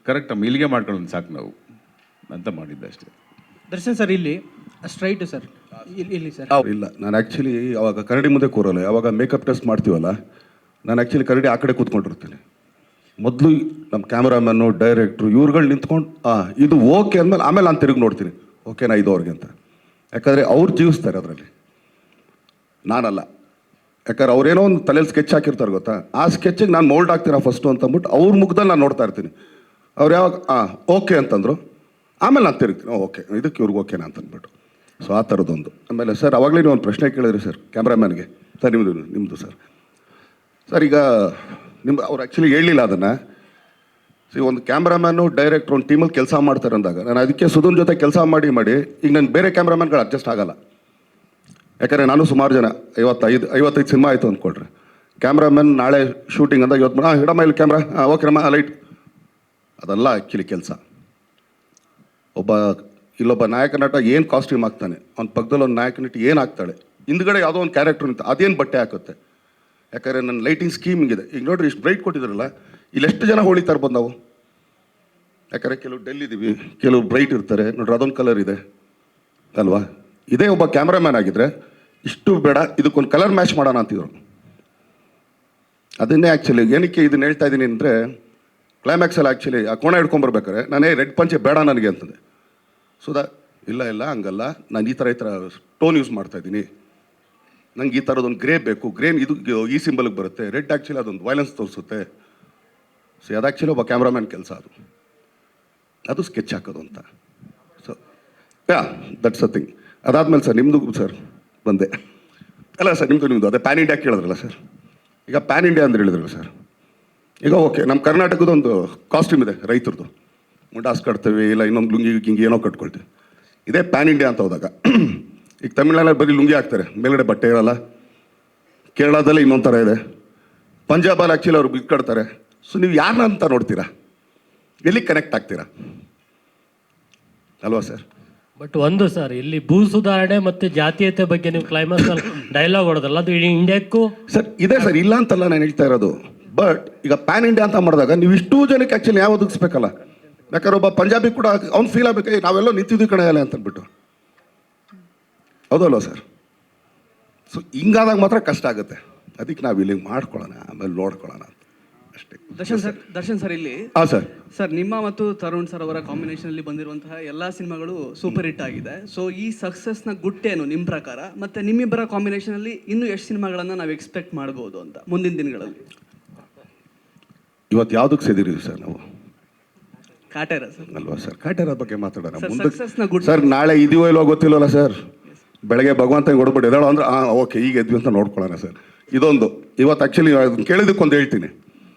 S3: ಕರೆಕ್ಟ್ ನಮ್ಮ ಇಲ್ಲಿಗೆ ಮಾಡ್ಕೊಳ್ಳೋಣ ಸಾಕು ನಾವು ಅಂತ ಮಾಡಿದ್ದೆ ಅಷ್ಟೇ.
S1: ದರ್ಶನ್ ಸರ್ ಇಲ್ಲಿ ಸ್ಟ್ರೈಟು ಸರ್, ಇಲ್ಲಿ ಸರ್
S11: ಇಲ್ಲ, ನಾನು ಆ್ಯಕ್ಚುಲಿ ಅವಾಗ ಕರಡಿ ಮುಂದೆ ಕೂರೋಲ್ಲ, ಯಾವಾಗ ಮೇಕಪ್ ಟೆಸ್ಟ್ ಮಾಡ್ತೀವಲ್ಲ, ನಾನು ಆ್ಯಕ್ಚುಲಿ ಕರಡಿ ಆ ಕಡೆ ಕೂತ್ಕೊಂಡಿರ್ತೀನಿ. ಮೊದಲು ನಮ್ಮ ಕ್ಯಾಮ್ರಾಮನ್ನು, ಡೈರೆಕ್ಟ್ರು ಇವ್ರುಗಳು ನಿಂತ್ಕೊಂಡು ಇದು ಓಕೆ ಅಂದಮೇಲೆ ಆಮೇಲೆ ನಾನು ತಿರುಗಿ ನೋಡ್ತೀನಿ, ಓಕೆನಾ ಇದು ಅವ್ರಿಗೆ ಅಂತ. ಯಾಕಂದರೆ ಅವ್ರು ಜೀವಿಸ್ತಾರೆ ಅದರಲ್ಲಿ, ನಾನಲ್ಲ. ಯಾಕಂದ್ರೆ ಅವ್ರೇನೋ ಒಂದು ತಲೆಯಲ್ಲಿ ಸ್ಕೆಚ್ ಹಾಕಿರ್ತಾರೆ ಗೊತ್ತಾ, ಆ ಸ್ಕೆಚ್ಚಿಗೆ ನಾನು ಮೋಲ್ಡ್ ಆಗ್ತೀರಾ ಫಸ್ಟು ಅಂತಂದ್ಬಿಟ್ಟು ಅವ್ರ ಮುಖದಲ್ಲಿ ನಾನು ನೋಡ್ತಾ ಇರ್ತೀನಿ. ಅವ್ರು ಯಾವಾಗ ಓಕೆ ಅಂತಂದರು ಆಮೇಲೆ ನಾನು ತಿರುಗ್ತೀನಿ, ಓಕೆ ಇದಕ್ಕೆ ಇವ್ರಿಗೆ ಓಕೆನಾ ಅಂತಂದ್ಬಿಟ್ಟು. ಸೊ ಆ ಥರದ್ದೊಂದು. ಆಮೇಲೆ ಸರ್ ಅವಾಗಲೇ ನೀವು ಒಂದು ಪ್ರಶ್ನೆ ಕೇಳಿದ್ರಿ ಸರ್ ಕ್ಯಾಮ್ರಾಮ್ಯಾನ್ಗೆ. ಸರ್ ನಿಮ್ಮದು ಸರ್ ಈಗ ಅವ್ರು ಆ್ಯಕ್ಚುಲಿ ಹೇಳಲಿಲ್ಲ ಅದನ್ನು. ಒಂದು ಕ್ಯಾಮ್ರಾಮ್ಯಾನು, ಡೈರೆಕ್ಟ್ರು ಒಂದು ಟೀಮಲ್ಲಿ ಕೆಲಸ ಮಾಡ್ತಾರೆ ಅಂದಾಗ ನಾನು ಅದಕ್ಕೆ ಸುಧನ್ ಜೊತೆ ಕೆಲಸ ಮಾಡಿ ಈಗ ನಾನು ಬೇರೆ ಕ್ಯಾಮ್ರಾಮ್ಯಾನ್ಗಳು ಅಡ್ಜಸ್ಟ್ ಆಗಲ್ಲ. ಯಾಕಂದರೆ ನಾನು ಸುಮಾರು ಜನ 55 ಸಿನಿಮಾ ಆಯಿತು ಅಂದ್ಕೊಳ್ರಿ, ಕ್ಯಾಮ್ರಾಮನ್ ನಾಳೆ ಶೂಟಿಂಗ್ ಅಂದಾಗ ಇವತ್ತು ಇಡಮ್ಮ ಇಲ್ಲಿ ಕ್ಯಾಮ್ರಾ, ಓಕೆ ನಮ್ಮ ಲೈಟ್, ಅದೆಲ್ಲ ಆ್ಯಕ್ಚುಲಿ ಕೆಲಸ. ಇಲ್ಲೊಬ್ಬ ನಾಯಕ ನಟ ಏನು ಕಾಸ್ಟ್ಯೂಮ್ ಹಾಕ್ತಾನೆ, ಅವ್ನ ಪಕ್ಕದಲ್ಲಿ ಒಂದು ನಾಯಕ ನಟಿ ಏನು ಹಾಕ್ತಾಳೆ, ಹಿಂದ್ಗಡೆ ಯಾವುದೋ ಒಂದು ಕ್ಯಾರೆಕ್ಟರ್ ನಿಂತ ಅದೇನು ಬಟ್ಟೆ ಹಾಕುತ್ತೆ. ಯಾಕಂದರೆ ನನ್ನ ಲೈಟಿಂಗ್ ಸ್ಕೀಮ್ ಹಿಂಗಿದೆ. ಈಗ ನೋಡ್ರಿ, ಇಷ್ಟು ಬ್ರೈಟ್ ಕೊಟ್ಟಿದ್ರಲ್ಲ, ಇಲ್ಲಿ ಎಷ್ಟು ಜನ ಹೊಳಿತಾ ಇರ್ಬೋದು ನಾವು. ಯಾಕಂದರೆ ಕೆಲವು ಡೆಲ್ ಇದ್ದೀವಿ, ಕೆಲವು ಬ್ರೈಟ್ ಇರ್ತಾರೆ ನೋಡ್ರಿ, ಅದೊಂದು ಕಲರ್ ಇದೆ ಅಲ್ವಾ. ಇದೇ ಒಬ್ಬ ಕ್ಯಾಮ್ರಾಮ್ಯಾನ್ ಆಗಿದ್ದರೆ ಇಷ್ಟು ಬೇಡ, ಇದಕ್ಕೊಂದು ಕಲರ್ ಮ್ಯಾಚ್ ಮಾಡೋಣ ಅಂತಿದ್ರು. ಅದನ್ನೇ ಆ್ಯಕ್ಚುಲಿ ಏನಕ್ಕೆ ಇದನ್ನು ಹೇಳ್ತಾ ಇದ್ದೀನಿ ಅಂದರೆ, ಕ್ಲೈಮ್ಯಾಕ್ಸಲ್ಲಿ ಆ್ಯಕ್ಚುಲಿ ಆ ಕೋಣ ಹಿಡ್ಕೊಂಬರ್ಬೇಕಾರೆ ನಾನೇ ರೆಡ್ ಪಂಚೆ ಬೇಡ ನನಗೆ ಅಂತಂದೆ. ಸುಧಾ ಇಲ್ಲ ಹಂಗಲ್ಲ, ನಾನು ಈ ಥರ ಟೋನ್ ಯೂಸ್ ಮಾಡ್ತಾಯಿದ್ದೀನಿ, ನಂಗೆ ಈ ಥರದೊಂದು ಗ್ರೇ ಬೇಕು, ಗ್ರೇನ್ ಇದು ಈ ಸಿಂಬಲ್ಗೆ ಬರುತ್ತೆ, ರೆಡ್ ಆ್ಯಕ್ಚುಲಿ ಅದೊಂದು ವೈಲೆನ್ಸ್ ತೋರಿಸುತ್ತೆ. ಸೊ ಅದು ಆ್ಯಕ್ಚುಲಿ ಒಬ್ಬ ಕ್ಯಾಮ್ರಾಮ್ಯಾನ್ ಕೆಲಸ, ಅದು ಸ್ಕೆಚ್ ಹಾಕೋದು ಅಂತ. So that's a thing. ಅದಾದಮೇಲೆ ಸರ್ ನಿಮ್ಮದು ಸರ್ ಬಂದೆ ಅಲ್ಲ ಸರ್, ನಿಮ್ಮದು ಅದೇ ಪ್ಯಾನ್ ಇಂಡಿಯಾ ಕೇಳಿದ್ರಲ್ಲ ಸರ್. ಈಗ ಪ್ಯಾನ್ ಇಂಡಿಯಾ ಅಂತ ಹೇಳಿದ್ರಲ್ಲ ಸರ್, ಈಗ ಓಕೆ ನಮ್ಮ ಕರ್ನಾಟಕದೊಂದು ಕಾಸ್ಟ್ಯೂಮ್ ಇದೆ ರೈತರದ್ದು, ಮುಂಡಾಸ್ ಕಟ್ತೀವಿ, ಇಲ್ಲ ಇನ್ನೊಂದು ಲುಂಗಿ ಗಿಂಗಿ ಏನೋ ಕಟ್ಕೊಳ್ತೀವಿ. ಇದೇ ಪ್ಯಾನ್ ಇಂಡಿಯಾ ಅಂತ ಹೋದಾಗ ಈಗ ತಮಿಳ್ನಾಡಲ್ಲಿ ಬರೀ ಲುಂಗಿ ಹಾಕ್ತಾರೆ, ಮೇಲ್ಗಡೆ ಬಟ್ಟೆ ಇರಲ್ಲ. ಕೇರಳದಲ್ಲಿ ಇನ್ನೊಂದು ಥರ ಇದೆ. ಪಂಜಾಬಲ್ಲಿ ಆ್ಯಕ್ಚುಲಿ ಅವ್ರು ಬಿಟ್ಕೊಡ್ತಾರೆ. ಸೊ ನೀವು ಯಾರನ್ನ ಅಂತ ನೋಡ್ತೀರಾ? ಎಲ್ಲಿ ಕನೆಕ್ಟ್ ಆಗ್ತೀರಾ ಅಲ್ವಾ ಸರ್?
S24: ಬಟ್ ಒಂದು ಸರ್, ಇಲ್ಲಿ ಭೂ ಸುಧಾರಣೆ ಮತ್ತು ಜಾತೀಯತೆ ಬಗ್ಗೆ ನೀವು ಕ್ಲೈಮ್ಯಾಕ್ಸ್ ಡೈಲಾಗ್ ಹೊಡೆದಲ್ಲ, ಅದು ಇಡೀ ಇಂಡಿಯಾಕ್ಕೂ
S11: ಸರ್ ಇದೆ ಸರ್, ಇಲ್ಲ ಅಂತಲ್ಲ ನಾನು ಹೇಳ್ತಾ ಇರೋದು. ಬಟ್ ಈಗ ಪ್ಯಾನ್ ಇಂಡಿಯಾ ಅಂತ ಮಾಡಿದಾಗ ನೀವು ಇಷ್ಟೂ ಜನಕ್ಕೆ ಆ್ಯಕ್ಚುಲಿ ಯಾವ ಒದಗಿಸ್ಬೇಕಲ್ಲ. ಯಾಕಂದ್ರೆ ಒಬ್ಬ ಪಂಜಾಬಿ ಕೂಡ ಅವ್ನು ಫೀಲ್ ಆಗಬೇಕು, ನಾವೆಲ್ಲೋ ನಿಂತಿದ್ದು ಕಣೆಯಲ್ಲ ಅಂತಂದ್ಬಿಟ್ಟು. ಹೌದಲ್ವ ಸರ್? ಸೊ ಹಿಂಗಾದಾಗ ಮಾತ್ರ ಕಷ್ಟ ಆಗುತ್ತೆ. ಅದಕ್ಕೆ ನಾವು ಇಲ್ಲಿ ಮಾಡ್ಕೊಳ್ಳೋಣ, ಆಮೇಲೆ ನೋಡ್ಕೊಳ್ಳೋಣ ಅಷ್ಟೇ.
S2: ದರ್ಶನ್ ಸರ್ ಇಲ್ಲಿ
S11: ಹಾಂ ಸರ್.
S2: ಸರ್, ನಿಮ್ಮ ಮತ್ತು ತರುಣ್ ಸರ್ ಅವರ ಕಾಂಬಿನೇಷನಲ್ಲಿ ಬಂದಿರುವಂತಹ ಎಲ್ಲ ಸಿನಿಮಾಗಳು ಸೂಪರ್ ಹಿಟ್ ಆಗಿದೆ. ಸೊ ಈ ಸಕ್ಸಸ್ನ ಗುಟ್ಟೇನು ನಿಮ್ಮ ಪ್ರಕಾರ? ಮತ್ತು ನಿಮ್ಮಿಬ್ಬರ ಕಾಂಬಿನೇಷನಲ್ಲಿ ಇನ್ನೂ ಎಷ್ಟು ಸಿನಿಮಾಗಳನ್ನು ನಾವು ಎಕ್ಸ್ಪೆಕ್ಟ್ ಮಾಡ್ಬೋದು ಅಂತ ಮುಂದಿನ ದಿನಗಳಲ್ಲಿ?
S11: ಇವತ್ತು ಯಾವುದಕ್ಕೆ ಸೇದಿದ್ದೀವಿ ಸರ್ ನಾವು?
S2: ಕಾಟೇರ ಸರ್
S11: ಅಲ್ವಾ ಸರ್? ಕಾಟೇರ ಬಗ್ಗೆ ಮಾತಾಡೋಣ
S2: ಸರ್,
S11: ಮುಂದೆ.
S2: success ನ ಗುಟ್ಟು.
S11: ಸರ್ ನಾಳೆ ಇದೀವೋ ಇಲ್ವೋ ಗೊತ್ತಿಲ್ವಲ್ಲ ಸರ್. ಬೆಳಗ್ಗೆ ಭಗವಂತ ಹೊಡ್ಬಿಟ್ಟು ಎದಾಳು ಅಂದ್ರೆ ಓಕೆ ಈಗ ಎದ್ವಿ ಅಂತ ನೋಡ್ಕೊಳ್ಳೋಣ ಸರ್. ಇದೊಂದು ಇವತ್ತು ಆ್ಯಕ್ಚುಲಿ ಕೇಳಿದ್ದಕ್ಕೊಂದು ಹೇಳ್ತೀನಿ.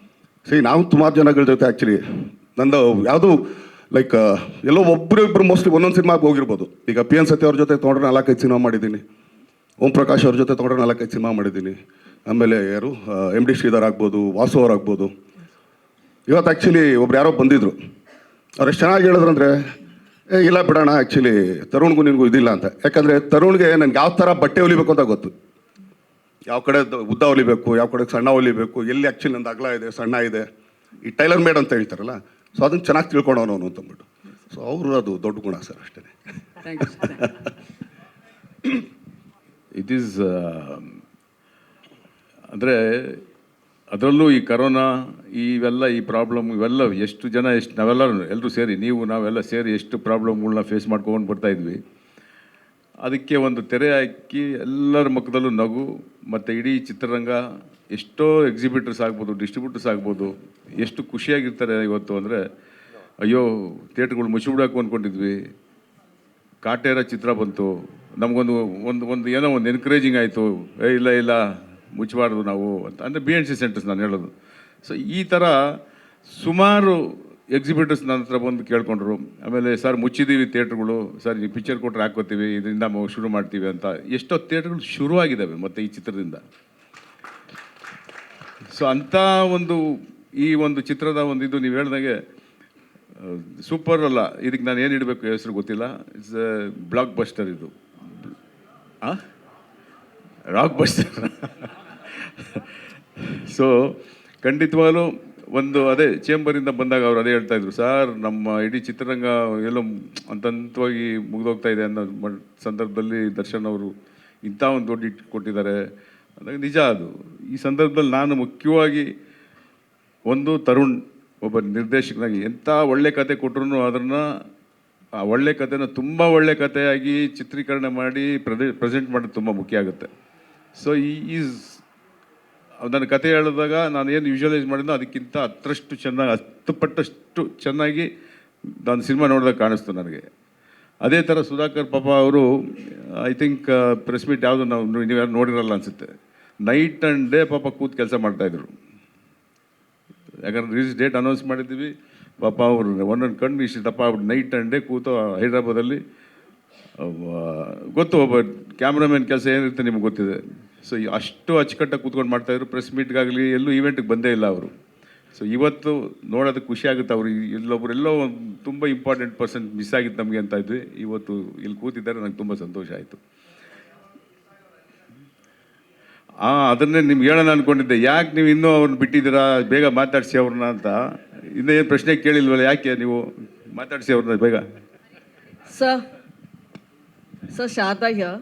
S11: ಸರಿ, ನಾವು ಸುಮಾರು ಜನಗಳ ಜೊತೆ ಆ್ಯಕ್ಚುಲಿ ನಂದು ಯಾವುದು ಲೈಕ್ ಎಲ್ಲೋ ಒಬ್ಬರು ಇಬ್ಬರು ಮೋಸ್ಟ್ಲಿ ಒಂದೊಂದು ಸಿನಿಮಾಗೆ ಹೋಗಿರ್ಬೋದು. ಈಗ PN ಸತ್ಯ ಅವ್ರ ಜೊತೆ ತೊಗೊಂಡ್ರೆ 4-5 ಸಿನಿಮಾ ಮಾಡಿದ್ದೀನಿ. ಓಂ ಪ್ರಕಾಶ್ ಅವ್ರ ಜೊತೆ ತೊಗೊಂಡ್ರೆ 4-5 ಸಿನಿಮಾ ಮಾಡಿದ್ದೀನಿ. ಆಮೇಲೆ ಯಾರು MD ಶ್ರೀಧರ್ ಆಗ್ಬೋದು, ವಾಸು ಅವ್ರು ಆಗ್ಬೋದು. ಇವತ್ತು ಆ್ಯಕ್ಚುಲಿ ಒಬ್ರು ಯಾರೋ ಬಂದಿದ್ರು, ಅವ್ರು ಎಷ್ಟು ಚೆನ್ನಾಗಿ ಹೇಳಿದ್ರಂದರೆ ಇಲ್ಲ ಬಿಡೋಣ ಆ್ಯಕ್ಚುಲಿ ತರುಣ್ಗೂ ನಿನಗೂ ಇದಿಲ್ಲ ಅಂತ. ಯಾಕಂದರೆ ತರುಣ್ಗೆ ನನಗೆ ಯಾವ ಥರ ಬಟ್ಟೆ ಹೊಲಿಬೇಕು ಅಂತ ಗೊತ್ತು. ಯಾವ ಕಡೆ ಉದ್ದ ಹೊಲಿಬೇಕು, ಯಾವ ಕಡೆ ಸಣ್ಣ ಹೊಲಿಬೇಕು, ಎಲ್ಲಿ ಆ್ಯಕ್ಚುಲಿ ನಂದು ಅಗಲ ಇದೆ, ಸಣ್ಣ ಇದೆ, ಈ ಟೈಲರ್ ಮೇಡ್ ಅಂತ ಹೇಳ್ತಾರಲ್ಲ. ಸೊ ಅದನ್ನು ಚೆನ್ನಾಗಿ ತಿಳ್ಕೊಂಡವನು ಅಂತಂದ್ಬಿಟ್ಟು. ಸೊ ಅವರು ಅದು ದೊಡ್ಡ ಗುಣ ಸರ್, ಅಷ್ಟೇ.
S3: ಇಟ್ ಈಸ್ ಅಂದರೆ ಅದರಲ್ಲೂ ಈ ಕರೋನಾ ಇವೆಲ್ಲ ಈ ಪ್ರಾಬ್ಲಮ್ ಇವೆಲ್ಲ ಎಷ್ಟು ಜನ ನಾವೆಲ್ಲರೂ ಸೇರಿ, ನಾವೆಲ್ಲ ಸೇರಿ ಎಷ್ಟು ಪ್ರಾಬ್ಲಮ್ಗಳನ್ನ ಫೇಸ್ ಮಾಡ್ಕೊಂಡು ಬರ್ತಾಯಿದ್ವಿ. ಅದಕ್ಕೆ ಒಂದು ತೆರೆ ಹಾಕಿ ಎಲ್ಲರ ಮುಖದಲ್ಲೂ ನಗು. ಮತ್ತು ಇಡೀ ಚಿತ್ರರಂಗ ಎಷ್ಟೋ ಎಕ್ಸಿಬಿಟರ್ಸ್ ಆಗ್ಬೋದು, ಡಿಸ್ಟ್ರಿಬ್ಯೂಟರ್ಸ್ ಆಗ್ಬೋದು, ಎಷ್ಟು ಖುಷಿಯಾಗಿರ್ತಾರೆ ಇವತ್ತು ಅಂದರೆ, ಅಯ್ಯೋ ಥಿಯೇಟ್ರ್ಗಳು ಮುಚ್ಚಿಬಿಡೋಕು ಅಂದ್ಕೊಂಡಿದ್ವಿ, ಕಾಟೇರ ಚಿತ್ರ ಬಂತು, ನಮಗೊಂದು ಒಂದು ಏನೋ ಒಂದು ಎನ್ಕರೇಜಿಂಗ್ ಆಯಿತು, ಇಲ್ಲ ಮುಚ್ಚಬಾರ್ದು ನಾವು ಅಂತ. ಅಂದರೆ BNC ಸೆಂಟರ್ಸ್ ನಾನು ಹೇಳೋದು. ಸೊ ಈ ಥರ ಸುಮಾರು ಎಕ್ಸಿಬಿಟರ್ಸ್ ನನ್ನ ಹತ್ರ ಬಂದು ಕೇಳ್ಕೊಂಡ್ರು. ಆಮೇಲೆ ಸರ್ ಮುಚ್ಚಿದ್ದೀವಿ ಥಿಯೇಟ್ರ್ಗಳು, ಸರ್ ಈ ಪಿಕ್ಚರ್ ಕೊಟ್ಟರೆ ಹಾಕ್ಕೋತೀವಿ, ಇದರಿಂದ ಶುರು ಮಾಡ್ತೀವಿ ಅಂತ. ಎಷ್ಟೋ ಥಿಯೇಟ್ರ್ಗಳು ಶುರುವಾಗಿದ್ದಾವೆ ಮತ್ತು ಈ ಚಿತ್ರದಿಂದ. ಸೊ ಅಂಥ ಈ ಒಂದು ಚಿತ್ರದ ಇದು ನೀವು ಹೇಳ್ದಂಗೆ ಸೂಪರ್ ಅಲ್ಲ, ಇದಕ್ಕೆ ನಾನು ಏನು ಇಡಬೇಕು ಹೆಸರು ಗೊತ್ತಿಲ್ಲ. ಇಟ್ಸ್ ಬ್ಲಾಕ್ ಬಸ್ಟರ್ ಇದು. Rock buster. ಸೊ ಖಂಡಿತವಾಗಲೂ ಅದೇ ಚೇಂಬರಿಂದ ಬಂದಾಗ ಅವ್ರು ಅದೇ ಹೇಳ್ತಾಯಿದ್ರು, ಸರ್ ನಮ್ಮ ಇಡೀ ಚಿತ್ರರಂಗ ಎಲ್ಲೋ ಹಂತವಾಗಿ ಮುಗಿದೋಗ್ತಾ ಇದೆ ಅನ್ನೋ ಸಂದರ್ಭದಲ್ಲಿ ದರ್ಶನ್ ಅವರು ಇಂಥ ಒಂದು ದೊಡ್ಡ ಹಿಟ್ ಕೊಟ್ಟಿದ್ದಾರೆ ಅಂದಾಗ ನಿಜ ಅದು. ಈ ಸಂದರ್ಭದಲ್ಲಿ ನಾನು ಮುಖ್ಯವಾಗಿ ತರುಣ್ ಒಬ್ಬ ನಿರ್ದೇಶಕನಾಗಿ ಎಂಥ ಒಳ್ಳೆ ಕತೆ ಕೊಟ್ಟರು ಅದನ್ನು ಆ ಒಳ್ಳೆ ಕಥೆನ ತುಂಬ ಒಳ್ಳೆ ಕಥೆಯಾಗಿ ಚಿತ್ರೀಕರಣ ಮಾಡಿ ಪ್ರೆಸೆಂಟ್ ಮಾಡೋದು ತುಂಬ ಮುಖ್ಯ ಆಗುತ್ತೆ. ಸೊ ನನ್ನ ಕತೆ ಹೇಳಿದಾಗ ನಾನು ಏನು ವಿಜುವಲೈಸ್ ಮಾಡಿದ್ನೋ ಅದಕ್ಕಿಂತ 10 ಪಟ್ಟಷ್ಟು ಚೆನ್ನಾಗಿ ನಾನು ಸಿನಿಮಾ ನೋಡಿದಾಗ ಕಾಣಿಸ್ತು ನನಗೆ. ಅದೇ ಥರ ಸುಧಾಕರ್ ಪಾಪ ಅವರು ಐ ಥಿಂಕ್ ಪ್ರೆಸ್ ಮೀಟ್ ಯಾವುದು ನೀವು ಯಾರು ನೋಡಿರಲ್ಲ ಅನಿಸುತ್ತೆ, ನೈಟ್ ಆ್ಯಂಡ್ ಡೇ ಪಾಪ ಕೂತು ಕೆಲಸ ಮಾಡ್ತಾಯಿದ್ರು. ಯಾಕಂದ್ರೆ ರಿಲೀಸ್ ಡೇಟ್ ಅನೌನ್ಸ್ ಮಾಡಿದ್ದೀವಿ, ಪಾಪ ಅವರು ಒಂದೊಂದು ಕಣ್ಣು ಇಷ್ಟಿದ್ದಪ್ಪ ನೈಟ್ ಆ್ಯಂಡ್ ಡೇ ಕೂತು ಹೈದ್ರಾಬಾದಲ್ಲಿ. ಗೊತ್ತು ಒಬ್ಬ ಕ್ಯಾಮ್ರಾಮನ್ ಕೆಲಸ ಏನಿರುತ್ತೆ ನಿಮ್ಗೆ ಗೊತ್ತಿದೆ. ಸೊ ಅಷ್ಟು ಅಚ್ಚುಕಟ್ಟಾಗಿ ಕೂತ್ಕೊಂಡು ಮಾಡ್ತಾಯಿದ್ರು. ಪ್ರೆಸ್ ಮೀಟ್ಗಾಗಲಿ ಎಲ್ಲೂ ಈವೆಂಟಿಗೆ ಬಂದೇ ಇಲ್ಲ ಅವರು. ಸೊ ಇವತ್ತು ನೋಡೋದಕ್ಕೆ ಖುಷಿ ಆಗುತ್ತೆ. ಅವರು ಎಲ್ಲೋ ಒಂದು ತುಂಬ ಇಂಪಾರ್ಟೆಂಟ್ ಪರ್ಸನ್ ಮಿಸ್ ಆಗಿತ್ತು ನಮಗೆ ಅಂತ ಇದ್ವಿ. ಇವತ್ತು ಇಲ್ಲಿ ಕೂತಿದ್ದಾರೆ, ನನಗೆ ತುಂಬ ಸಂತೋಷ ಆಯಿತು. ಅದನ್ನೇ ನಿಮ್ಗೆ ಹೇಳೋಣ ಅಂದ್ಕೊಂಡಿದ್ದೆ, ಯಾಕೆ ನೀವು ಇನ್ನೂ ಅವ್ರನ್ನ ಬಿಟ್ಟಿದ್ದೀರಾ, ಬೇಗ ಮಾತಾಡಿಸಿ ಅವ್ರನ್ನ ಅಂತ. ಇನ್ನೂ ಏನು ಪ್ರಶ್ನೆ ಕೇಳಿಲ್ವಲ್ಲ, ಯಾಕೆ ನೀವು ಮಾತಾಡಿಸಿ ಅವ್ರನ್ನ ಬೇಗ.
S4: Sir, Sharda here.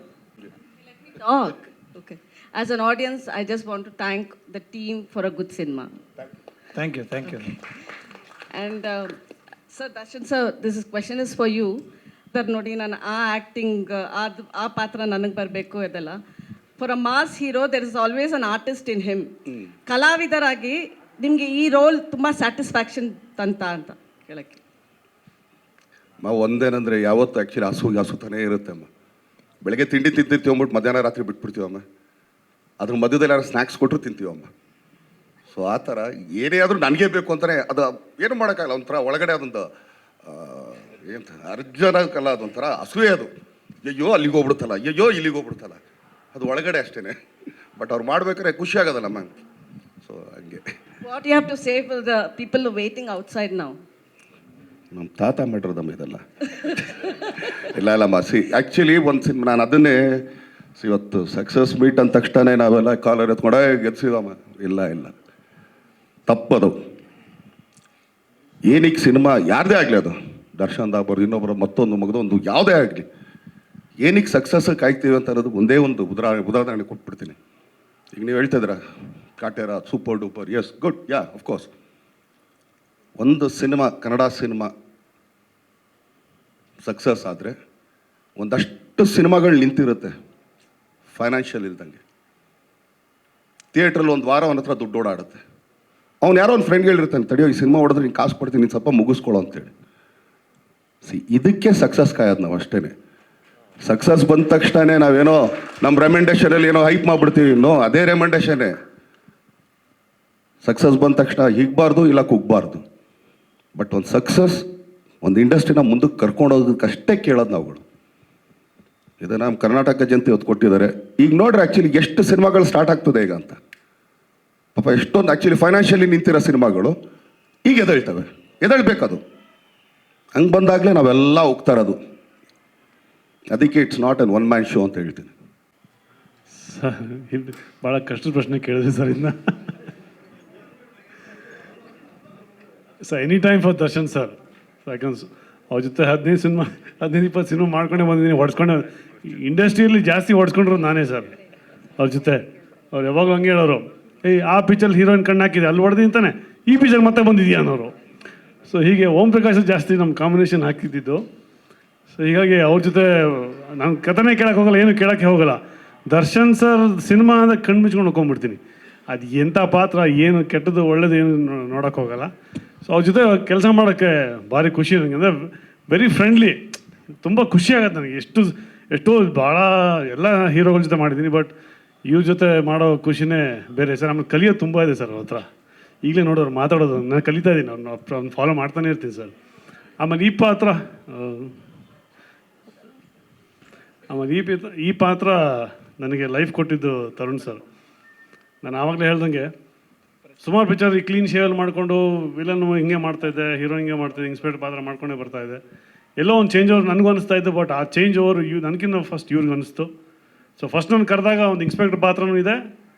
S4: Let me talk. Okay. As an audience, I just want to thank the team for a good cinema.
S19: Thank you.
S4: And sir, Darshan sir, this question is for you. That ನೋಡಿ ನಾನು acting ಆ ಪಾತ್ರ ನನಗೆ ಬರಬೇಕು ಇದೆಲ್ಲ. For a mass hero there is always an artist in him. ಕಲಾವಿದರಾಗಿ ನಿಮಗೆ ಈ ರೋಲ್ ತುಂಬ ಸ್ಯಾಟಿಸ್ಫ್ಯಾಕ್ಷನ್ ಅಂತ ಕೇಳಕ್ಕೆ.
S11: ಒಂದೇನಂದರೆ ಯಾವತ್ತು ಆ್ಯಕ್ಚುಲಿ ಹಸುತಾನೇ ಇರುತ್ತೆ ಅಮ್ಮ. ಬೆಳಗ್ಗೆ ತಿಂಡಿ ತಿಂತಿರ್ತೀವಿ ಅಂದ್ಬಿಟ್ಟು ಮಧ್ಯಾಹ್ನ ರಾತ್ರಿ ಬಿಟ್ಬಿಡ್ತೀವಮ್ಮ. ಅದ್ರ ಮಧ್ಯದಲ್ಲಿ ಯಾರು ಸ್ನ್ಯಾಕ್ಸ್ ಕೊಟ್ಟರು ತಿಂತೀವಮ್ಮ. ಸೊ ಆ ಥರ ಏನೇ ಆದರೂ ನನಗೇ ಬೇಕು ಅಂತಲೇ ಅದು ಏನು ಮಾಡೋಕ್ಕಾಗಲ್ಲ. ಒಂಥರ ಒಳಗಡೆ ಅದೊಂದು ಎಂತ ಅರ್ಜನಕ್ಕಲ್ಲ, ಅದೊಂಥರ ಅಸೂಯೆ ಅದು. ಅಯ್ಯೋ ಅಲ್ಲಿಗೆ ಹೋಗ್ಬಿಡ್ತಲ್ಲ, ಅಯ್ಯೋ ಇಲ್ಲಿಗೆ ಹೋಗ್ಬಿಡ್ತಲ್ಲ, ಅದು ಒಳಗಡೆ ಅಷ್ಟೇ. ಬಟ್ ಅವ್ರು ಮಾಡ್ಬೇಕಾದ್ರೆ ಖುಷಿ ಆಗೋದಲ್ಲ ಮ್ಯಾಮ್. ಸೊ ಹಂಗೆ.
S4: What you have to say for the people waiting outside now?
S11: ನಮ್ಮ ತಾತ ಮಾಡಿರೋದಮ್ಮ ಇದೆಲ್ಲ. ಇಲ್ಲ ಆ್ಯಕ್ಚುಲಿ ಒಂದು ಸಿನಿಮಾ ನಾನು ಅದನ್ನೇ ಇವತ್ತು ಸಕ್ಸಸ್ ಮೀಟ್ ಅಂದ ತಕ್ಷಣ ನಾವೆಲ್ಲ ಕಾಲರ್ ಎತ್ಕೊಂಡೆ ಗೆಲ್ಸಿದಮ್ಮ. ಇಲ್ಲ ತಪ್ಪದು. ಏನಕ್ಕೆ ಸಿನಿಮಾ ಯಾರದೇ ಆಗಲಿ, ಅದು ದರ್ಶನ್ ಆಗ್ಬಾರ್ದು, ಇನ್ನೊಬ್ಬರು ಮತ್ತೊಂದು ಮಗದೊಂದು ಯಾವುದೇ ಆಗಲಿ, ಏನಕ್ಕೆ ಸಕ್ಸಸ್ ಕಾಯ್ತೀವಿ ಅಂತ ಅನ್ನೋದು ಒಂದೇ ಒಂದು ಉದಾಹರಣೆ ಕೊಟ್ಬಿಡ್ತೀನಿ. ಈಗ ನೀವು ಹೇಳ್ತಿದ್ರ Kaatera super duper, yes good, yeah of course. ಒಂದು ಸಿನಿಮಾ, ಕನ್ನಡ ಸಿನಿಮಾ ಸಕ್ಸಸ್ ಆದರೆ ಒಂದಷ್ಟು ಸಿನಿಮಾಗಳು ನಿಂತಿರುತ್ತೆ ಫೈನಾನ್ಷಿಯಲ್ ಇಲ್ದಂಗೆ. ಥಿಯೇಟ್ರಲ್ಲಿ ಒಂದು ವಾರ ಅವನ ಹತ್ರ ದುಡ್ಡು ಓಡಾಡುತ್ತೆ. ಅವ್ನು ಯಾರೋ ಒಂದು ಫ್ರೆಂಡ್ ಹೇಳಿರ್ತಾನೆ, ತಡೆಯೋ ಈ ಸಿನಿಮಾ ಹೊಡೆದ್ರೆ ನೀನು ಕಾಸು ಕೊಡ್ತೀನಿ, ನೀನು ಸ್ವಲ್ಪ ಮುಗಿಸ್ಕೊಳ್ಳೋ ಅಂತೇಳಿ. ಇದಕ್ಕೆ ಸಕ್ಸಸ್ ಕಾಯೋದು ನಾವು ಅಷ್ಟೇ. ಸಕ್ಸಸ್ ಬಂದ ತಕ್ಷಣ ನಾವೇನೋ ನಮ್ಮ ರೆಮೆಂಡೇಷನಲ್ಲಿ ಏನೋ ಹೈಪ್ ಮಾಡಿಬಿಡ್ತೀವಿ. ಇನ್ನೂ ಅದೇ ರೆಮೆಂಡೇಷನ್ನೇ. ಸಕ್ಸಸ್ ಬಂದ ತಕ್ಷಣ ಹಿಗ್ಬಾರ್ದು, ಇಲ್ಲ ಕುಗ್ಬಾರ್ದು. ಬಟ್ ಒಂದು ಸಕ್ಸಸ್ ಒಂದು ಇಂಡಸ್ಟ್ರಿನ ಮುಂದಕ್ಕೆ ಕರ್ಕೊಂಡೋದಕ್ಕಷ್ಟೇ ಕೇಳೋದು ನಾವುಗಳು. ಇದು ನಮ್ಮ ಕರ್ನಾಟಕ ಜನತೆ ಇವತ್ತು ಕೊಟ್ಟಿದ್ದಾರೆ. ಈಗ ನೋಡ್ರಿ ಆ್ಯಕ್ಚುಲಿ ಎಷ್ಟು ಸಿನಿಮಾಗಳು ಸ್ಟಾರ್ಟ್ ಆಗ್ತದೆ ಈಗ ಅಂತ. ಪಾಪ ಎಷ್ಟೊಂದು ಆ್ಯಕ್ಚುಲಿ ಫೈನಾನ್ಷಿಯಲಿ ನಿಂತಿರೋ ಸಿನಿಮಾಗಳು ಈಗ ಎದಳ್ಬೇಕದು. ಹಂಗೆ ಬಂದಾಗಲೇ ನಾವೆಲ್ಲ ಹೋಗ್ತಾ ಇರೋದು. ಅದಕ್ಕೆ it's not an one man show ಅಂತ ಹೇಳ್ತೀನಿ.
S22: ಭಾಳ ಕಷ್ಟದ ಪ್ರಶ್ನೆ ಕೇಳಿದೆ ಸರ್ ಇದನ್ನ. Any time for Darshan sir. ಯಾಕಂದ್ರೆ ಅವ್ರ ಜೊತೆ 15-20 ಸಿನಿಮಾ ಮಾಡ್ಕೊಂಡೇ ಬಂದಿದ್ದೀನಿ, ಹೊಡ್ಸ್ಕೊಂಡೆ. ಇಂಡಸ್ಟ್ರಿಯಲ್ಲಿ ಜಾಸ್ತಿ ಹೊಡ್ಸ್ಕೊಂಡಿರೋದು ನಾನೇ ಸರ್ ಅವ್ರ ಜೊತೆ. ಅವ್ರು ಯಾವಾಗಲೂ ಹಂಗೆ ಹೇಳೋರು, ಆ ಪಿಕ್ಚರ್ ಹೀರೋಯಿನ್ ಕಣ್ಣು ಹಾಕಿದೆ, ಅಲ್ಲಿ ಹೊಡೆದು ಅಂತಾನೆ ಈ ಪಿಕ್ಚರ್ ಮತ್ತೆ ಬಂದಿದೆಯಾ ಅನ್ನೋರು. ಸೊ ಹೀಗೆ ಓಂ ಪ್ರಕಾಶ್ ಜಾಸ್ತಿ ನಮ್ಮ ಕಾಂಬಿನೇಷನ್ ಹಾಕಿದ್ದಿದ್ದು. ಸೊ ಹೀಗಾಗಿ ಅವ್ರ ಜೊತೆ ನಾನು ಕಥೆನೇ ಕೇಳೋಕ್ಕೆ ಹೋಗಲ್ಲ, ಏನು ಕೇಳೋಕ್ಕೆ ಹೋಗಲ್ಲ. ದರ್ಶನ್ ಸರ್ ಸಿನಿಮಾ ಅಂದರೆ ಕಣ್ಣು ಮುಚ್ಕೊಂಡು ಹೋಗ್ಬಿಡ್ತೀನಿ. ಅದು ಎಂಥ ಪಾತ್ರ, ಏನು ಕೆಟ್ಟದ್ದು ಒಳ್ಳೇದು ಏನು ನೋಡೋಕ್ಕೆ ಹೋಗಲ್ಲ. ಸೊ ಅವ್ರ ಜೊತೆ ಕೆಲಸ ಮಾಡೋಕ್ಕೆ ಭಾರಿ ಖುಷಿ ನನಗೆ. ಅಂದರೆ ವೆರಿ ಫ್ರೆಂಡ್ಲಿ, ತುಂಬ ಖುಷಿ ಆಗುತ್ತೆ ನನಗೆ. ಎಷ್ಟೋ ಭಾಳ ಎಲ್ಲ ಹೀರೋಗಳ ಜೊತೆ ಮಾಡಿದ್ದೀನಿ, ಬಟ್ ಇವ್ರ ಜೊತೆ ಮಾಡೋ ಖುಷಿನೇ ಬೇರೆ ಸರ್. ಆಮೇಲೆ ಕಲಿಯೋದು ತುಂಬ ಇದೆ ಸರ್ ಅವ್ರ ಹತ್ರ. ಈಗಲೇ ನೋಡೋರು ಮಾತಾಡೋದು ನಾನು ಕಲಿತಾ ಇದ್ದೀನಿ, ಅವ್ರನ್ನ ಫಾಲೋ ಮಾಡ್ತಾನೆ ಇರ್ತೀನಿ ಸರ್. ಆಮೇಲೆ ಈ ಪಾತ್ರ ನನಗೆ ಲೈಫ್ ಕೊಟ್ಟಿದ್ದು ತರುಣ್ ಸರ್. ನಾನು ಆವಾಗಲೇ ಹೇಳ್ದಂಗೆ ಸುಮಾರು ಪಿಕ್ಚರ್ ಈ ಕ್ಲೀನ್ ಶೇವಲ್ಲಿ ಮಾಡಿಕೊಂಡು ವಿಲನ್ ಹಿಂಗೆ ಮಾಡ್ತಾಯಿದ್ದೆ, ಹೀರೋ ಹಿಂಗೆ ಮಾಡ್ತಾಯಿದ್ದೆ, ಇನ್ಸ್ಪೆಕ್ಟರ್ ಪಾತ್ರ ಮಾಡ್ಕೊಂಡೇ ಬರ್ತಾಯಿದ್ದೆ. ಎಲ್ಲೋ ಒಂದು ಚೇಂಜ್ ಓವರ್ ನನಗೂ ಅನಿಸ್ತಾ ಇತ್ತು. ಬಟ್ ಆ ಚೇಂಜ್ ಓವರ್ ನನಗಿಂತ ಫಸ್ಟ್ ಇವ್ರಿಗೆ ಅನಿಸ್ತು. ಸೊ ಫಸ್ಟ್ ನಾನು ಕರೆದಾಗ ಒಂದು ಇನ್ಸ್ಪೆಕ್ಟರ್ ಪಾತ್ರನೂ ಇದೆ,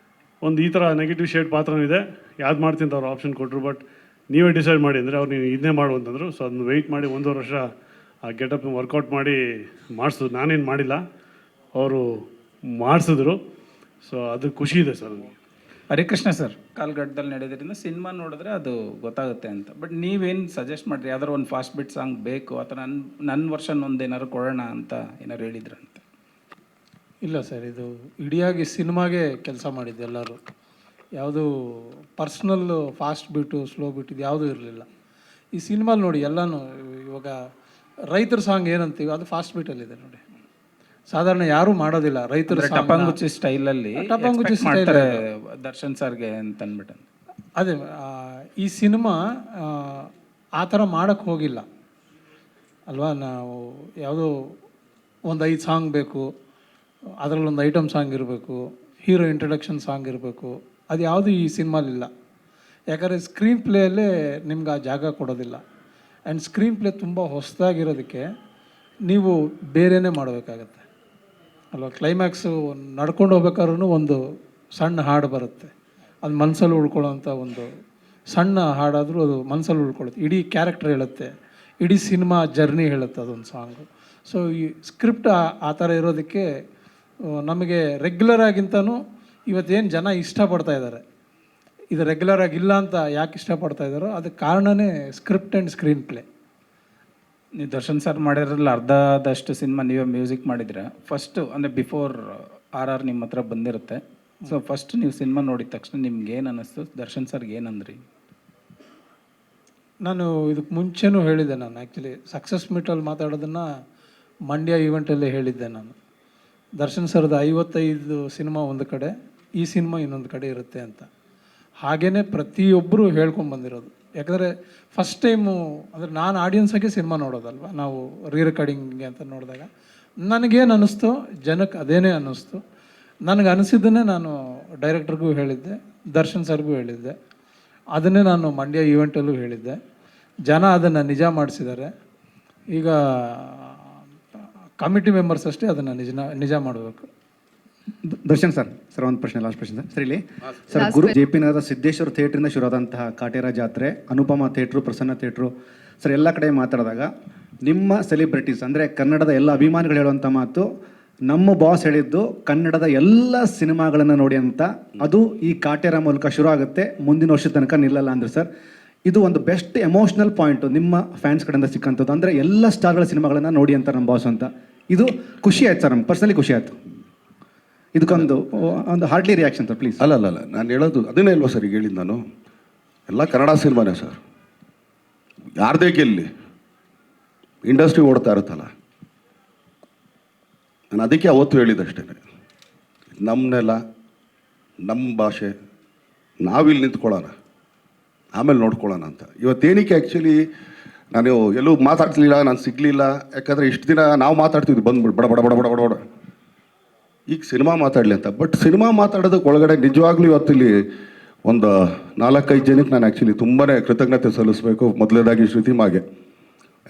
S22: ಒಂದು ಈ ಥರ ನೆಗೆಟಿವ್ ಶೇಡ್ ಪಾತ್ರನೂ ಇದೆ. ಯಾವ್ದು ಮಾಡ್ತೀನಿ ಅಂತ ಅವ್ರು ಆಪ್ಷನ್ ಕೊಟ್ಟರು. ಬಟ್ ನೀವೇ ಡಿಸೈಡ್ ಮಾಡಿ ಅಂದರೆ ಅವ್ರು ನೀವು ಇದನ್ನೇ ಮಾಡು ಅಂತಂದರು. ಸೊ ಅದನ್ನ ವೆಯ್ಟ್ ಮಾಡಿ 1.5 ವರ್ಷ ಆ ಗೆಟಪ್ ವರ್ಕೌಟ್ ಮಾಡಿ ಮಾಡಿಸಿದ್ರು. ನಾನೇನು ಮಾಡಿಲ್ಲ, ಅವರು ಮಾಡಿಸಿದ್ರು. ಸೊ ಅದು ಖುಷಿ ಇದೆ ಸರ್ ನನಗೆ.
S9: ಹರಿಕೃಷ್ಣ ಸರ್, ಕಾಲ್ಗಡ್ದಲ್ಲಿ ನಡೆಯೋದ್ರಿಂದ ಸಿನಿಮಾ ನೋಡಿದ್ರೆ ಅದು ಗೊತ್ತಾಗುತ್ತೆ ಅಂತ. ಬಟ್ ನೀವೇನು ಸಜೆಸ್ಟ್ ಮಾಡಿರಿ, ಯಾವ್ದಾರು ಒಂದು ಫಾಸ್ಟ್ ಬಿಟ್ ಸಾಂಗ್ ಬೇಕು ಅಥವಾ ನನ್ನ ವರ್ಷನ್ ಒಂದು ಏನಾದ್ರು ಕೊಡೋಣ ಅಂತ ಏನಾದ್ರು ಹೇಳಿದ್ರ ಅಂತ?
S5: ಇಲ್ಲ ಸರ್, ಇದು ಇಡಿಯಾಗಿ ಸಿನಿಮಾಗೆ ಕೆಲಸ ಮಾಡಿದ್ದು ಎಲ್ಲರೂ. ಯಾವುದು personal fast beat slow beat ಇದು ಯಾವುದೂ ಇರಲಿಲ್ಲ. ಈ ಸಿನಿಮಾಲಿ ನೋಡಿ ಎಲ್ಲನೂ. ಇವಾಗ ರೈತರ ಸಾಂಗ್ ಏನಂತೀವಿ ಅದು ಫಾಸ್ಟ್ ಬೀಟಲ್ಲಿದೆ ನೋಡಿ. ಸಾಧಾರಣ ಯಾರೂ ಮಾಡೋದಿಲ್ಲ ರೈತರ
S9: ಟಪಂಗುಚ್ಚಿ ಸ್ಟೈಲಲ್ಲಿ ಮಾಡ್ತಾರೆ ದರ್ಶನ್ ಸರ್ಗೆ ಅಂತ ಅಂದ್ಬಿಟ್ಟು.
S5: ಅದೇ ಈ ಸಿನಿಮಾ ಆ ಥರ ಮಾಡೋಕ್ಕೆ ಹೋಗಿಲ್ಲ ಅಲ್ವಾ. ನಾವು ಯಾವುದೋ ಒಂದು 5 ಸಾಂಗ್ ಬೇಕು, ಅದರಲ್ಲೊಂದು ಐಟಮ್ ಸಾಂಗ್ ಇರಬೇಕು, ಹೀರೋ ಇಂಟ್ರಡಕ್ಷನ್ ಸಾಂಗ್ ಇರಬೇಕು. ಅದು ಯಾವುದು ಈ ಸಿನಿಮಾಲಿಲ್ಲ. ಯಾಕಂದರೆ ಸ್ಕ್ರೀನ್ ಪ್ಲೇಯಲ್ಲೇ ನಿಮ್ಗೆ ಆ ಜಾಗ ಕೊಡೋದಿಲ್ಲ. ಆ್ಯಂಡ್ ಸ್ಕ್ರೀನ್ ಪ್ಲೇ ತುಂಬ ಹೊಸದಾಗಿರೋದಕ್ಕೆ ನೀವು ಬೇರೆಯೇ ಮಾಡಬೇಕಾಗತ್ತೆ ಅಲ್ವಾ. ಕ್ಲೈಮ್ಯಾಕ್ಸು ನಡ್ಕೊಂಡು ಹೋಗ್ಬೇಕಾದ್ರೂ ಒಂದು ಸಣ್ಣ ಹಾಡು ಬರುತ್ತೆ, ಅದು ಮನಸ್ಸಲ್ಲಿ ಉಳ್ಕೊಳ್ಳೋಂಥ ಒಂದು ಸಣ್ಣ ಹಾಡಾದರೂ ಅದು ಮನಸ್ಸಲ್ಲಿ ಉಳ್ಕೊಳ್ಳುತ್ತೆ. ಇಡೀ ಕ್ಯಾರೆಕ್ಟರ್ ಹೇಳುತ್ತೆ, ಇಡೀ ಸಿನಿಮಾ ಜರ್ನಿ ಹೇಳುತ್ತೆ ಅದೊಂದು ಸಾಂಗು. ಸೊ ಈ ಸ್ಕ್ರಿಪ್ಟ್ ಆ ಥರ ಇರೋದಕ್ಕೆ ನಮಗೆ ರೆಗ್ಯುಲರ್ ಆಗಿಂತನೂ ಇವತ್ತೇನು ಜನ ಇಷ್ಟಪಡ್ತಾ ಇದ್ದಾರೆ, ಇದು ರೆಗ್ಯುಲರ್ ಆಗಿಲ್ಲ ಅಂತ ಯಾಕೆ ಇಷ್ಟಪಡ್ತಾ ಇದ್ದಾರೋ ಅದಕ್ಕೆ ಕಾರಣವೇ ಸ್ಕ್ರಿಪ್ಟ್ ಆ್ಯಂಡ್ ಸ್ಕ್ರೀನ್ ಪ್ಲೇ.
S9: ನೀವು ದರ್ಶನ್ ಸರ್ ಮಾಡಿದ್ರಲ್ಲ ಅರ್ಧದಷ್ಟು ಸಿನಿಮಾ ನೀವೇ ಮ್ಯೂಸಿಕ್ ಮಾಡಿದ್ರೆ. ಫಸ್ಟು ಅಂದರೆ ಬಿಫೋರ್ RR ನಿಮ್ಮ ಹತ್ರ ಬಂದಿರುತ್ತೆ. ಸೊ ಫಸ್ಟ್ ನೀವು ಸಿನಿಮಾ ನೋಡಿದ ತಕ್ಷಣ ನಿಮ್ಗೆ ಏನು ಅನ್ನಿಸ್ತು, ದರ್ಶನ್ ಸರ್ಗೆ ಏನಂದ್ರಿ?
S5: ನಾನು ಇದಕ್ಕೆ ಮುಂಚೆನೂ ಹೇಳಿದ್ದೆ. ನಾನು ಆ್ಯಕ್ಚುಲಿ ಸಕ್ಸಸ್ ಮೀಟಲ್ಲಿ ಮಾತಾಡೋದನ್ನು ಮಂಡ್ಯ ಈವೆಂಟಲ್ಲೇ ಹೇಳಿದ್ದೆ. ನಾನು ದರ್ಶನ್ ಸರ್ದು 55 ಸಿನಿಮಾ ಒಂದು ಕಡೆ, ಈ ಸಿನಿಮಾ ಇನ್ನೊಂದು ಕಡೆ ಇರುತ್ತೆ ಅಂತ. ಹಾಗೇ ಪ್ರತಿಯೊಬ್ಬರು ಹೇಳ್ಕೊಂಡು ಬಂದಿರೋದು. ಯಾಕಂದರೆ ಫಸ್ಟ್ ಟೈಮು ಅಂದರೆ ನಾನು ಆಡಿಯನ್ಸಾಗೆ ಸಿನಿಮಾ ನೋಡೋದಲ್ವ, ನಾವು ರೀ ರೆಕಾರ್ಡಿಂಗ್ಗೆ ಅಂತ ನೋಡಿದಾಗ ನನಗೇನು ಅನ್ನಿಸ್ತೋ ಜನಕ್ಕೆ ಅದೇನೇ ಅನ್ನಿಸ್ತು. ನನಗೆ ಅನಿಸಿದ್ದನ್ನೇ ನಾನು ಡೈರೆಕ್ಟರ್ಗೂ ಹೇಳಿದ್ದೆ, ದರ್ಶನ್ ಸರ್ಗೂ ಹೇಳಿದ್ದೆ, ಅದನ್ನೇ ನಾನು ಮಂಡ್ಯ ಈವೆಂಟಲ್ಲೂ ಹೇಳಿದ್ದೆ. ಜನ ಅದನ್ನು ನಿಜ ಮಾಡಿಸಿದ್ದಾರೆ. ಈಗ ಕಮಿಟಿ ಮೆಂಬರ್ಸ್ ಅಷ್ಟೇ ಅದನ್ನು ನಿಜ ಮಾಡಬೇಕು.
S15: ದರ್ಶನ್ ಸರ್ ಒಂದು ಪ್ರಶ್ನೆ, ಲಾಸ್ಟ್ ಪ್ರಶ್ನೆ ಸರ್. ಇಲ್ಲಿ ಸರ್, ಗುರು JP ನಗರದ ಸಿದ್ದೇಶ್ವರ ಥಿಯೇಟ್ರಿಂದ ಶುರುವಾದಂತಹ ಕಾಟೇರ ಜಾತ್ರೆ, ಅನುಪಮ ಥಿಯೇಟ್ರು, ಪ್ರಸನ್ನ ಥಿಯೇಟ್ರು ಸರ್, ಎಲ್ಲ ಕಡೆ ಮಾತಾಡಿದಾಗ ನಿಮ್ಮ ಸೆಲೆಬ್ರಿಟೀಸ್ ಅಂದರೆ ಕನ್ನಡದ ಎಲ್ಲ ಅಭಿಮಾನಿಗಳು ಹೇಳುವಂಥ ಮಾತು, ನಮ್ಮ ಬಾಸ್ ಹೇಳಿದ್ದು ಕನ್ನಡದ ಎಲ್ಲ ಸಿನಿಮಾಗಳನ್ನು ನೋಡಿ ಅಂತ. ಅದು ಈ ಕಾಟೇರ ಮೂಲಕ ಶುರು ಆಗುತ್ತೆ, ಮುಂದಿನ ವರ್ಷದ ತನಕ ನಿಲ್ಲಲ್ಲ ಅಂದ್ರೆ ಸರ್, ಇದು ಒಂದು ಬೆಸ್ಟ್ ಎಮೋಷ್ನಲ್ ಪಾಯಿಂಟು ನಿಮ್ಮ ಫ್ಯಾನ್ಸ್ ಕಡೆಯಿಂದ ಸಿಕ್ಕಂಥದ್ದು. ಅಂದರೆ ಎಲ್ಲ ಸ್ಟಾರ್ಗಳ ಸಿನಿಮಾಗಳನ್ನು ನೋಡಿ ಅಂತ ನಮ್ಮ ಬಾಸ್ ಅಂತ. ಇದು ಖುಷಿ ಆಯ್ತು ಸರ್, ನಮ್ಗೆ ಪರ್ಸನಲಿ ಖುಷಿ ಆಯಿತು. ಇದಕ್ಕೊಂದು ಹಾರ್ಡ್ಲಿ ರಿಯಾಕ್ಷನ್ ಸರ್ ಪ್ಲೀಸ್.
S11: ಅಲ್ಲ ನಾನು ಹೇಳೋದು ಅದನ್ನೇ ಇಲ್ವಾ ಸರ್ ಈಗ ಹೇಳಿದ್ದು ನಾನು. ಎಲ್ಲ ಕನ್ನಡ ಸಿನಿಮಾನೇ ಸರ್, ಯಾರದೇ ಗೆಲ್ಲಿ ಇಂಡಸ್ಟ್ರಿ ಓಡ್ತಾ ಇರುತ್ತಲ್ಲ. ನಾನು ಅದಕ್ಕೆ ಅವತ್ತು ಹೇಳಿದ್ದಷ್ಟೇ, ನಮ್ಮ ನೆಲ, ನಮ್ಮ ಭಾಷೆ, ನಾವಿಲ್ಲಿ ನಿಂತ್ಕೊಳ್ಳೋಣ, ಆಮೇಲೆ ನೋಡ್ಕೊಳ್ಳೋಣ ಅಂತ. ಇವತ್ತೇನಕ್ಕೆ ಆ್ಯಕ್ಚುಲಿ ನಾನು ಎಲ್ಲೂ ಮಾತಾಡ್ತಿರ್ಲಿಲ್ಲ, ನಾನು ಸಿಗಲಿಲ್ಲ. ಯಾಕಂದರೆ ಇಷ್ಟು ದಿನ ನಾವು ಮಾತಾಡ್ತಿದ್ವಿ ಬಂದ್ಬಿಟ್ಟು ಬಡ ಬಡ ಬಡ ಬಡ ಬಡ ಬಡ, ಈಗ ಸಿನಿಮಾ ಮಾತಾಡಲಿ ಅಂತ. ಬಟ್ ಸಿನಿಮಾ ಮಾತಾಡೋದಕ್ಕೆ ಒಳಗಡೆ ನಿಜವಾಗ್ಲೂ ಇವತ್ತಿಲ್ಲಿ ಒಂದು 4-5 ಜನಕ್ಕೆ ನಾನು ಆ್ಯಕ್ಚುಲಿ ತುಂಬಾ ಕೃತಜ್ಞತೆ ಸಲ್ಲಿಸಬೇಕು. ಮೊದಲನೇದಾಗಿ ಶ್ರುತಿಮಾಗೆ,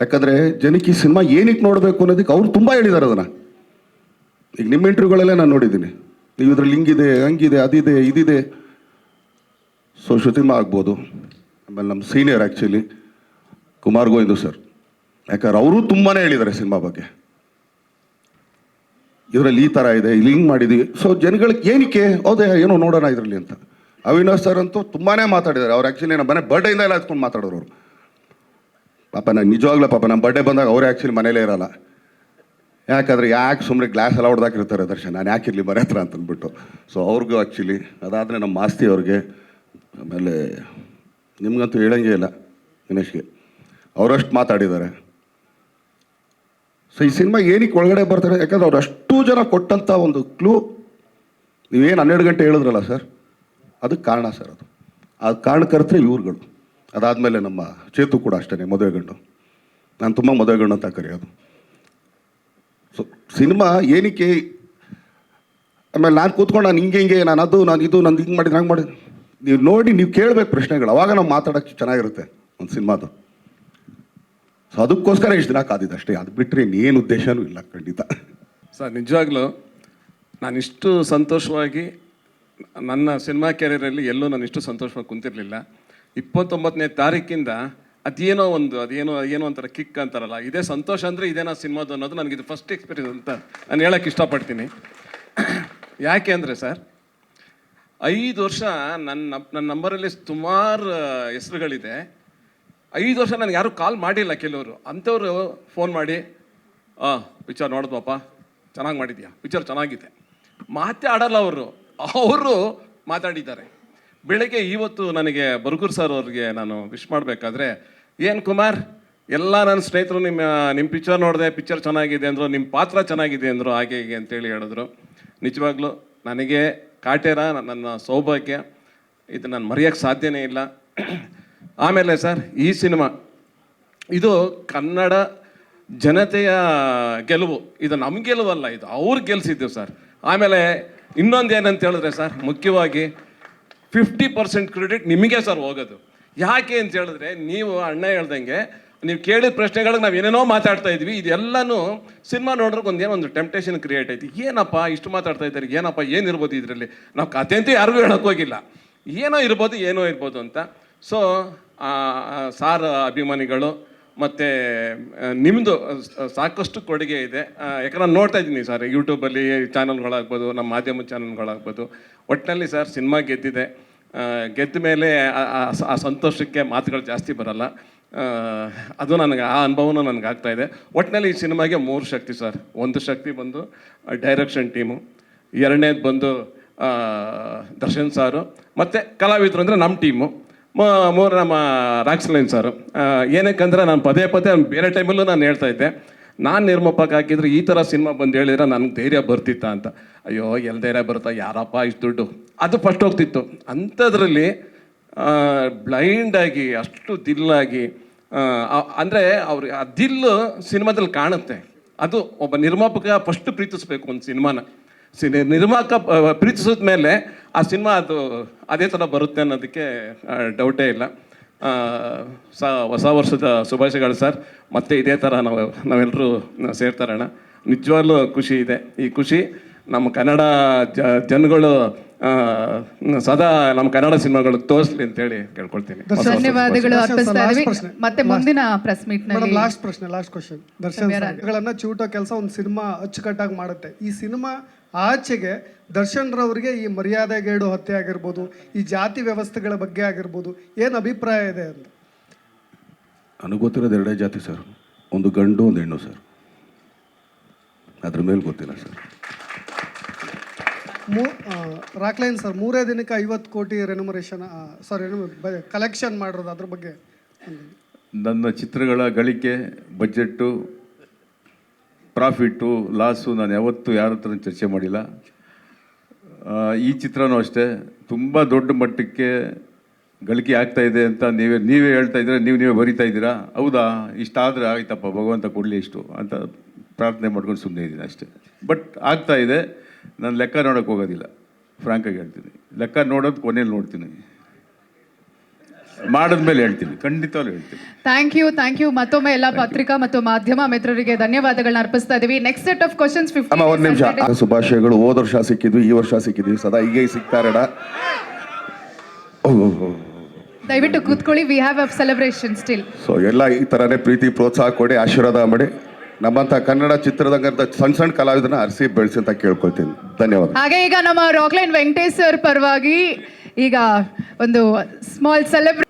S11: ಯಾಕಂದರೆ ಜನಕ್ಕೆ ಈ ಸಿನಿಮಾ ಏನಕ್ಕೆ ನೋಡಬೇಕು ಅನ್ನೋದಕ್ಕೆ ಅವ್ರು ತುಂಬ ಹೇಳಿದ್ದಾರೆ ಅದನ್ನು. ಈಗ ನಿಮ್ಮ ಇಂಟರ್ವ್ಯೂಗಳಲ್ಲೇ ನಾನು ನೋಡಿದ್ದೀನಿ, ನೀವು ಇದ್ರಲ್ಲಿ ಹಿಂಗಿದೆ, ಹಂಗಿದೆ, ಅದಿದೆ, ಇದಿದೆ. ಸೊ ಶ್ರುತಿಮಾ ಆಗ್ಬೋದು, ಆಮೇಲೆ ನಮ್ಮ senior actually Kumar Govindu sir, ಯಾಕಂದ್ರೆ ಅವರು ತುಂಬಾ ಹೇಳಿದ್ದಾರೆ ಸಿನಿಮಾ ಬಗ್ಗೆ. ಇದರಲ್ಲಿ ಈ ಥರ ಇದೆ, ಇಲ್ಲಿ ಹಿಂಗೆ ಮಾಡಿದ್ದೀವಿ. ಸೊ ಜನಗಳಿಗೆ ಏನಕ್ಕೆ ಹೌದೇ ಏನೋ ನೋಡೋಣ ಇದರಲ್ಲಿ ಅಂತ. ಅವಿನಾಶ್ ಸರ್ ಅಂತೂ ತುಂಬಾ ಮಾತಾಡಿದ್ದಾರೆ. ಅವ್ರು ಆ್ಯಕ್ಚುಲಿ ನಮ್ಮ ಮನೆ ಬರ್ಡೇಯಿಂದ ಎಲ್ಲ ಹತ್ಕೊಂಡು ಮಾತಾಡೋರು ಅವರು. ಪಾಪ ನಾನು ನಿಜವಾಗ್ಲೂ ನಮ್ಮ ಬರ್ಡೇ ಬಂದಾಗ ಅವರೇ ಆ್ಯಕ್ಚುಲಿ ಮನೇಲೇ ಇರೋಲ್ಲ. ಯಾಕಂದರೆ ಯಾಕೆ ಸುಮ್ಮನೆ ಗ್ಲಾಸ್ ಎಲ್ಲ ಹೊಡೆದಾಕಿರ್ತಾರೆ ದರ್ಶನ್, ನಾನು ಯಾಕಿರಲಿ ಮನೆ ಹತ್ರ ಅಂತ ಅಂದ್ಬಿಟ್ಟು. ಸೊ ಅವ್ರಿಗೂ ಆ್ಯಕ್ಚುಲಿ ಅದಾದರೆ ನಮ್ಮ ಮಾಸ್ತಿ ಅವ್ರಿಗೆ, ಆಮೇಲೆ ನಿಮ್ಗಂತೂ ಹೇಳಂಗೇ ಇಲ್ಲ ಗಣೇಶ್ಗೆ, ಅವರಷ್ಟು ಮಾತಾಡಿದ್ದಾರೆ. ಸೊ ಈ ಸಿನಿಮಾ ಏನಕ್ಕೆ ಒಳಗಡೆ ಬರ್ತಾರೆ, ಯಾಕಂದ್ರೆ ಅವ್ರು ಅಷ್ಟು ಜನ ಕೊಟ್ಟಂಥ ಒಂದು ಕ್ಲೂ. ನೀವೇನು 12 ಗಂಟೆ ಹೇಳಿದ್ರಲ್ಲ ಸರ್, ಅದಕ್ಕೆ ಕಾರಣ ಸರ್. ಅದು ಕಾರಣಕರ್ತರೆ ಇವ್ರುಗಳು. ಅದಾದಮೇಲೆ ನಮ್ಮ ಚೇತು ಕೂಡ ಅಷ್ಟೇ ಮದುವೆ ಗಂಡು. ನಾನು ತುಂಬ ಮದುವೆ ಗಂಡು ಅಂತ ಕರೆಯೋದು. ಸೊ ಸಿನಿಮಾ ಏನಕ್ಕೆ, ಆಮೇಲೆ ನಾನು ಕೂತ್ಕೊಂಡು ನಾನು ಹಿಂಗೆ ನಾನು ಅದು ನಾನು ಇದು ನಂದು ಹಿಂಗೆ ಮಾಡಿದ್ದು ಹಂಗೆ ಮಾಡಿದ್ದು, ನೀವು ನೋಡಿ ನೀವು ಕೇಳಬೇಕು ಪ್ರಶ್ನೆಗಳು, ಅವಾಗ ನಾವು ಮಾತಾಡೋಕ್ಕೆ ಚೆನ್ನಾಗಿರುತ್ತೆ ಒಂದು ಸಿನಿಮಾದು. ಸೊ ಅದಕ್ಕೋಸ್ಕರ ಇಷ್ಟು ದಿನ ಕಾದಿದ್ದು ಅಷ್ಟೇ, ಅದು ಬಿಟ್ಟರೆ ಇನ್ನೇನು ಉದ್ದೇಶನೂ ಇಲ್ಲ ಖಂಡಿತ.
S6: ಸರ್ ನಿಜವಾಗ್ಲೂ ನಾನಿಷ್ಟು ಸಂತೋಷವಾಗಿ ನನ್ನ ಸಿನಿಮಾ ಕೆರಿಯರಲ್ಲಿ ಎಲ್ಲೂ ನಾನು ಇಷ್ಟು ಸಂತೋಷವಾಗಿ ಕುಂತಿರಲಿಲ್ಲ. 29ನೇ ತಾರೀಕಿಂದ ಅದೇನೋ ಒಂಥರ ಕಿಕ್ ಅಂತಾರಲ್ಲ, ಇದೇ ಸಂತೋಷ ಅಂದರೆ ಇದೇನಾ ಸಿನಿಮಾದು ಅನ್ನೋದು ನನಗಿದು ಫಸ್ಟ್ ಎಕ್ಸ್ಪೀರಿಯನ್ಸ್ ಅಂತ ನಾನು ಹೇಳೋಕ್ಕೆ ಇಷ್ಟಪಡ್ತೀನಿ. ಯಾಕೆ ಅಂದರೆ ಸರ್, 5 ವರ್ಷ ನನ್ನ ನಂಬರಲ್ಲಿ ಸುಮಾರು ಹೆಸರುಗಳಿದೆ. 5 ವರ್ಷ ನನಗೆ ಯಾರೂ ಕಾಲ್ ಮಾಡಿಲ್ಲ. ಕೆಲವರು ಅಂಥವ್ರು ಫೋನ್ ಮಾಡಿ ಪಿಕ್ಚರ್ ನೋಡಿದ್ವಪ್ಪ, ಚೆನ್ನಾಗಿ ಮಾಡಿದ್ಯಾ, ಪಿಕ್ಚರ್ ಚೆನ್ನಾಗಿದೆ, ಮಾತೇ ಆಡಲ್ಲ ಅವರು ಮಾತಾಡಿದ್ದಾರೆ. ಬೆಳಗ್ಗೆ ಇವತ್ತು ನನಗೆ ಬರಗೂರು ಸರ್ ಅವ್ರಿಗೆ ನಾನು ವಿಶ್ ಮಾಡಬೇಕಾದ್ರೆ, ಏನು ಕುಮಾರ್, ಎಲ್ಲ ನನ್ನ ಸ್ನೇಹಿತರು ನಿಮ್ಮ ಪಿಕ್ಚರ್ ನೋಡಿದೆ, ಪಿಕ್ಚರ್ ಚೆನ್ನಾಗಿದೆ ಅಂದರು, ನಿಮ್ಮ ಪಾತ್ರ ಚೆನ್ನಾಗಿದೆ ಅಂದರು, ಹಾಗೆ ಹೀಗೆ ಅಂತೇಳಿ ಹೇಳಿದ್ರು. ನಿಜವಾಗ್ಲೂ ನನಗೆ ಕಾಟೇರ ನನ್ನ ಸೌಭಾಗ್ಯ, ಇದು ನಾನು ಮರೆಯೋಕ್ಕೆ ಸಾಧ್ಯನೇ ಇಲ್ಲ. ಆಮೇಲೆ ಸರ್, ಈ ಸಿನಿಮಾ ಇದು ಕನ್ನಡ ಜನತೆಯ ಗೆಲುವು, ಇದು ನಮ್ಮ ಗೆಲುವಲ್ಲ, ಇದು ಅವ್ರು ಗೆಲ್ಸಿದ್ದೀವಿ ಸರ್. ಆಮೇಲೆ ಇನ್ನೊಂದು ಏನಂತ ಹೇಳಿದ್ರೆ ಸರ್, ಮುಖ್ಯವಾಗಿ 50% ಕ್ರೆಡಿಟ್ ನಿಮಗೆ ಸರ್ ಹೋಗೋದು. ಯಾಕೆ ಅಂತ ಹೇಳಿದ್ರೆ, ನೀವು ಅಣ್ಣ ಹೇಳ್ದಂಗೆ ನೀವು ಕೇಳಿದ ಪ್ರಶ್ನೆಗಳಿಗೆ ನಾವು ಏನೇನೋ ಮಾತಾಡ್ತಾ ಇದ್ವಿ. ಇದೆಲ್ಲನೂ ಸಿನಿಮಾ ನೋಡ್ರಿಗೆ ಒಂದು ಟೆಂಪ್ಟೇಷನ್ ಕ್ರಿಯೇಟ್ ಆಯ್ತು. ಏನಪ್ಪ ಇಷ್ಟು ಮಾತಾಡ್ತಾ ಇದ್ದಾರೆ, ಏನಪ್ಪ ಏನಿರ್ಬೋದು ಇದರಲ್ಲಿ, ನಾವು ಕತೆ ಅಂತೂ ಯಾರಿಗೂ ಹೇಳೋಕ್ಕೋಗಿಲ್ಲ, ಏನೋ ಇರ್ಬೋದು ಅಂತ. ಸೊ ಸಾರ್ ಅಭಿಮಾನಿಗಳು ಮತ್ತು ನಿಮ್ಮದು ಸಾಕಷ್ಟು ಕೊಡುಗೆ ಇದೆ. ಯಾಕಂದ್ರೆ ನಾನು ನೋಡ್ತಾ ಇದ್ದೀನಿ ಸರ್, ಯೂಟ್ಯೂಬಲ್ಲಿ ಚಾನಲ್ಗಳಾಗ್ಬೋದು, ನಮ್ಮ ಮಾಧ್ಯಮ ಚಾನಲ್ಗಳಾಗ್ಬೋದು. ಒಟ್ಟಿನಲ್ಲಿ ಸರ್ ಸಿನಿಮಾ ಗೆದ್ದಿದೆ. ಗೆದ್ದ ಮೇಲೆ ಆ ಸಂತೋಷಕ್ಕೆ ಮಾತುಗಳು ಜಾಸ್ತಿ ಬರಲ್ಲ. ಅದು ನನಗೆ ಆ ಅನುಭವನೂ ನನಗಾಗ್ತಾಯಿದೆ. ಒಟ್ಟಿನಲ್ಲಿ ಈ ಸಿನಿಮಾಗೆ 3 ಶಕ್ತಿ ಸರ್. ಒಂದು ಶಕ್ತಿ ಬಂದು ಡೈರೆಕ್ಷನ್ ಟೀಮು, ಎರಡನೇದು ಬಂದು ದರ್ಶನ್ ಸಾರು, ಮತ್ತು ಕಲಾವಿದರು ಅಂದರೆ ನಮ್ಮ ಟೀಮು, 3 ನಮ್ಮ ರಾಕ್ಸ್ಲೈನ್ ಸಾರು. ಏನಕ್ಕಂದ್ರೆ ನಾನು ಪದೇ ಬೇರೆ ಟೈಮಲ್ಲೂ ನಾನು ಹೇಳ್ತಾ ಇದ್ದೆ, ನಾನು ನಿರ್ಮಾಪಕ ಹಾಕಿದ್ರೆ ಈ ಥರ ಸಿನಿಮಾ ಬಂದು ಹೇಳಿದ್ರೆ ನನಗೆ ಧೈರ್ಯ ಬರ್ತಿತ್ತ ಅಂತ. ಅಯ್ಯೋ ಎಲ್ಲಿ ಧೈರ್ಯ ಬರುತ್ತಾ, ಯಾರಪ್ಪ ಇಷ್ಟು ದುಡ್ಡು, ಅದು ಫಸ್ಟ್ ಹೋಗ್ತಿತ್ತು. ಅಂಥದ್ರಲ್ಲಿ ಬ್ಲೈಂಡಾಗಿ ಅಷ್ಟು ದಿಲ್ಲಾಗಿ ಅಂದರೆ ಅವ್ರಿಗೆ ಆ ದಿಲ್ಲು ಸಿನಿಮಾದಲ್ಲಿ ಕಾಣುತ್ತೆ. ಅದು ಒಬ್ಬ ನಿರ್ಮಾಪಕ ಫಸ್ಟ್ ಪ್ರೀತಿಸ್ಬೇಕು ಒಂದು ಸಿನಿಮಾನ. ನಿರ್ಮಾಪಕ ಪ್ರೀತಿಸಿದ ಮೇಲೆ ಆ ಸಿನಿಮಾ ಅದು ಅದೇ ಥರ ಬರುತ್ತೆ ಅನ್ನೋದಕ್ಕೆ ಡೌಟೇ ಇಲ್ಲ. ಹೊಸ ವರ್ಷದ ಶುಭಾಶಯಗಳು ಸರ್. ಮತ್ತೆ ಇದೇ ಥರ ನಾವೆಲ್ಲರೂ ಸೇರ್ತಾರಣ. ನಿಜವಾಗ್ಲೂ ಖುಷಿ ಇದೆ. ಈ ಖುಷಿ ನಮ್ಮ ಕನ್ನಡ ಜನಗಳು ಸದಾ ನಮ್ಮ ಕನ್ನಡ ಸಿನಿಮಾಗಳು ತೋರಿಸ್ಲಿ ಅಂತೇಳಿ ಕೇಳ್ಕೊಳ್ತೀನಿ.
S7: ಧನ್ಯವಾದಗಳು ಅರ್ಪಿಸ್ತಾ ಇದೀವಿ. ಮತ್ತೆ ಮುಂದಿನ ಪ್ರೆಸ್ ಮೀಟ್ ನಲ್ಲಿ
S18: ಲಾಸ್ಟ್ ಕ್ವಶನ್. ದರ್ಶನ್ ಚಿವುಟೋ ಕೆಲಸ ಒಂದು ಸಿನಿಮಾ ಅಚ್ಚುಕಟ್ಟಾಗಿ ಮಾಡುತ್ತೆ. ಈ ಸಿನಿಮಾ ಆಚೆಗೆ ದರ್ಶನ್ ರವರಿಗೆ ಈ ಮರ್ಯಾದೆಗೇಡು ಹತ್ಯೆ ಆಗಿರ್ಬೋದು, ಈ ಜಾತಿ ವ್ಯವಸ್ಥೆಗಳ ಬಗ್ಗೆ ಆಗಿರ್ಬೋದು, ಏನು ಅಭಿಪ್ರಾಯ ಇದೆ ಅಂತ?
S11: ನನಗೆ ಗೊತ್ತಿರೋದು ಎರಡೇ ಜಾತಿ ಸರ್, ಒಂದು ಗಂಡು ಒಂದು ಹೆಣ್ಣು ಸರ್. ಅದ್ರ ಮೇಲೆ ಗೊತ್ತಿಲ್ಲ ಸರ್.
S18: ರಾಕ್ಲೈನ್ ಸರ್, 3 ದಿನಕ್ಕೆ 50 ಕೋಟಿ ರೆನ್ಯುಮರೇಷನ್ ಕಲೆಕ್ಷನ್ ಮಾಡಿರೋದು, ಅದ್ರ ಬಗ್ಗೆ
S3: ನನ್ನ ಚಿತ್ರಗಳ ಗಳಿಕೆ, ಬಜೆಟ್ಟು, ಪ್ರಾಫಿಟ್ಟು, ಲಾಸು ನಾನು ಯಾವತ್ತೂ ಯಾರ ಹತ್ರ ಚರ್ಚೆ ಮಾಡಿಲ್ಲ. ಈ ಚಿತ್ರನೂ ಅಷ್ಟೇ ತುಂಬ ದೊಡ್ಡ ಮಟ್ಟಕ್ಕೆ ಗಳಿಕೆ ಆಗ್ತಾ ಇದೆ ಅಂತ ನೀವೇ ಹೇಳ್ತಾ ಇದ್ದೀರಾ, ನೀವೇ ಬರಿತಾ ಇದ್ದೀರಾ. ಹೌದಾ, ಇಷ್ಟಾದರೆ ಆಯ್ತಪ್ಪ, ಭಗವಂತ ಕೊಡಲಿ ಇಷ್ಟು ಅಂತ ಪ್ರಾರ್ಥನೆ ಮಾಡ್ಕೊಂಡು ಸುಮ್ಮನೆ ಇದ್ದೀನಿ ಅಷ್ಟೇ. ಬಟ್ ಆಗ್ತಾ ಇದೆ. ನಾನು ಲೆಕ್ಕ ನೋಡೋಕ್ಕೆ ಹೋಗೋದಿಲ್ಲ, ಫ್ರಾಂಕಾಗಿ ಹೇಳ್ತೀನಿ. ಲೆಕ್ಕ ನೋಡೋದು ಕೊನೆಯಲ್ಲಿ ನೋಡ್ತೀನಿ, ಮಾಡಿದ್ಮೇಲೆ ಹೇಳ್ತೀನಿ, ಖಂಡಿತವಾಗ್ಲೂ ಹೇಳ್ತೀನಿ.
S7: Thank you. ಮತ್ತೊಮ್ಮೆ ಎಲ್ಲ ಪತ್ರಿಕಾ ಮತ್ತು ಮಾಧ್ಯಮ ಮಿತ್ರರಿಗೆ ಧನ್ಯವಾದಗಳನ್ನ ಅರ್ಪಿಸ್ತಾ ಇದೀವಿ. ನೆಕ್ಸ್ಟ್ ಸೆಟ್ ಆಫ್ ಕ್ವಶನ್ಸ್ 15
S11: ಒಂದು ನಿಮಿಷ. ಶುಭಾಶಯಗಳು. ಹೋದ ವರ್ಷ ಸಿಕ್ಕಿದ್ವಿ, ಈ ವರ್ಷ ಸಿಕ್ಕಿದ್ವಿ, ಸದಾ ಹೀಗೆ ಸಿಗ್ತಾರಡ.
S7: ದಯವಿಟ್ಟು ಕೂತ್ಕೊಳ್ಳಿ. We have a celebration still.
S11: So ಎಲ್ಲ ಈ ಥರನೇ ಪ್ರೀತಿ ಪ್ರೋತ್ಸಾಹ ಕೊಡಿ, ಆಶೀರ್ವಾದ ಮಾಡಿ ನಮ್ಮಂಥ ಕನ್ನಡ ಚಿತ್ರರಂಗದ ಸಣ್ಣ ಕಲಾವಿದರನ್ನ ಅರಸಿ ಬೆಳೆಸಿ ಅಂತ ಕೇಳ್ಕೊಳ್ತೀನಿ. ಧನ್ಯವಾದ.
S7: ಹಾಗೆ ಈಗ ನಮ್ಮ ರಾಕ್ಲೈನ್ ವೆಂಕಟೇಶ್ ಸರ್ ಪರವಾಗಿ ಈಗ ಒಂದು ಸ್ಮಾಲ್ ಸೆಲೆಬ್ರೇಷನ್.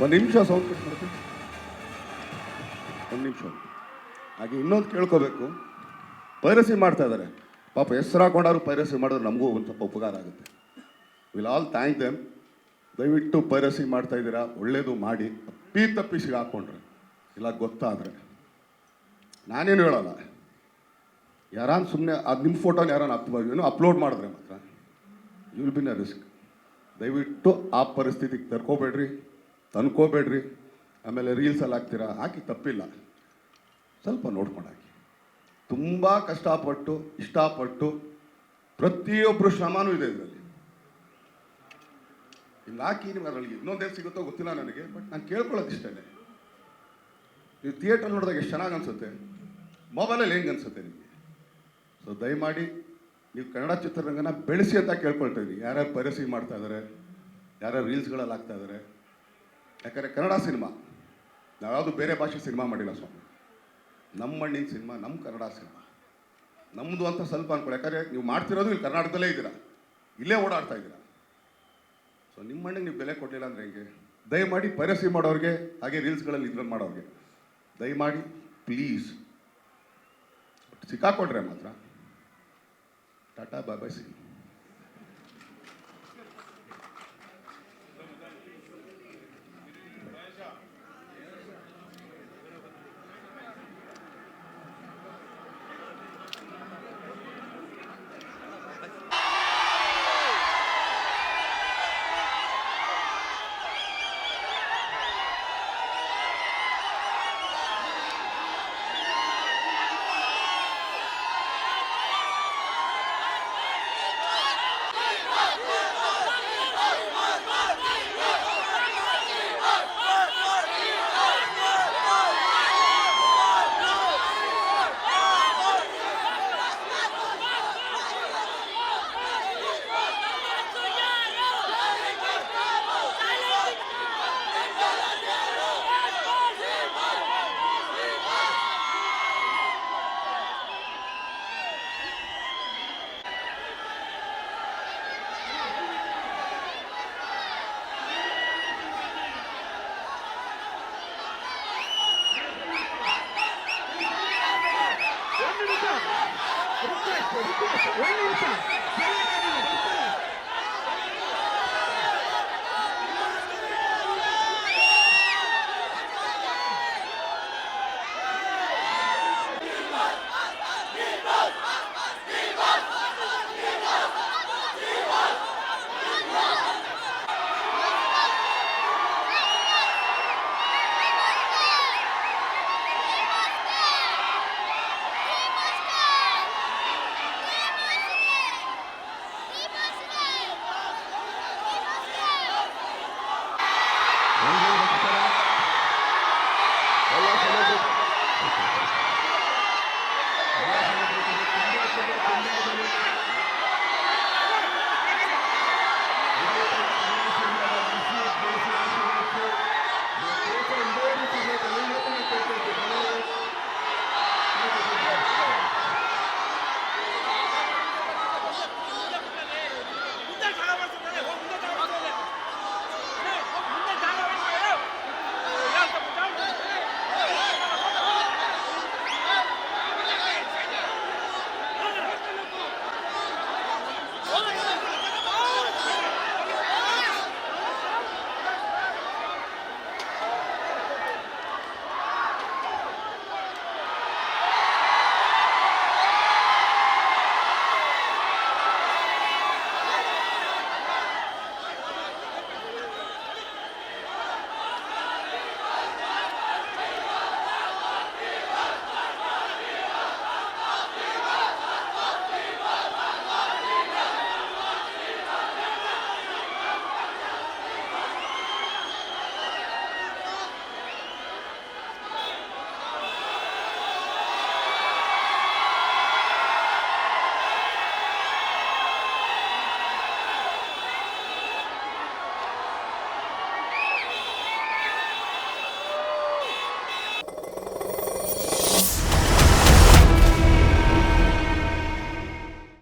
S11: ಒಂದು ನಿಮಿಷ ಸೌಂಡ್ ಕಟ್ ಮಾಡ್ತೀನಿ. ಒಂದು ನಿಮಿಷ. ಹಾಗೆ ಇನ್ನೊಂದು ಕೇಳ್ಕೋಬೇಕು. ಪೈರಸಿ ಮಾಡ್ತಾ ಇದ್ದಾರೆ ಪಾಪ, ಹೆಸರು ಹಾಕೊಂಡಾದ್ರು ಪೈರಸಿ ಮಾಡಿದ್ರೆ ನಮಗೂ ಒಂದು ಸ್ವಲ್ಪ ಉಪಕಾರ ಆಗುತ್ತೆ. Will all thank them. ದಯವಿಟ್ಟು ಪೈರಸಿ ಮಾಡ್ತಾ ಇದ್ದೀರಾ, ಒಳ್ಳೇದು ಮಾಡಿ. ತಪ್ಪಿಸಿಗೆ ಹಾಕ್ಕೊಂಡ್ರೆ ಇಲ್ಲ ಗೊತ್ತಾದರೆ ನಾನೇನು ಹೇಳಲ್ಲ. ಯಾರಾನು ಸುಮ್ಮನೆ ಅದು ನಿಮ್ಮ ಫೋಟೋನ ಯಾರನ್ನ ಅಪ್ಲೋಡ್ ಮಾಡಿದ್ರೆ ಮಾತ್ರ you will be in a risk. ದಯವಿಟ್ಟು ಆ ಪರಿಸ್ಥಿತಿಗೆ ತಂದ್ಕೋಬೇಡ್ರಿ. ಆಮೇಲೆ ರೀಲ್ಸಲ್ಲಿ ಹಾಕ್ತೀರಾ, ಹಾಕಿ ತಪ್ಪಿಲ್ಲ, ಸ್ವಲ್ಪ ನೋಡ್ಕೊಂಡು ಹಾಕಿ. ತುಂಬ ಕಷ್ಟಪಟ್ಟು ಇಷ್ಟಪಟ್ಟು ಪ್ರತಿಯೊಬ್ಬರು ಶ್ರಮನೂ ಇದೆ ಇದರಲ್ಲಿ. ಇಲ್ಲಿ ಹಾಕಿ ನಿಮ್ಗೆ ಅದರಲ್ಲಿ ಇನ್ನೊಂದೇ ಸಿಗುತ್ತೋ ಗೊತ್ತಿಲ್ಲ ನನಗೆ, ಬಟ್ ನಾನು ಕೇಳ್ಕೊಳ್ಳೋದು ಇಷ್ಟೇ. ನೀವು ಥಿಯೇಟರ್ ನೋಡಿದಾಗ ಎಷ್ಟು ಚೆನ್ನಾಗಿ ಅನಿಸುತ್ತೆ, ಮೊಬೈಲಲ್ಲಿ ಹೆಂಗೆ ಅನಿಸುತ್ತೆ ನಿಮಗೆ. ಸೊ ದಯಮಾಡಿ ನೀವು ಕನ್ನಡ ಚಿತ್ರರಂಗನ ಬೆಳೆಸಿ ಅಂತ ಕೇಳ್ಕೊಳ್ತಾ ಇದ್ದೀವಿ. ಯಾರ್ಯಾರು ಪೈರಸಿ ಮಾಡ್ತಾ ಇದ್ದಾರೆ, ಯಾರ್ಯಾರು ರೀಲ್ಸ್ಗಳಲ್ಲಿ ಹಾಕ್ತಾ ಇದ್ದಾರೆ. ಯಾಕಂದರೆ ಕನ್ನಡ ಸಿನಿಮಾ ನಾವು ಯಾವುದು ಬೇರೆ ಭಾಷೆ ಸಿನಿಮಾ ಮಾಡಿಲ್ಲ ಸ್ವಾಮಿ. ನಮ್ಮ ಮಣ್ಣಿನ ಸಿನಿಮಾ, ನಮ್ಮ ಕನ್ನಡ ಸಿನಿಮಾ ನಮ್ಮದು ಅಂತ ಸ್ವಲ್ಪ ಅನ್ಕೊಳ್ಳಿ. ಯಾಕಂದರೆ ನೀವು ಮಾಡ್ತಿರೋದು ಇಲ್ಲಿ ಕರ್ನಾಟಕದಲ್ಲೇ ಇದ್ದೀರಾ, ಇಲ್ಲೇ ಓಡಾಡ್ತಾ ಇದ್ದೀರಾ. ಸೊ ನಿಮ್ಮ ಮಣ್ಣಿಗೆ ನೀವು ಬೆಲೆ ಕೊಡಲಿಲ್ಲ ಅಂದರೆ ಹೆಂಗೆ? ದಯಮಾಡಿ ಪೈರಸಿ ಮಾಡೋರಿಗೆ, ಹಾಗೆ ರೀಲ್ಸ್ಗಳಲ್ಲಿ ಇದ್ರಲ್ಲಿ ಮಾಡೋರಿಗೆ ದಯಮಾಡಿ ಪ್ಲೀಸ್ ಸಿಕ್ಕಾಕೊಂಡ್ರೆ ಮಾತ್ರ ಟಾಟಾ ಬಾಯ್ ಬಾಯ್ ಸಿ.